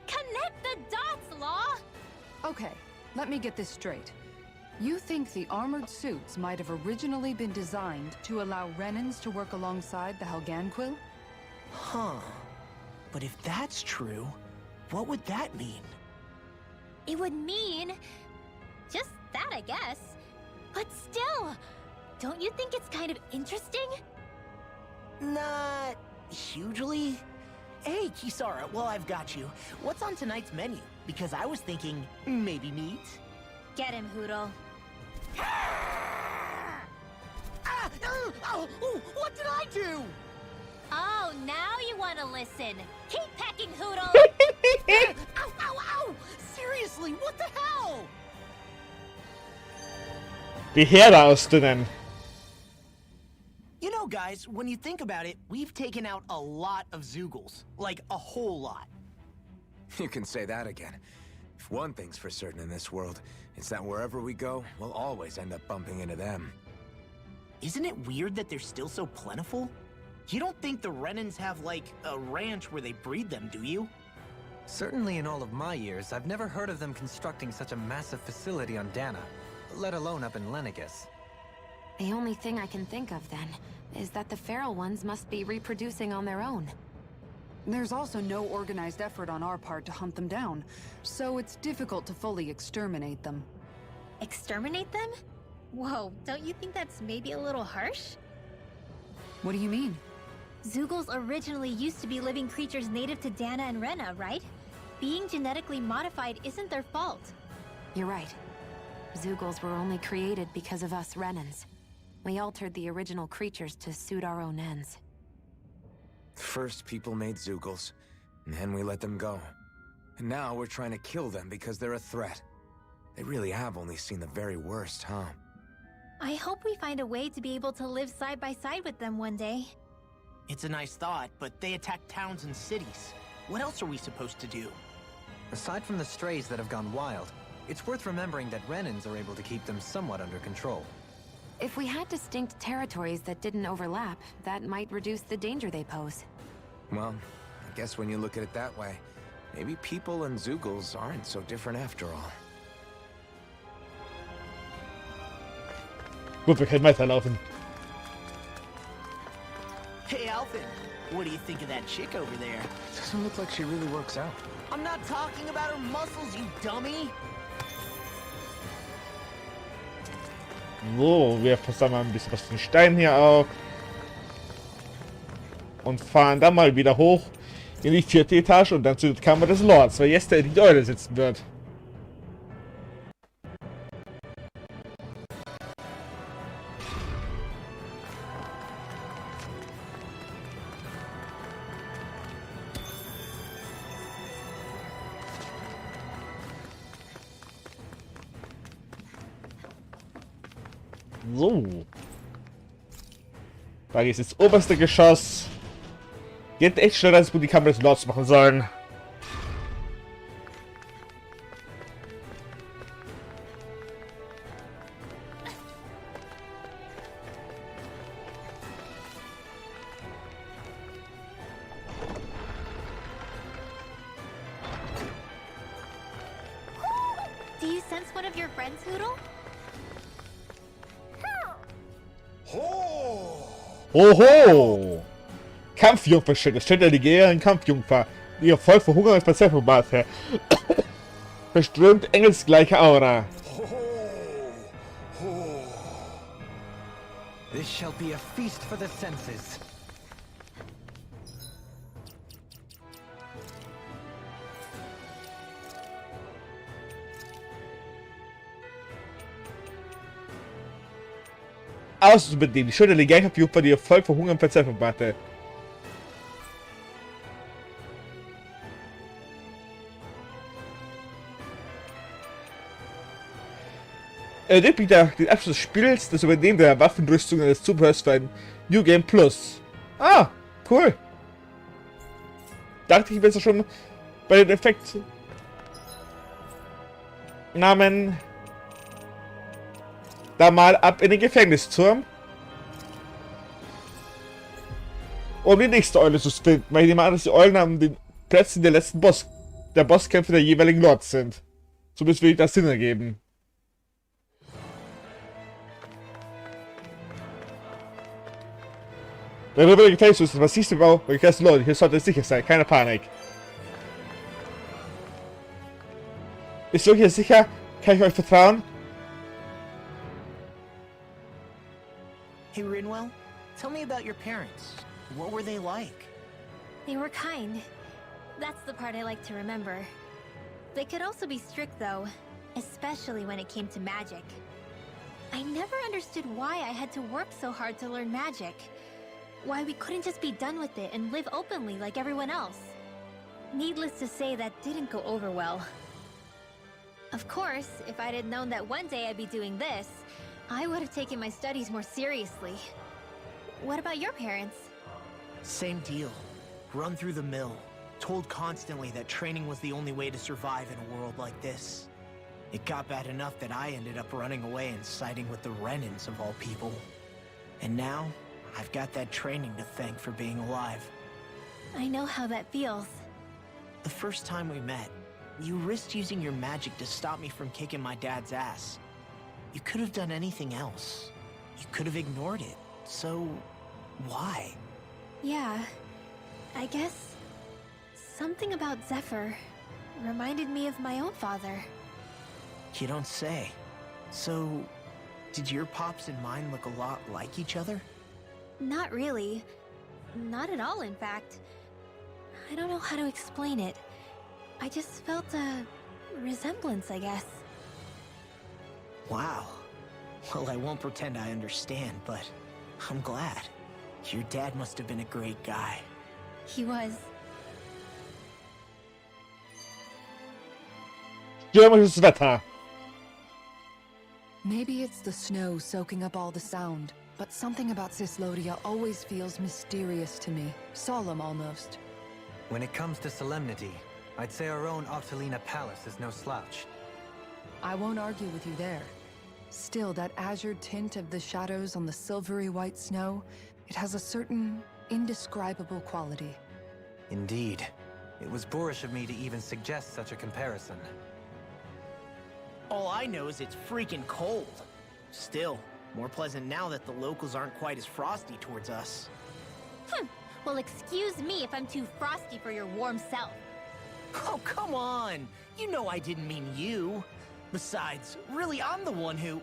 Connect the dots, Law! Okay, let me get this straight. You think the armored suits might have originally been designed to allow Renans to work alongside the Helganquil? Huh. But if that's true, what would that mean? It would mean... just that, I guess. But still, don't you think it's kind of interesting? Not... hugely? Hey, Kisara, while I've got you, what's on tonight's menu? Because I was thinking, maybe meat? Get him, Hoodle. What did I do? Oh, now you want to listen. Keep pecking, Hoodle! Ow, ow, ow! Seriously, what the hell? Die Herde ausdünnen. You know, guys, when you think about it, we've taken out a lot of Zeugles. Like, a whole lot. You can say that again. If one thing's for certain in this world, it's that wherever we go, we'll always end up bumping into them. Isn't it weird that they're still so plentiful? You don't think the Renans have, like, a ranch where they breed them, do you? Certainly in all of my years, I've never heard of them constructing such a massive facility on Dana, let alone up in Lenegis. The only thing I can think of, then, is that the feral ones must be reproducing on their own. There's also no organized effort on our part to hunt them down, so it's difficult to fully exterminate them. Exterminate them? Whoa, don't you think that's maybe a little harsh? What do you mean? Zeugles originally used to be living creatures native to Dana and Rena, right? Being genetically modified isn't their fault. You're right. Zeugles were only created because of us Renans. We altered the original creatures to suit our own ends. First, people made Zeugles, and then we let them go. And now we're trying to kill them because they're a threat. They really have only seen the very worst, huh? I hope we find a way to be able to live side by side with them one day. It's a nice thought, but they attack towns and cities. What else are we supposed to do? Aside from the strays that have gone wild, it's worth remembering that Renans are able to keep them somewhat under control. If we had distinct territories that didn't overlap, that might reduce the danger they pose. Well, I guess when you look at it that way, maybe people and Zeugles aren't so different after all. Gut, wir können weiterlaufen. Hey, Alvin, what do you think of that chick over there? Doesn't look like she really works out. I'm not talking about her muscles, you dummy! So, wir versammeln ein bisschen was den Stein hier auch. Und fahren dann mal wieder hoch in die 4. Etage und dann zur Kammer des Lords, weil jetzt der in die Eule sitzen wird. So. Da ist das oberste Geschoss. Geht echt schnell, dass wir die Kammer des Lords machen sollen. of your friends, Hoodle? Oho! Kampfjungfer steht. Es steht eine legendären Kampfjungfer, die ihr voll verhungert als Pazifik verströmt engelsgleiche Aura. This shall be a feast for the senses. Auszubedingen. Die schöne Legendkampfjungfer, die ihr voll verhungert als Pazifik Erlebt wieder den Abschluss des Spiels, das Übernehmen der Waffenrüstung und des Zubehörs für ein New Game Plus. Ah, cool. Dachte ich mir jetzt schon bei dem Effekt Namen da mal ab in den Gefängnisturm, um die nächste Eule zu finden. Weil ich nehme an, dass die Eulen an den Plätzen der letzten Bosskämpfe der jeweiligen Lords sind. Zumindest will ich das Sinn ergeben. Wenn du wieder gefälligst bist, was siehst du, Bau? Leute, hier sollte es sicher sein, keine Panik. Bist du hier sicher? Kann ich euch vertrauen? Hey, Rinwell, tell me about your parents. What were they like? They were kind. That's the part I like to remember. They could also be strict, though, especially when it came to magic. I never understood why I had to work so hard to learn magic. Why we couldn't just be done with it and live openly like everyone else. Needless to say, that didn't go over well. Of course, if I'd had known that one day I'd be doing this, I would have taken my studies more seriously. What about your parents? Same deal. Run through the mill. Told constantly that training was the only way to survive in a world like this. It got bad enough that I ended up running away and siding with the Renans of all people. And now, I've got that training to thank for being alive. I know how that feels. The first time we met, you risked using your magic to stop me from kicking my dad's ass. You could have done anything else. You could have ignored it. So, why? Yeah, I guess something about Zephyr reminded me of my own father. You don't say. So, did your pops and mine look a lot like each other? Not really. Not at all, in fact. I don't know how to explain it. I just felt a resemblance, I guess. Wow. Well, I won't pretend I understand, but I'm glad. Your dad must have been a great guy. He was. Stürmisches Wetter. Maybe it's the snow soaking up all the sound, but something about Cislodia always feels mysterious to me. Solemn, almost. When it comes to solemnity, I'd say our own Octalina Palace is no slouch. I won't argue with you there. Still, that azure tint of the shadows on the silvery white snow, it has a certain indescribable quality. Indeed. It was boorish of me to even suggest such a comparison. All I know is it's freaking cold. Still, more pleasant now that the locals aren't quite as frosty towards us. Well, excuse me if I'm too frosty for your warm self. Oh, come on! You know I didn't mean you. Besides, really, I'm the one who...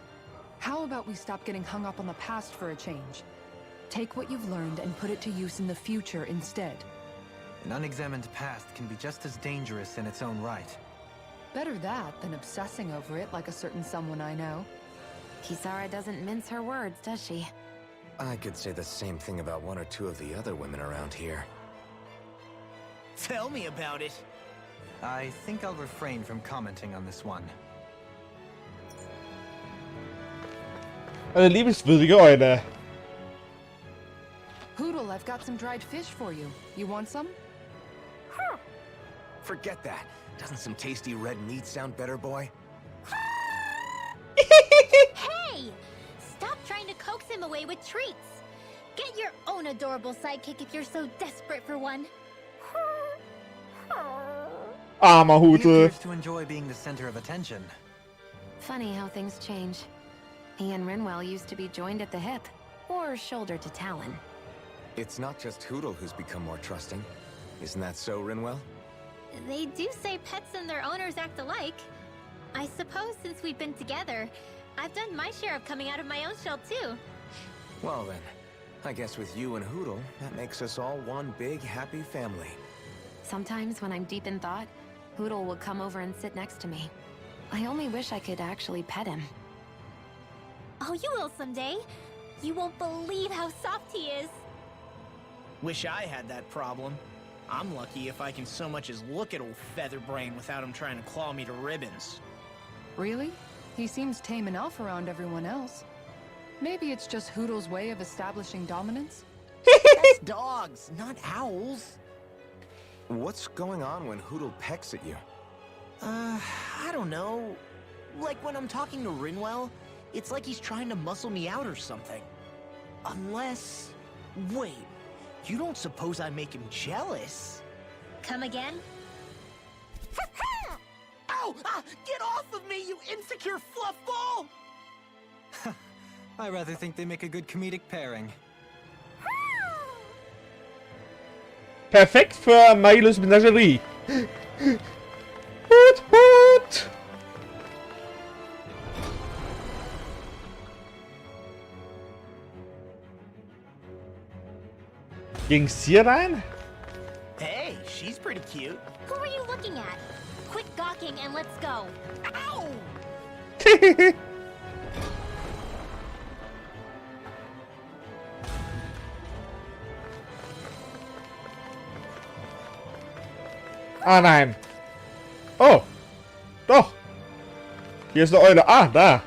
How about we stop getting hung up on the past for a change? Take what you've learned and put it to use in the future instead. An unexamined past can be just as dangerous in its own right. Better that than obsessing over it like a certain someone I know. Kisara doesn't mince her words, does she? I could say the same thing about one or two of the other women around here. Tell me about it. I think I'll refrain from commenting on this one. Eine liebenswürdige Eule. Hoodle, I've got some dried fish for you. You want some? Forget that. Doesn't some tasty red meat sound better, boy? Hey! Stop trying to coax him away with treats. Get your own adorable sidekick if you're so desperate for one. Armer He Hute. appears to enjoy being the center of attention. Funny how things change. He and Rinwell used to be joined at the hip, or shoulder to talon. It's not just Hootle who's become more trusting. Isn't that so, Rinwell? They do say pets and their owners act alike. I suppose since we've been together, I've done my share of coming out of my own shell too. Well then, I guess with you and Hootle, that makes us all one big happy family. Sometimes when I'm deep in thought, Hootle will come over and sit next to me. I only wish I could actually pet him. Oh, you will someday. You won't believe how soft he is. Wish I had that problem. I'm lucky if I can so much as look at old Featherbrain without him trying to claw me to ribbons. Really? He seems tame enough around everyone else. Maybe it's just Hootle's way of establishing dominance? That's dogs, not owls. What's going on when Hootle pecks at you? I don't know. Like when I'm talking to Rinwell, it's like he's trying to muscle me out or something. Unless... Wait, you don't suppose I make him jealous? Come again? Ow! Get off of me, you insecure fluffball! I rather think they make a good comedic pairing. Perfekt für Milos Menagerie. Hut, Hut. Ging's hier rein? Hey, she's pretty cute. Who are you looking at? Quit gawking and let's go. Ow! Ah, nein. Oh. Doch. Hier ist eine Eule. Ah, da.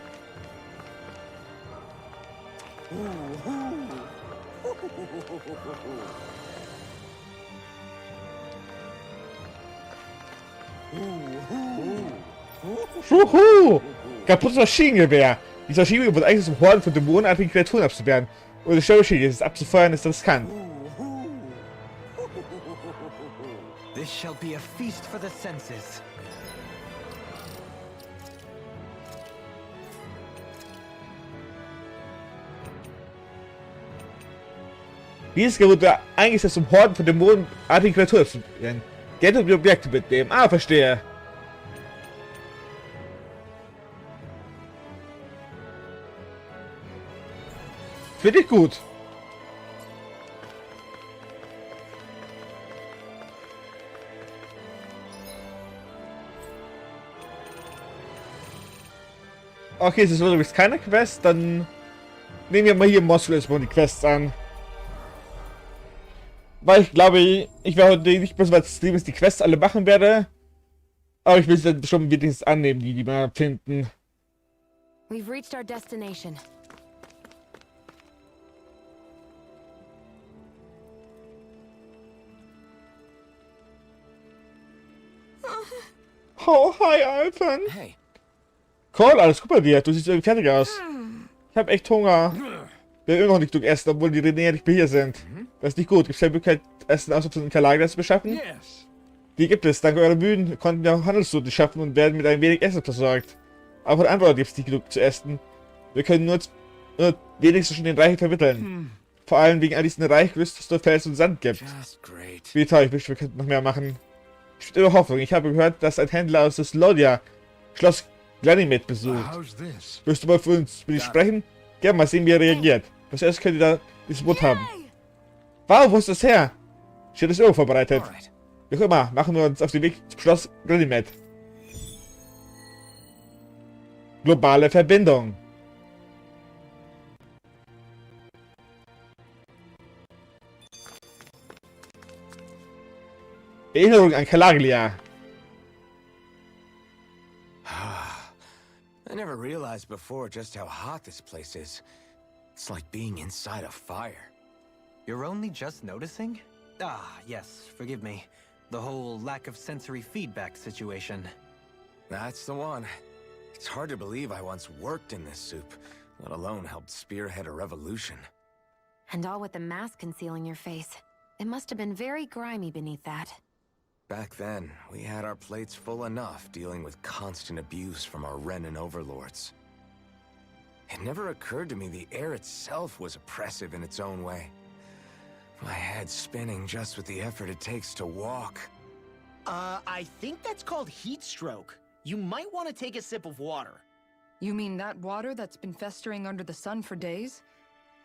Juhu. Kaputtes Maschinengewehr. Dieses Maschinengewehr wird eigentlich zum Horden von dämonenartigen Kreaturen abzuwehren. Und das Showmaschine ist abzufeuern, ist riskant. This shall be a feast for the senses. Dieses Gerät wird eingesetzt, um Horden von dämonenartigen Kreaturen abzuwehren. Geld und die Objekte mitnehmen. Ah, verstehe. Finde ich gut. Okay, es ist übrigens keine Quest, dann nehmen wir mal hier im Mosul erstmal die Quests an. Weil ich glaube, ich werde heute nicht bis weit streamen, die Quests alle machen werde. Aber ich will sie dann schon wenigstens annehmen, die wir finden. We've reached our destination. Oh, hi, Alpen. Hey. Cool, alles gut bei dir. Du siehst irgendwie fertig aus. Ich habe echt Hunger. Wir haben immer noch nicht genug Essen, obwohl die René nicht mehr hier sind. Das ist nicht gut. Gibt es ja Möglichkeit, Essen aus dem Lager zu beschaffen? Die gibt es. Dank eurer Mühen konnten wir auch Handelsrouten schaffen und werden mit ein wenig Essen versorgt. Aber von Antworten gibt es nicht genug zu essen. Wir können nur wenigstens schon den Reichen vermitteln. Vor allem wegen all diesen Reich wüsstest du Fels und Sand gibt. Wie toll, ich wünschte, wir könnten noch mehr machen. Ich bin immer Hoffnung. Ich habe gehört, dass ein Händler aus des Lodia Schloss Glanimet besucht. Willst du mal für uns mit ihm sprechen? Gerne mal sehen, wie er reagiert. Was erst könnt ihr da dieses Boot haben. Wow, wo ist das her? Steht das irgendwo vorbereitet? Wie auch immer, machen wir uns auf den Weg zum Schloss Glanimet. Globale Verbindung. Erinnerung an Calaglia. I never realized before just how hot this place is. It's like being inside a fire. You're only just noticing? Ah, yes, forgive me. The whole lack of sensory feedback situation. That's the one. It's hard to believe I once worked in this soup, let alone helped spearhead a revolution. And all with the mask concealing your face. It must have been very grimy beneath that. Back then, we had our plates full enough dealing with constant abuse from our Renan overlords. It never occurred to me the air itself was oppressive in its own way. My head's spinning just with the effort it takes to walk. I think that's called heat stroke. You might want to take a sip of water. You mean that water that's been festering under the sun for days?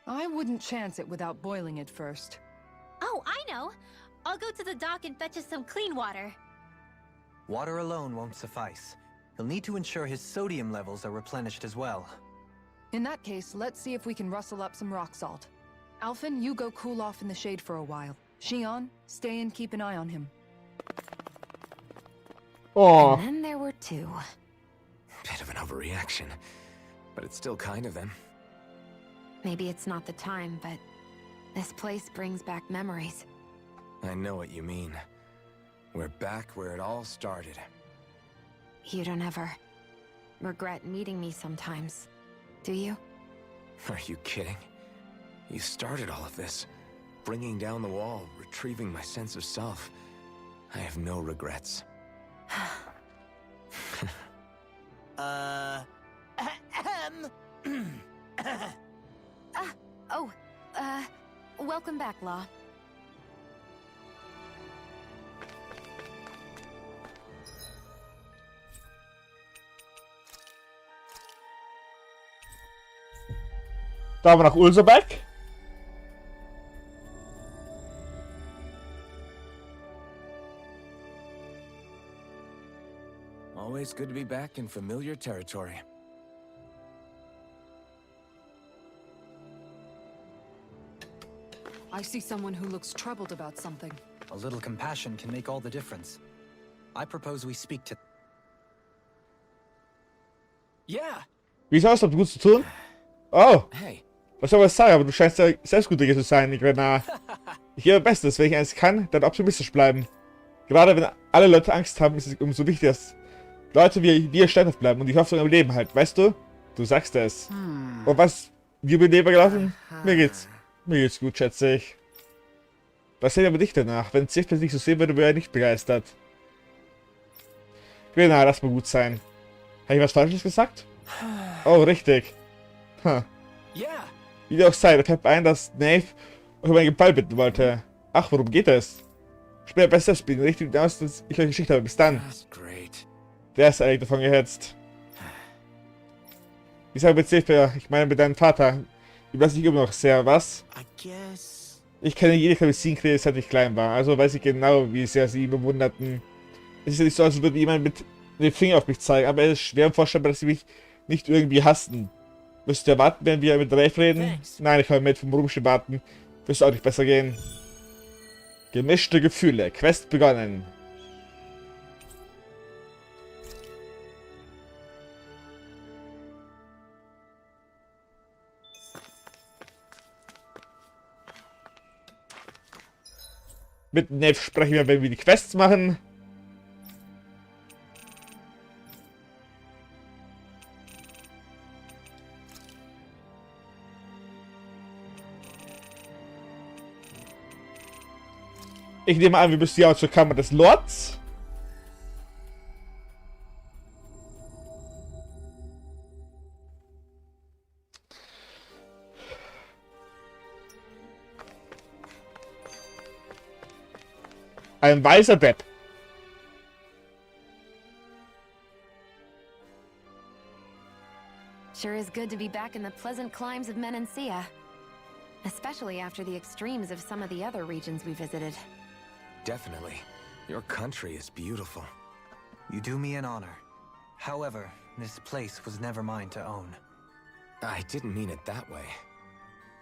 I wouldn't chance it without boiling it first. Oh, I know! I'll go to the dock and fetch us some clean water. Water alone won't suffice. He'll need to ensure his sodium levels are replenished as well. In that case, let's see if we can rustle up some rock salt. Alphen, you go cool off in the shade for a while. Xion, stay and keep an eye on him. Oh. And then there were two. Bit of an overreaction, but it's still kind of them. Maybe it's not the time, but this place brings back memories. I know what you mean. We're back where it all started. You don't ever regret meeting me sometimes, do you? Are you kidding? You started all of this. Bringing down the wall, retrieving my sense of self. I have no regrets. Welcome back, Law. Da haben wir nach Ulserbeck. Always good to be back in familiar territory. I see someone who looks troubled about something. A little compassion can make all the difference. I propose we speak to... Yeah. Wie schaust du? Habt ihr gut zu tun? Oh. Hey. Was soll ich sagen, aber du scheinst ja selbstgütiger zu sein, Grenard. Ich gebe mein Bestes, wenn ich eins kann, dann optimistisch bleiben. Gerade wenn alle Leute Angst haben, ist es umso wichtiger, dass Leute wie wir standhaft bleiben und die Hoffnung am Leben halten, weißt du? Du sagst es. Und was? Wie über den Leber gelaufen? Mir geht's gut, schätze ich. Was hält aber dich danach? Wenn Zicht nicht so sehen würde, wäre er nicht begeistert. Grenard, lass mal gut sein. Habe ich was Falsches gesagt? Oh, richtig. Huh. Wie dem auch sei, da fällt mir ein, dass Nave euch um einen Gefallen bitten wollte. Ach, worum geht es? Später bei Selbstbieten, richtig aus, dass ich euch Geschichte habe. Bis dann. Der ist eigentlich davon gehetzt. Ich sage mit Sefer, ich meine mit deinem Vater. Ich weiß nicht immer noch sehr, was? Ich kenne jede Klavizinkrähe, seit ich klein war. Also weiß ich genau, wie sehr sie ihn bewunderten. Es ist ja nicht so, als würde jemand mit dem Finger auf mich zeigen, aber es ist schwer vorstellbar, dass sie mich nicht irgendwie hassen. Müsst ihr warten, wenn wir mit Rafe reden? Thanks. Nein, ich kann mit vom Rumstehen warten. Wirst auch nicht besser gehen. Gemischte Gefühle. Quest begonnen. Mit Nave sprechen wir, wenn wir die Quests machen. Ich nehme an, wir müssen ja auch zur Kammer des Lords. Ein weißer Depp. Sure is good to be back in the pleasant climes of Menancia. Especially after the extremes of some of the other regions we visited. Definitely. Your country is beautiful. You do me an honor. However, this place was never mine to own. I didn't mean it that way.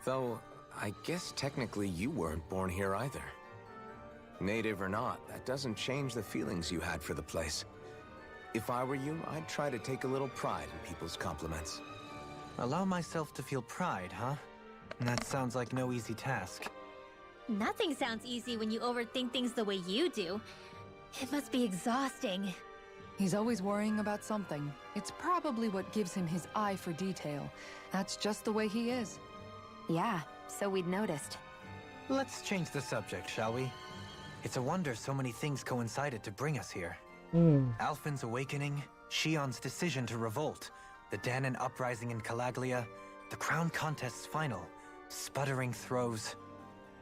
Though, I guess technically you weren't born here either. Native or not, that doesn't change the feelings you had for the place. If I were you, I'd try to take a little pride in people's compliments. Allow myself to feel pride, huh? That sounds like no easy task. Nothing sounds easy when you overthink things the way you do. It must be exhausting. He's always worrying about something. It's probably what gives him his eye for detail. That's just the way he is. Yeah, so we'd noticed. Let's change the subject, shall we? It's a wonder so many things coincided to bring us here. Alphen's awakening, Shion's decision to revolt, the Danon uprising in Calaglia, the crown contest's final, sputtering throws.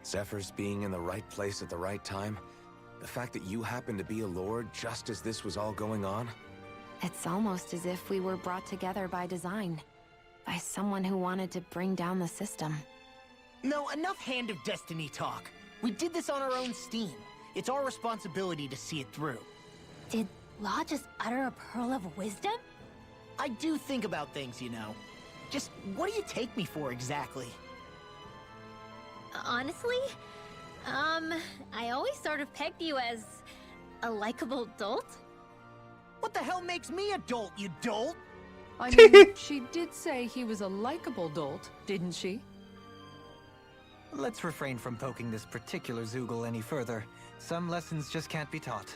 Zephyr's being in the right place at the right time. The fact that you happened to be a lord just as this was all going on. It's almost as if we were brought together by design. By someone who wanted to bring down the system. No, enough Hand of Destiny talk. We did this on our own steam. It's our responsibility to see it through. Did Law just utter a pearl of wisdom? I do think about things, you know. Just what do you take me for exactly? Honestly, I always sort of pegged you as a likable dolt. What the hell makes me a dolt, you dolt? I mean, she did say he was a likable dolt, didn't she? Let's refrain from poking this particular Zoogle any further. Some lessons just can't be taught.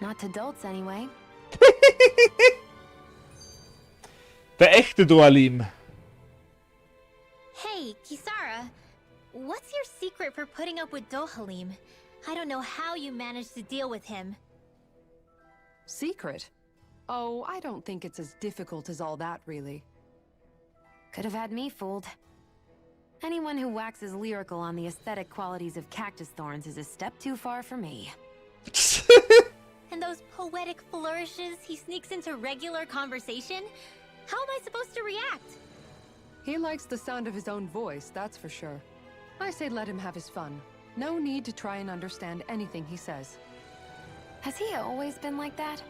Not to dolts, anyway. Der echte Dohalim. Hey, Kisara, what's your secret for putting up with Dohalim? I don't know how you managed to deal with him. Secret? Oh, I don't think it's as difficult as all that, really. Could have had me fooled. Anyone who waxes lyrical on the aesthetic qualities of cactus thorns is a step too far for me. And those poetic flourishes he sneaks into regular conversation? How am I supposed to react? He likes the sound of his own voice, that's for sure. I say let him have his fun. No need to try and understand anything he says. Has he always been like that?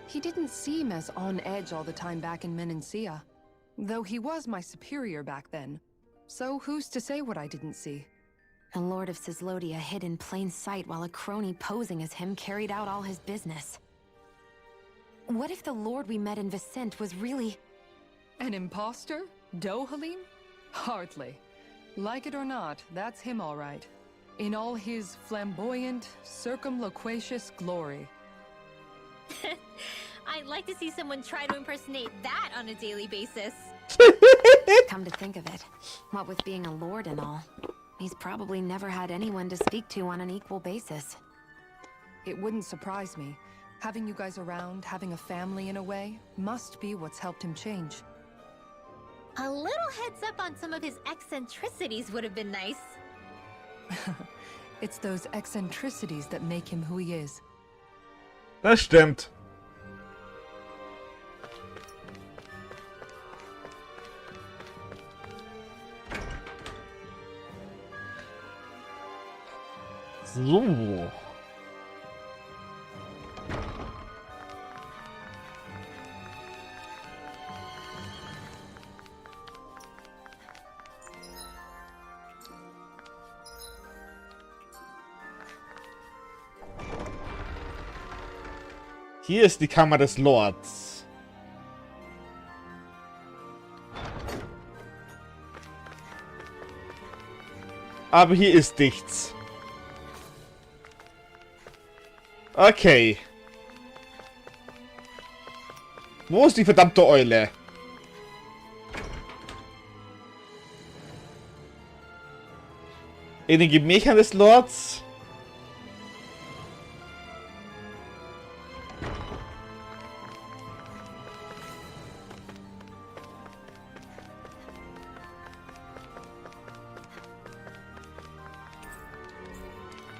He didn't seem as on edge all the time back in Menancia. Though he was my superior back then. So who's to say what I didn't see? The Lord of Cislodia hid in plain sight while a crony posing as him carried out all his business. What if the Lord we met in Vicente was really... An imposter? Dohalim? Hardly. Like it or not, that's him all right. In all his flamboyant, circumloquacious glory. I'd like to see someone try to impersonate that on a daily basis. Come to think of it, what with being a lord and all, he's probably never had anyone to speak to on an equal basis. It wouldn't surprise me. Having you guys around, having a family in a way, must be what's helped him change. A little heads up on some of his eccentricities would have been nice. It's those eccentricities that make him who he is. Das stimmt. So. Hier ist die Kammer des Lords. Aber hier ist nichts. Okay. Wo ist die verdammte Eule? In den Gemächern des Lords?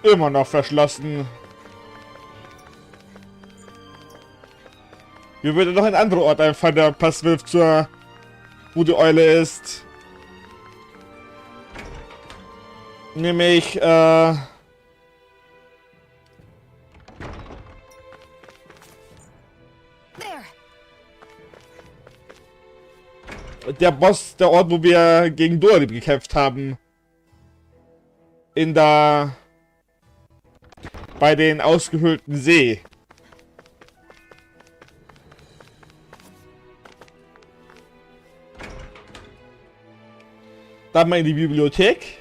Immer noch verschlossen. Mir würde noch ein anderer Ort einfallen, der passen wird zur, wo die Eule ist. Nämlich, der Boss, der Ort, wo wir gegen Dohalim gekämpft haben. In der... bei den ausgehöhlten See. Dann mal in die Bibliothek.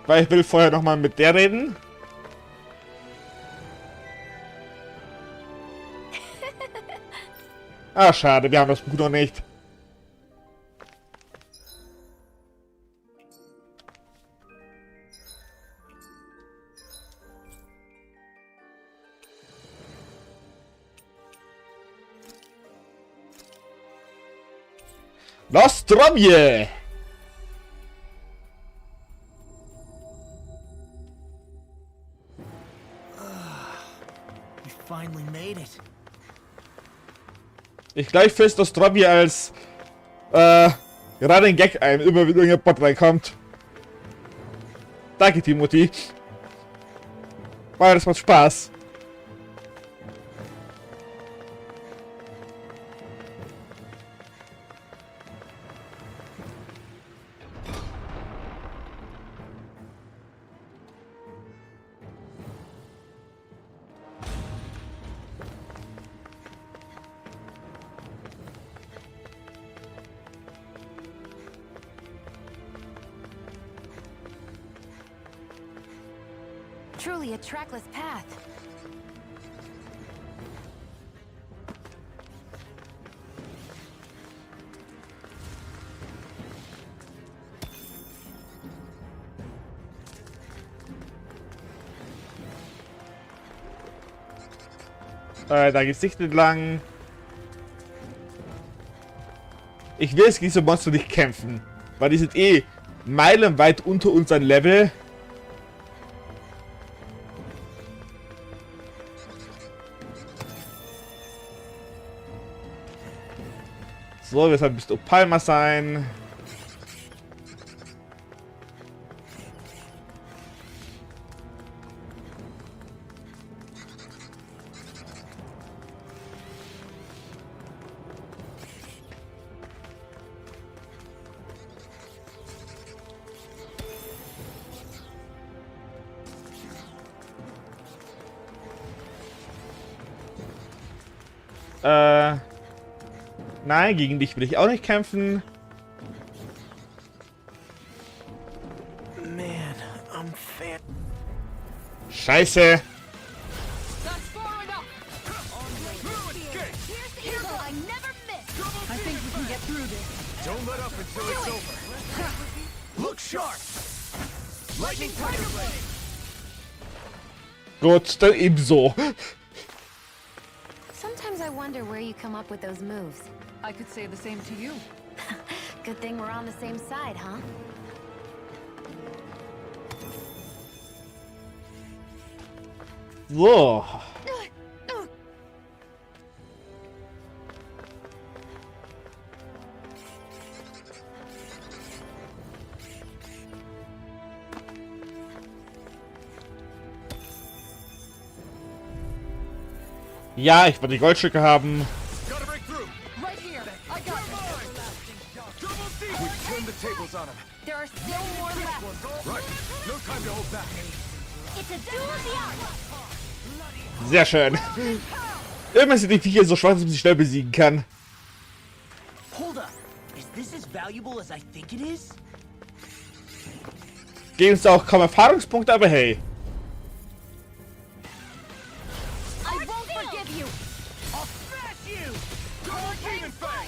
Weil ich will vorher noch mal mit der reden. Ah, schade, wir haben das Buch noch nicht. Nostrovje! We finally made it. Ich gleich fest Nostrovje als gerade ein Gag ein, immer wieder ein Bot reinkommt. Danke, Timothy. Wow, das macht Spaß. Truly a trackless path. Da geht's nicht entlang. Ich will jetzt gegen diese Monster nicht kämpfen, weil die sind eh meilenweit unter unserem Level. So, wir sollen bis zu Palma sein. Nein, gegen dich will ich auch nicht kämpfen. Man, I'm fan. Scheiße. Don't let up until it's over. Look sharp. Lightning Tiger Blade. Gut, dann ebenso. Sometimes I wonder where you come up with those moves. I could say the same to you. Good thing we're on the same side, huh? So. Ja, ich will die Goldstücke haben. There are still more left. Right. No time to hold back. It's a duel of the hour. Sehr schön. Immer sind die Viecher so schwach, dass man sie schnell besiegen kann. Hold up. Is this as valuable as I think it is? Geben uns auch kaum Erfahrungspunkte, aber hey. I won't forgive you. I'll smash you! Double Demon Fang.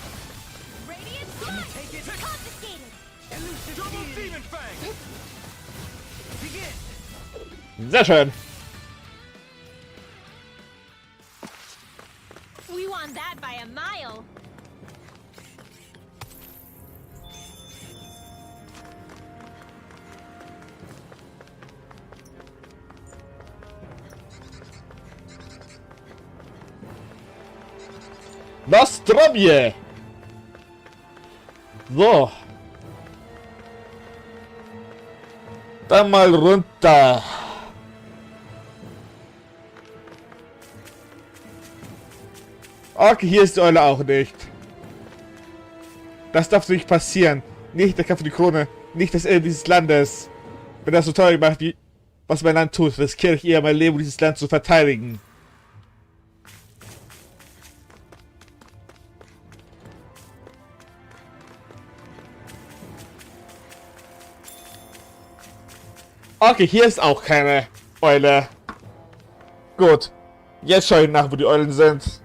Radiant Strike. Take it. Confiscated. Elusive Double Demon Fang. Begin. Sehr schön. We won that by a mile. Nostrovje. So. Dann mal runter. Okay, hier ist die Eule auch nicht. Das darf nicht passieren. Nicht der Kampf für die Krone. Nicht das Ende dieses Landes. Wenn das so teuer gemacht, wie was mein Land tut, riskiere ich eher mein Leben, um dieses Land zu verteidigen. Okay, hier ist auch keine Eule. Gut. Jetzt schaue ich nach, wo die Eulen sind.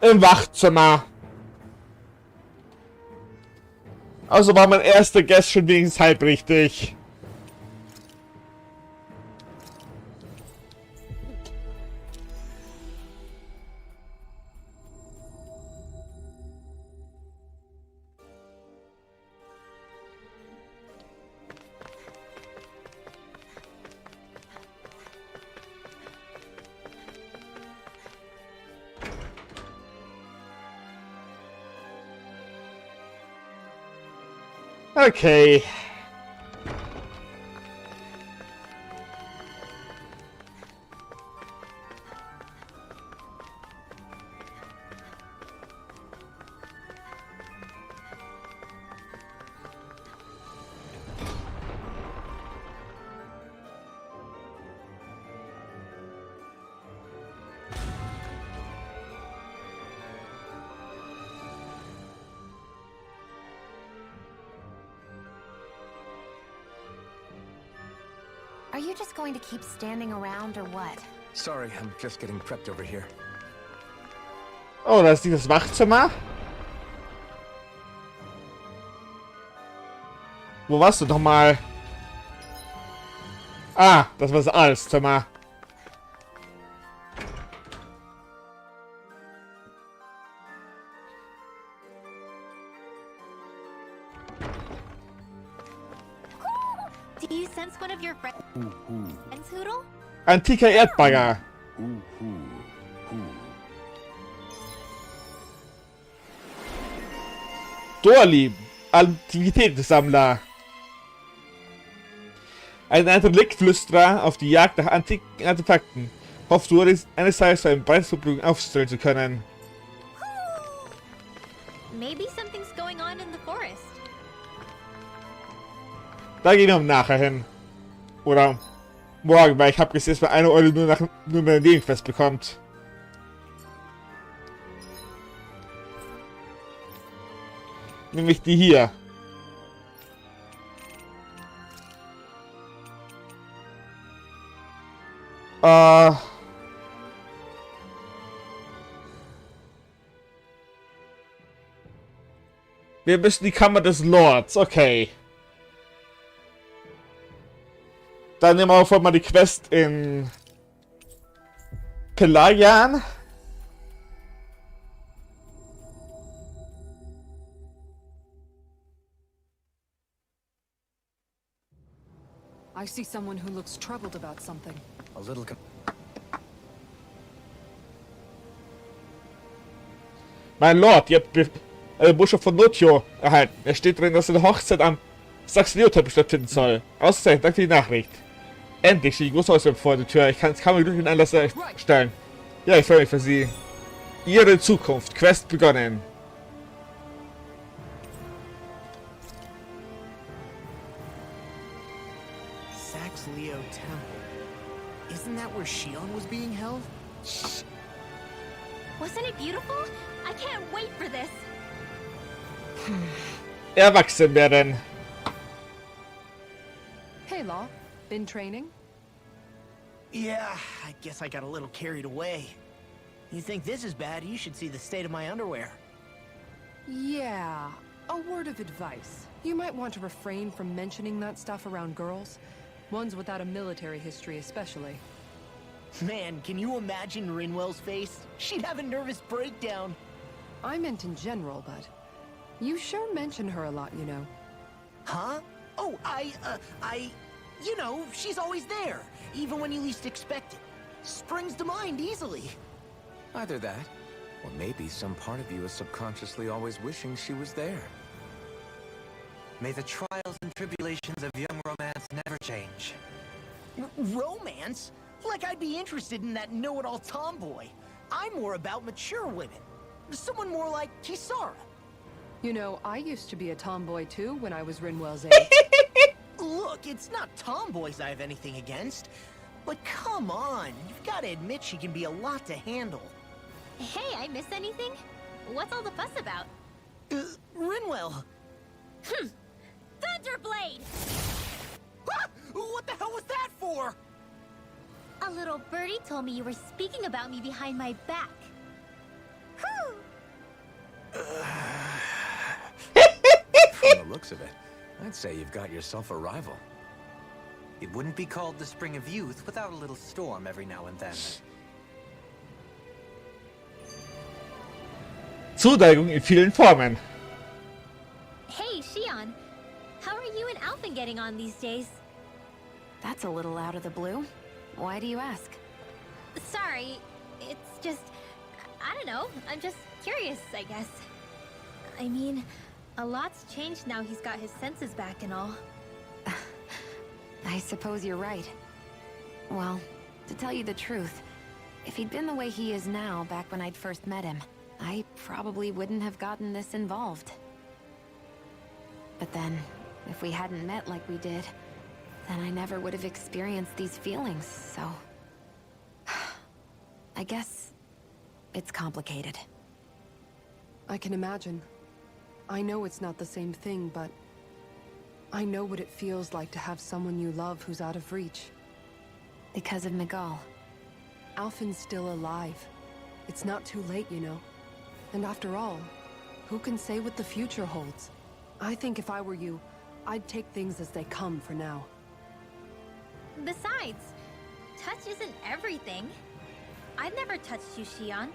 Im Wachzimmer. Also war mein erster Guess schon wenigstens halb richtig. Okay. Are you just going to keep standing around or what? Sorry, I'm just getting prepped over here. Oh, da ist dieses Wachzimmer. Wo warst du doch mal? Ah, das war das Arztzimmer. Do you sense one of your friends, Hoodle? Antiker Erdbagger. Dorlieb, Antiquitätensammler. Ein Reliktflüsterer auf die Jagd nach antiken Artefakten. Hofft du, eines Tages für ein breites Publikum aufstellen zu können. Maybe something's going on in the forest. Da gehen wir nachher hin. Oder morgen, weil ich habe gesehen, dass man 1 Euro nur mehr Nebenquest bekommt. Nämlich die hier. Wir müssen die Kammer des Lords, okay. Dann nehmen wir auch mal die Quest in Pelagian. I see someone who looks troubled about something. A little Mein Lord, ihr habt Botschaft von Notio erhalten. Es steht drin, dass eine Hochzeit am Saxonioter stattfinden soll. Ausgezeichnet, danke für die Nachricht. Endlich steht die große Auswahl vor der Tür. Ich kann es kaum mit glücklichen Anlass stellen. Ja, ich freue mich für Sie. Ihre Zukunft. Quest begonnen. Sax-Leo Temple. Isn't that where Shion was being held? Wasn't it beautiful? I can't wait for this. Erwachsen werden. Hey, Law. Been training? Yeah, I guess I got a little carried away. You think this is bad, you should see the state of my underwear. Yeah. A word of advice. You might want to refrain from mentioning that stuff around girls. Ones without a military history especially. Man, can you imagine Rinwell's face? She'd have a nervous breakdown. I meant in general, but you sure mention her a lot, you know. Huh? Oh, you know, she's always there, even when you least expect it. Springs to mind easily. Either that, or maybe some part of you is subconsciously always wishing she was there. May the trials and tribulations of young romance never change. Romance? Like I'd be interested in that know-it-all tomboy. I'm more about mature women. Someone more like Kisara. You know, I used to be a tomboy too when I was Rinwell's age. Look, it's not tomboys I have anything against. But come on, you've got to admit she can be a lot to handle. Hey, I miss anything? What's all the fuss about? Rinwell. Thunderblade! Ah! What the hell was that for? A little birdie told me you were speaking about me behind my back. Whew. From the looks of it, I'd say you've got yourself a rival. It wouldn't be called the Spring of Youth without a little storm every now and then. Zuneigung in vielen Formen. Hey, Shion. How are you and Alphen getting on these days? That's a little out of the blue. Why do you ask? Sorry, it's just... I don't know, I'm just curious, I guess. I mean, a lot's changed now he's got his senses back and all. I suppose you're right. Well, to tell you the truth, if he'd been the way he is now back when I'd first met him, I probably wouldn't have gotten this involved. But then, if we hadn't met like we did, then I never would have experienced these feelings, so... I guess... it's complicated. I can imagine. I know it's not the same thing, but... I know what it feels like to have someone you love who's out of reach. Because of Miguel. Alphen's still alive. It's not too late, you know. And after all, who can say what the future holds? I think if I were you, I'd take things as they come for now. Besides, touch isn't everything. I've never touched you, Shion.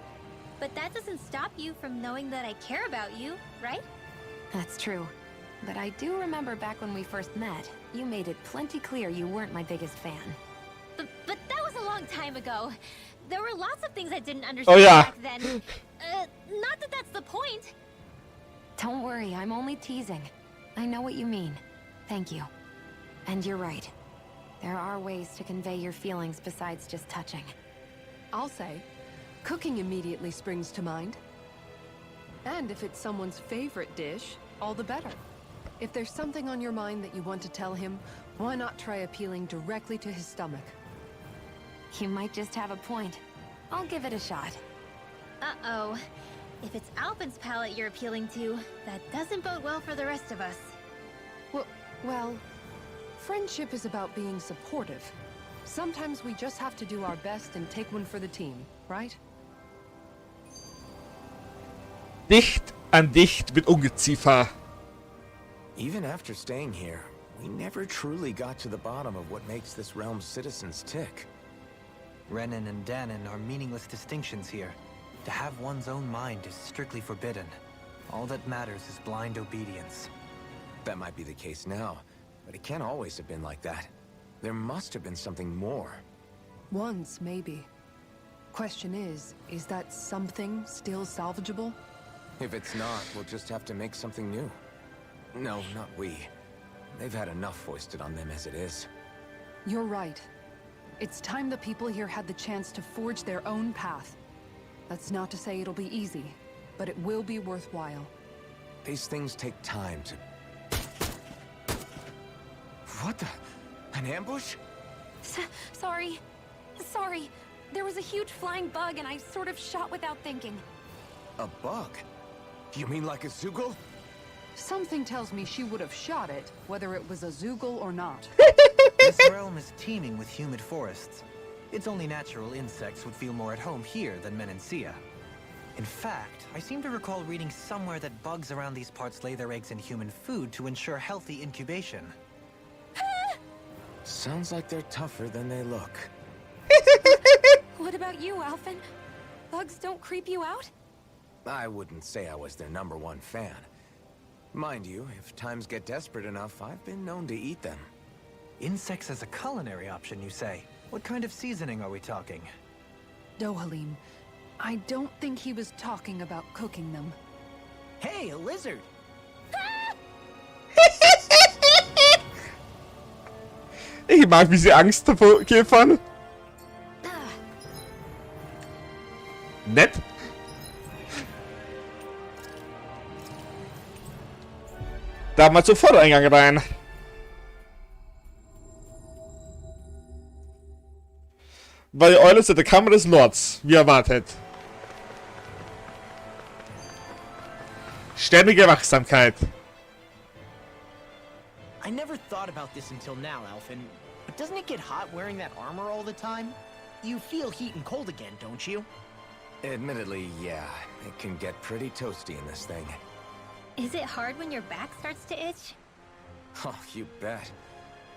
But that doesn't stop you from knowing that I care about you, right? That's true. But I do remember back when we first met, you made it plenty clear you weren't my biggest fan. But that was a long time ago. There were lots of things I didn't understand back then. Not that that's the point. Don't worry, I'm only teasing. I know what you mean. Thank you. And you're right. There are ways to convey your feelings besides just touching. I'll say, cooking immediately springs to mind. And if it's someone's favorite dish, all the better. If there's something on your mind that you want to tell him, why not try appealing directly to his stomach? You might just have a point. I'll give it a shot. Uh-oh. If it's Alphen's palate you're appealing to, that doesn't bode well for the rest of us. Well, friendship is about being supportive. Sometimes we just have to do our best and take one for the team, right? Dicht an dicht mit Ungeziefer. Even after staying here, we never truly got to the bottom of what makes this realm's citizens tick. Renan and Danon are meaningless distinctions here. To have one's own mind is strictly forbidden. All that matters is blind obedience. That might be the case now, but it can't always have been like that. There must have been something more. Once, maybe. Question is that something still salvageable? If it's not, we'll just have to make something new. No, not we. They've had enough foisted on them as it is. You're right. It's time the people here had the chance to forge their own path. That's not to say it'll be easy, but it will be worthwhile. These things take time to... What the... An ambush? Sorry. There was a huge flying bug and I sort of shot without thinking. A bug? You mean like a Zoogle? Something tells me she would have shot it, whether it was a Zoogle or not. This realm is teeming with humid forests. It's only natural insects would feel more at home here than Menancia. In fact, I seem to recall reading somewhere that bugs around these parts lay their eggs in human food to ensure healthy incubation. Sounds like they're tougher than they look. What about you, Alphen? Bugs don't creep you out? I wouldn't say I was their #1 fan. Mind you, if times get desperate enough, I've been known to eat them. Insects as a culinary option, you say? What kind of seasoning are we talking? Dohalim, I don't think he was talking about cooking them. Hey, a lizard! Ich mag, wie sie Angst davor Käfern. Nett. Da mal zum Vordereingang rein. Weil die Eule ist in der Kammer des Lords, wie erwartet. Ständige Wachsamkeit. I never thought about this until now, Alphen, but doesn't it get hot wearing that armor all the time? You feel heat and cold again, don't you? Admittedly, yeah. It can get pretty toasty in this thing. Is it hard when your back starts to itch? Oh, you bet.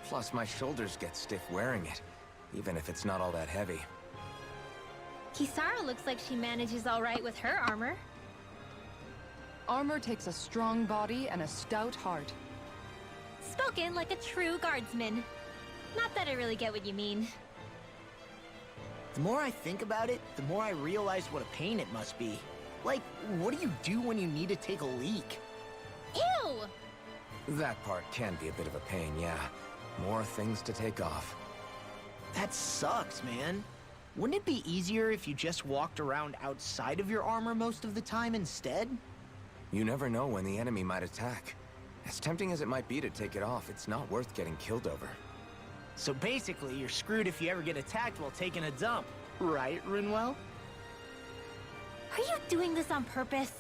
Plus, my shoulders get stiff wearing it, even if it's not all that heavy. Kisara looks like she manages all right with her armor. Armor takes a strong body and a stout heart. Spoken like a true guardsman. Not that I really get what you mean. The more I think about it, the more I realize what a pain it must be. Like, what do you do when you need to take a leak? Ew! That part can be a bit of a pain, yeah. More things to take off. That sucks, man. Wouldn't it be easier if you just walked around outside of your armor most of the time instead? You never know when the enemy might attack. As tempting as it might be to take it off, it's not worth getting killed over. So basically, you're screwed if you ever get attacked while taking a dump. Right, Rinwell? Are you doing this on purpose?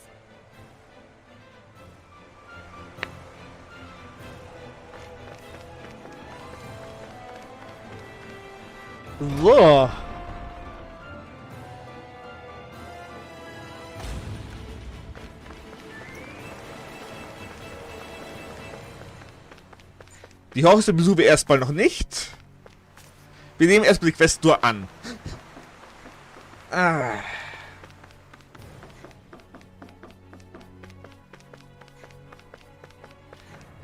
So. Die Horste besuchen wir erstmal noch nicht. Wir nehmen erstmal die Quest nur an.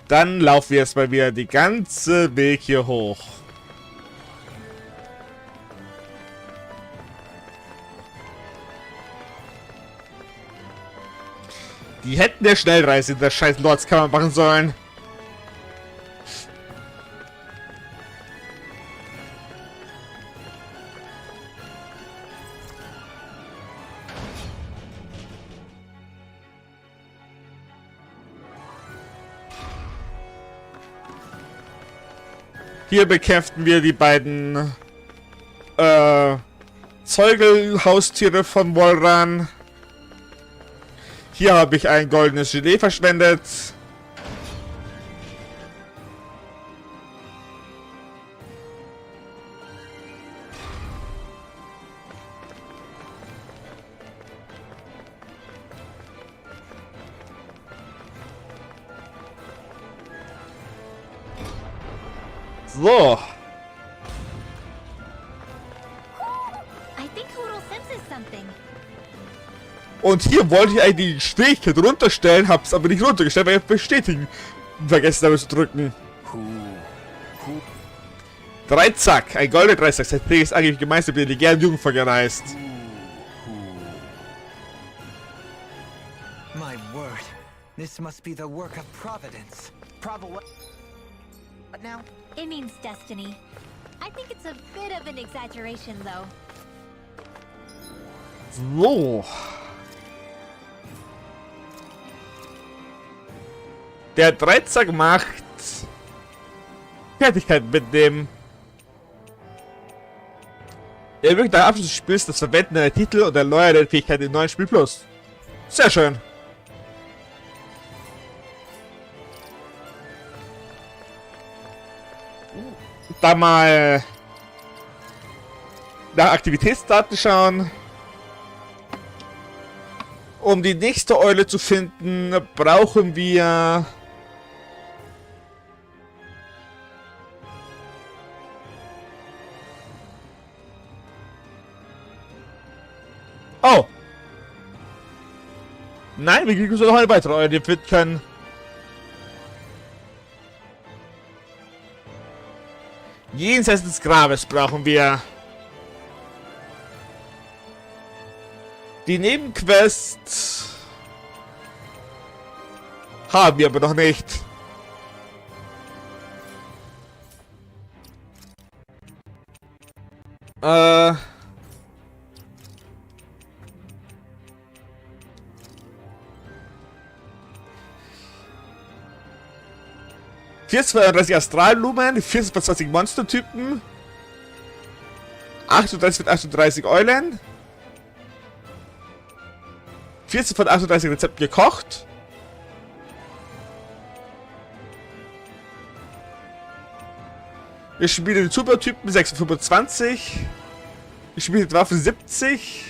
Dann laufen wir erstmal wieder die ganze Weg hier hoch. Die hätten der Schnellreise in der scheiß Lordskammer machen sollen. Hier bekämpften wir die beiden Zeugelhaustiere von Wolran. Hier habe ich ein goldenes Gelee verschwendet. So. I think Hoodle senses something. Und hier wollte ich eigentlich die Schwierigkeit runterstellen, hab's aber nicht runtergestellt, weil ich bestätigen vergessen habe zu drücken. Dreizack, ein goldener Dreizack. Sein Träger ist eigentlich gemeinsam mit der legendären Jungfer gereist. My word, this must be the work of Providence. What now? It means destiny. I think it's a bit of an exaggeration, though. So. Der Dreizack macht Fertigkeit mit dem. Er wirkt nach Abschluss des Spiels das Verwenden der Titel und erneuert die Fähigkeit im neuen Spiel Plus. Sehr schön. Da mal nach Aktivitätsdaten schauen. Um die nächste Eule zu finden, brauchen wir nein, wir kriegen so noch eine weitere Eule, die wir finden können. Jenseits des Grabes brauchen wir die Nebenquest. Haben wir aber noch nicht. ...432 Astrallumen, 420 Monstertypen... 38 von 38 Eulen... 14 von 38 Rezepten gekocht... Gespielte Supertypen 625. Gespielte Waffen 70.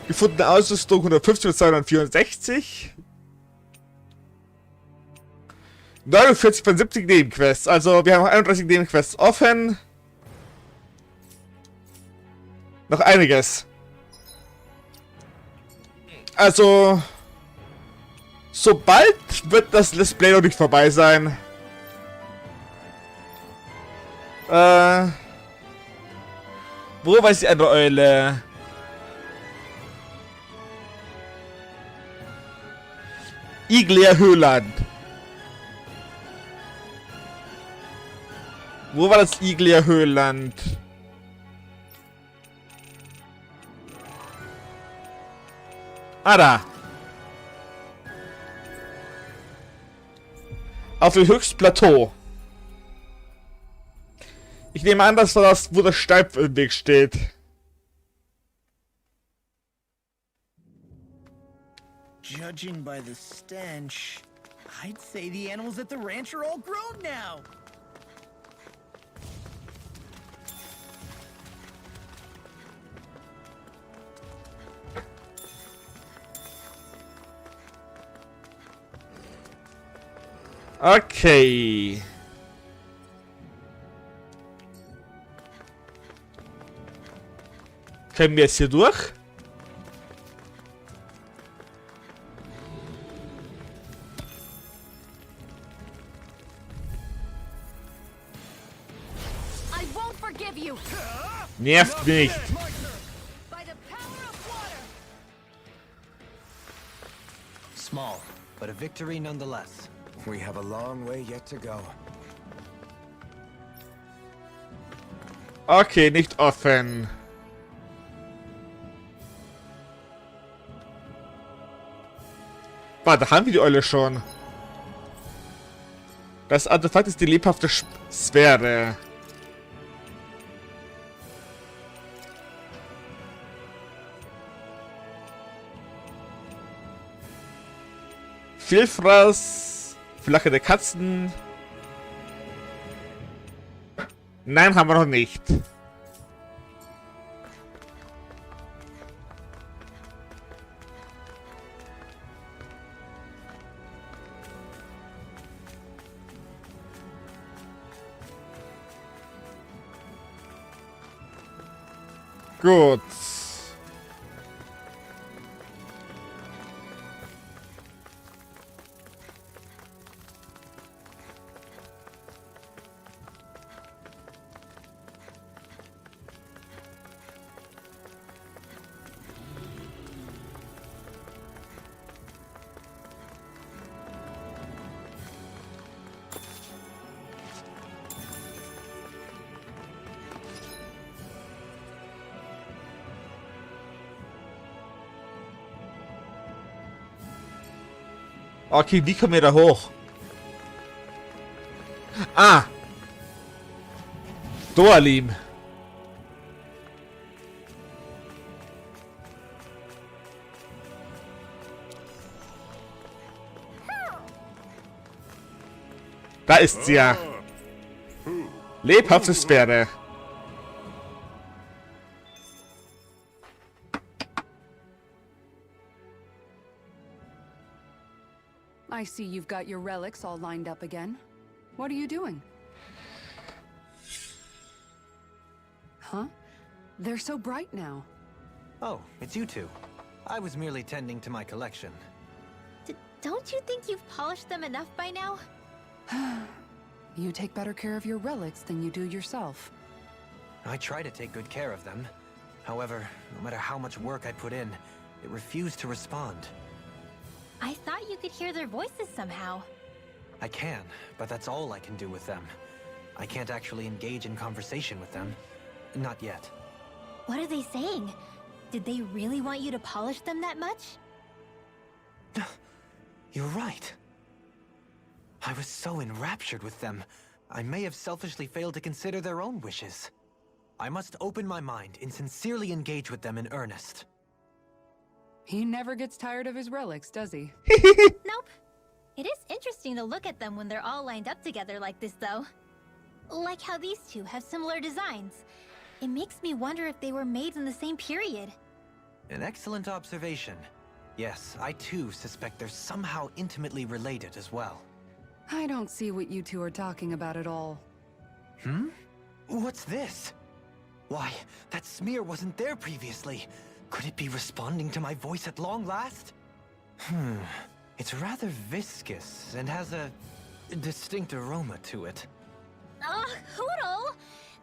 Gefundene Ausrüstung 150 bis 264. 49 von 70 Nebenquests. Also wir haben 31 Nebenquests offen. Noch einiges. Also sobald wird das Let's Play noch nicht vorbei sein. Wo war die andere Eule? Igler Höhland. Wo war das Igler Höhland? Ah, da. Auf dem höchsten Plateau. Ich nehme an, das war das, wo der Stein im Weg steht. Judging by the stench, I'd say the animals at the ranch are all grown now. Okay. Können wir jetzt hier durch? Nervt mich. Small, but a victory nonetheless. We have a long way yet to go. Okay, nicht offen. Warte, haben wir die Eule schon? Das Artefakt ist die lebhafte Sphäre. Vielfraß, Flache der Katzen. Nein, haben wir noch nicht. Gut. Okay, wie kommen wir da hoch? Ah! Doalim. Da ist sie ja. Lebhafte Sphäre. I see you've got your relics all lined up again. What are you doing? Huh? They're so bright now. Oh, it's you two. I was merely tending to my collection. Don't you think you've polished them enough by now? You take better care of your relics than you do yourself. I try to take good care of them. However, no matter how much work I put in, it refused to respond. I thought you could hear their voices somehow. I can, but that's all I can do with them. I can't actually engage in conversation with them. Not yet. What are they saying? Did they really want you to polish them that much? You're right. I was so enraptured with them, I may have selfishly failed to consider their own wishes. I must open my mind and sincerely engage with them in earnest. He never gets tired of his relics, does he? Nope. It is interesting to look at them when they're all lined up together like this, though. Like how these two have similar designs. It makes me wonder if they were made in the same period. An excellent observation. Yes, I too suspect they're somehow intimately related as well. I don't see what you two are talking about at all. Hmm? What's this? Why, that smear wasn't there previously. Could it be responding to my voice at long last? It's rather viscous and has a distinct aroma to it. Ugh, Hoodle!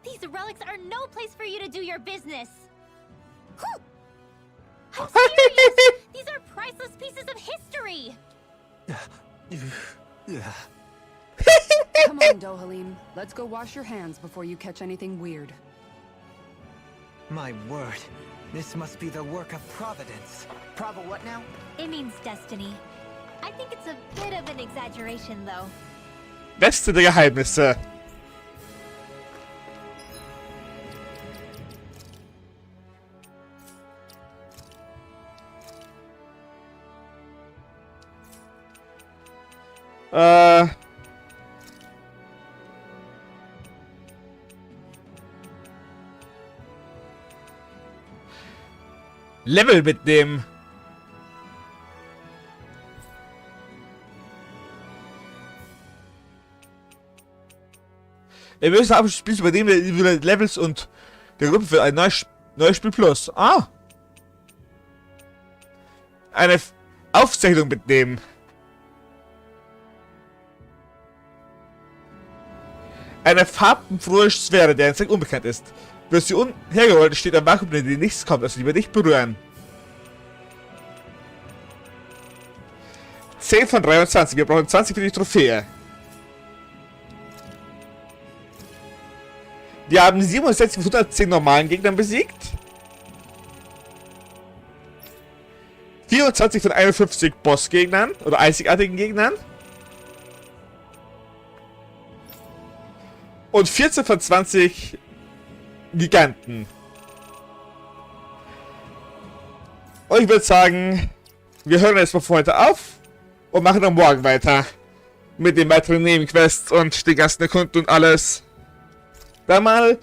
These relics are no place for you to do your business! Whew. I'm serious! These are priceless pieces of history! Come on, Dohalim. Let's go wash your hands before you catch anything weird. My word, this must be the work of Providence. Prova what now? It means destiny. I think it's a bit of an exaggeration, though. Beste der Geheimnisse. Level mitnehmen. Im nächsten Abschnitt spielst du bei dem Levels und der Gruppe für ein neues Spiel Plus. Ah! Eine Aufzeichnung mitnehmen. Eine farbenfrohe Sphäre, deren Zweck unbekannt ist. Wird sie hergeholt, steht ein Vakuum, in dem nichts kommt, also lieber nicht berühren. 10 von 23, wir brauchen 20 für die Trophäe. Wir haben 67 von 110 normalen Gegnern besiegt. 24 von 51 Bossgegnern oder einzigartigen Gegnern. Und 14 von 20 Giganten. Und ich würde sagen, wir hören jetzt mal für heute auf und machen dann morgen weiter. Mit den weiteren Nebenquests und den ganzen Erkunden und alles. Dann mal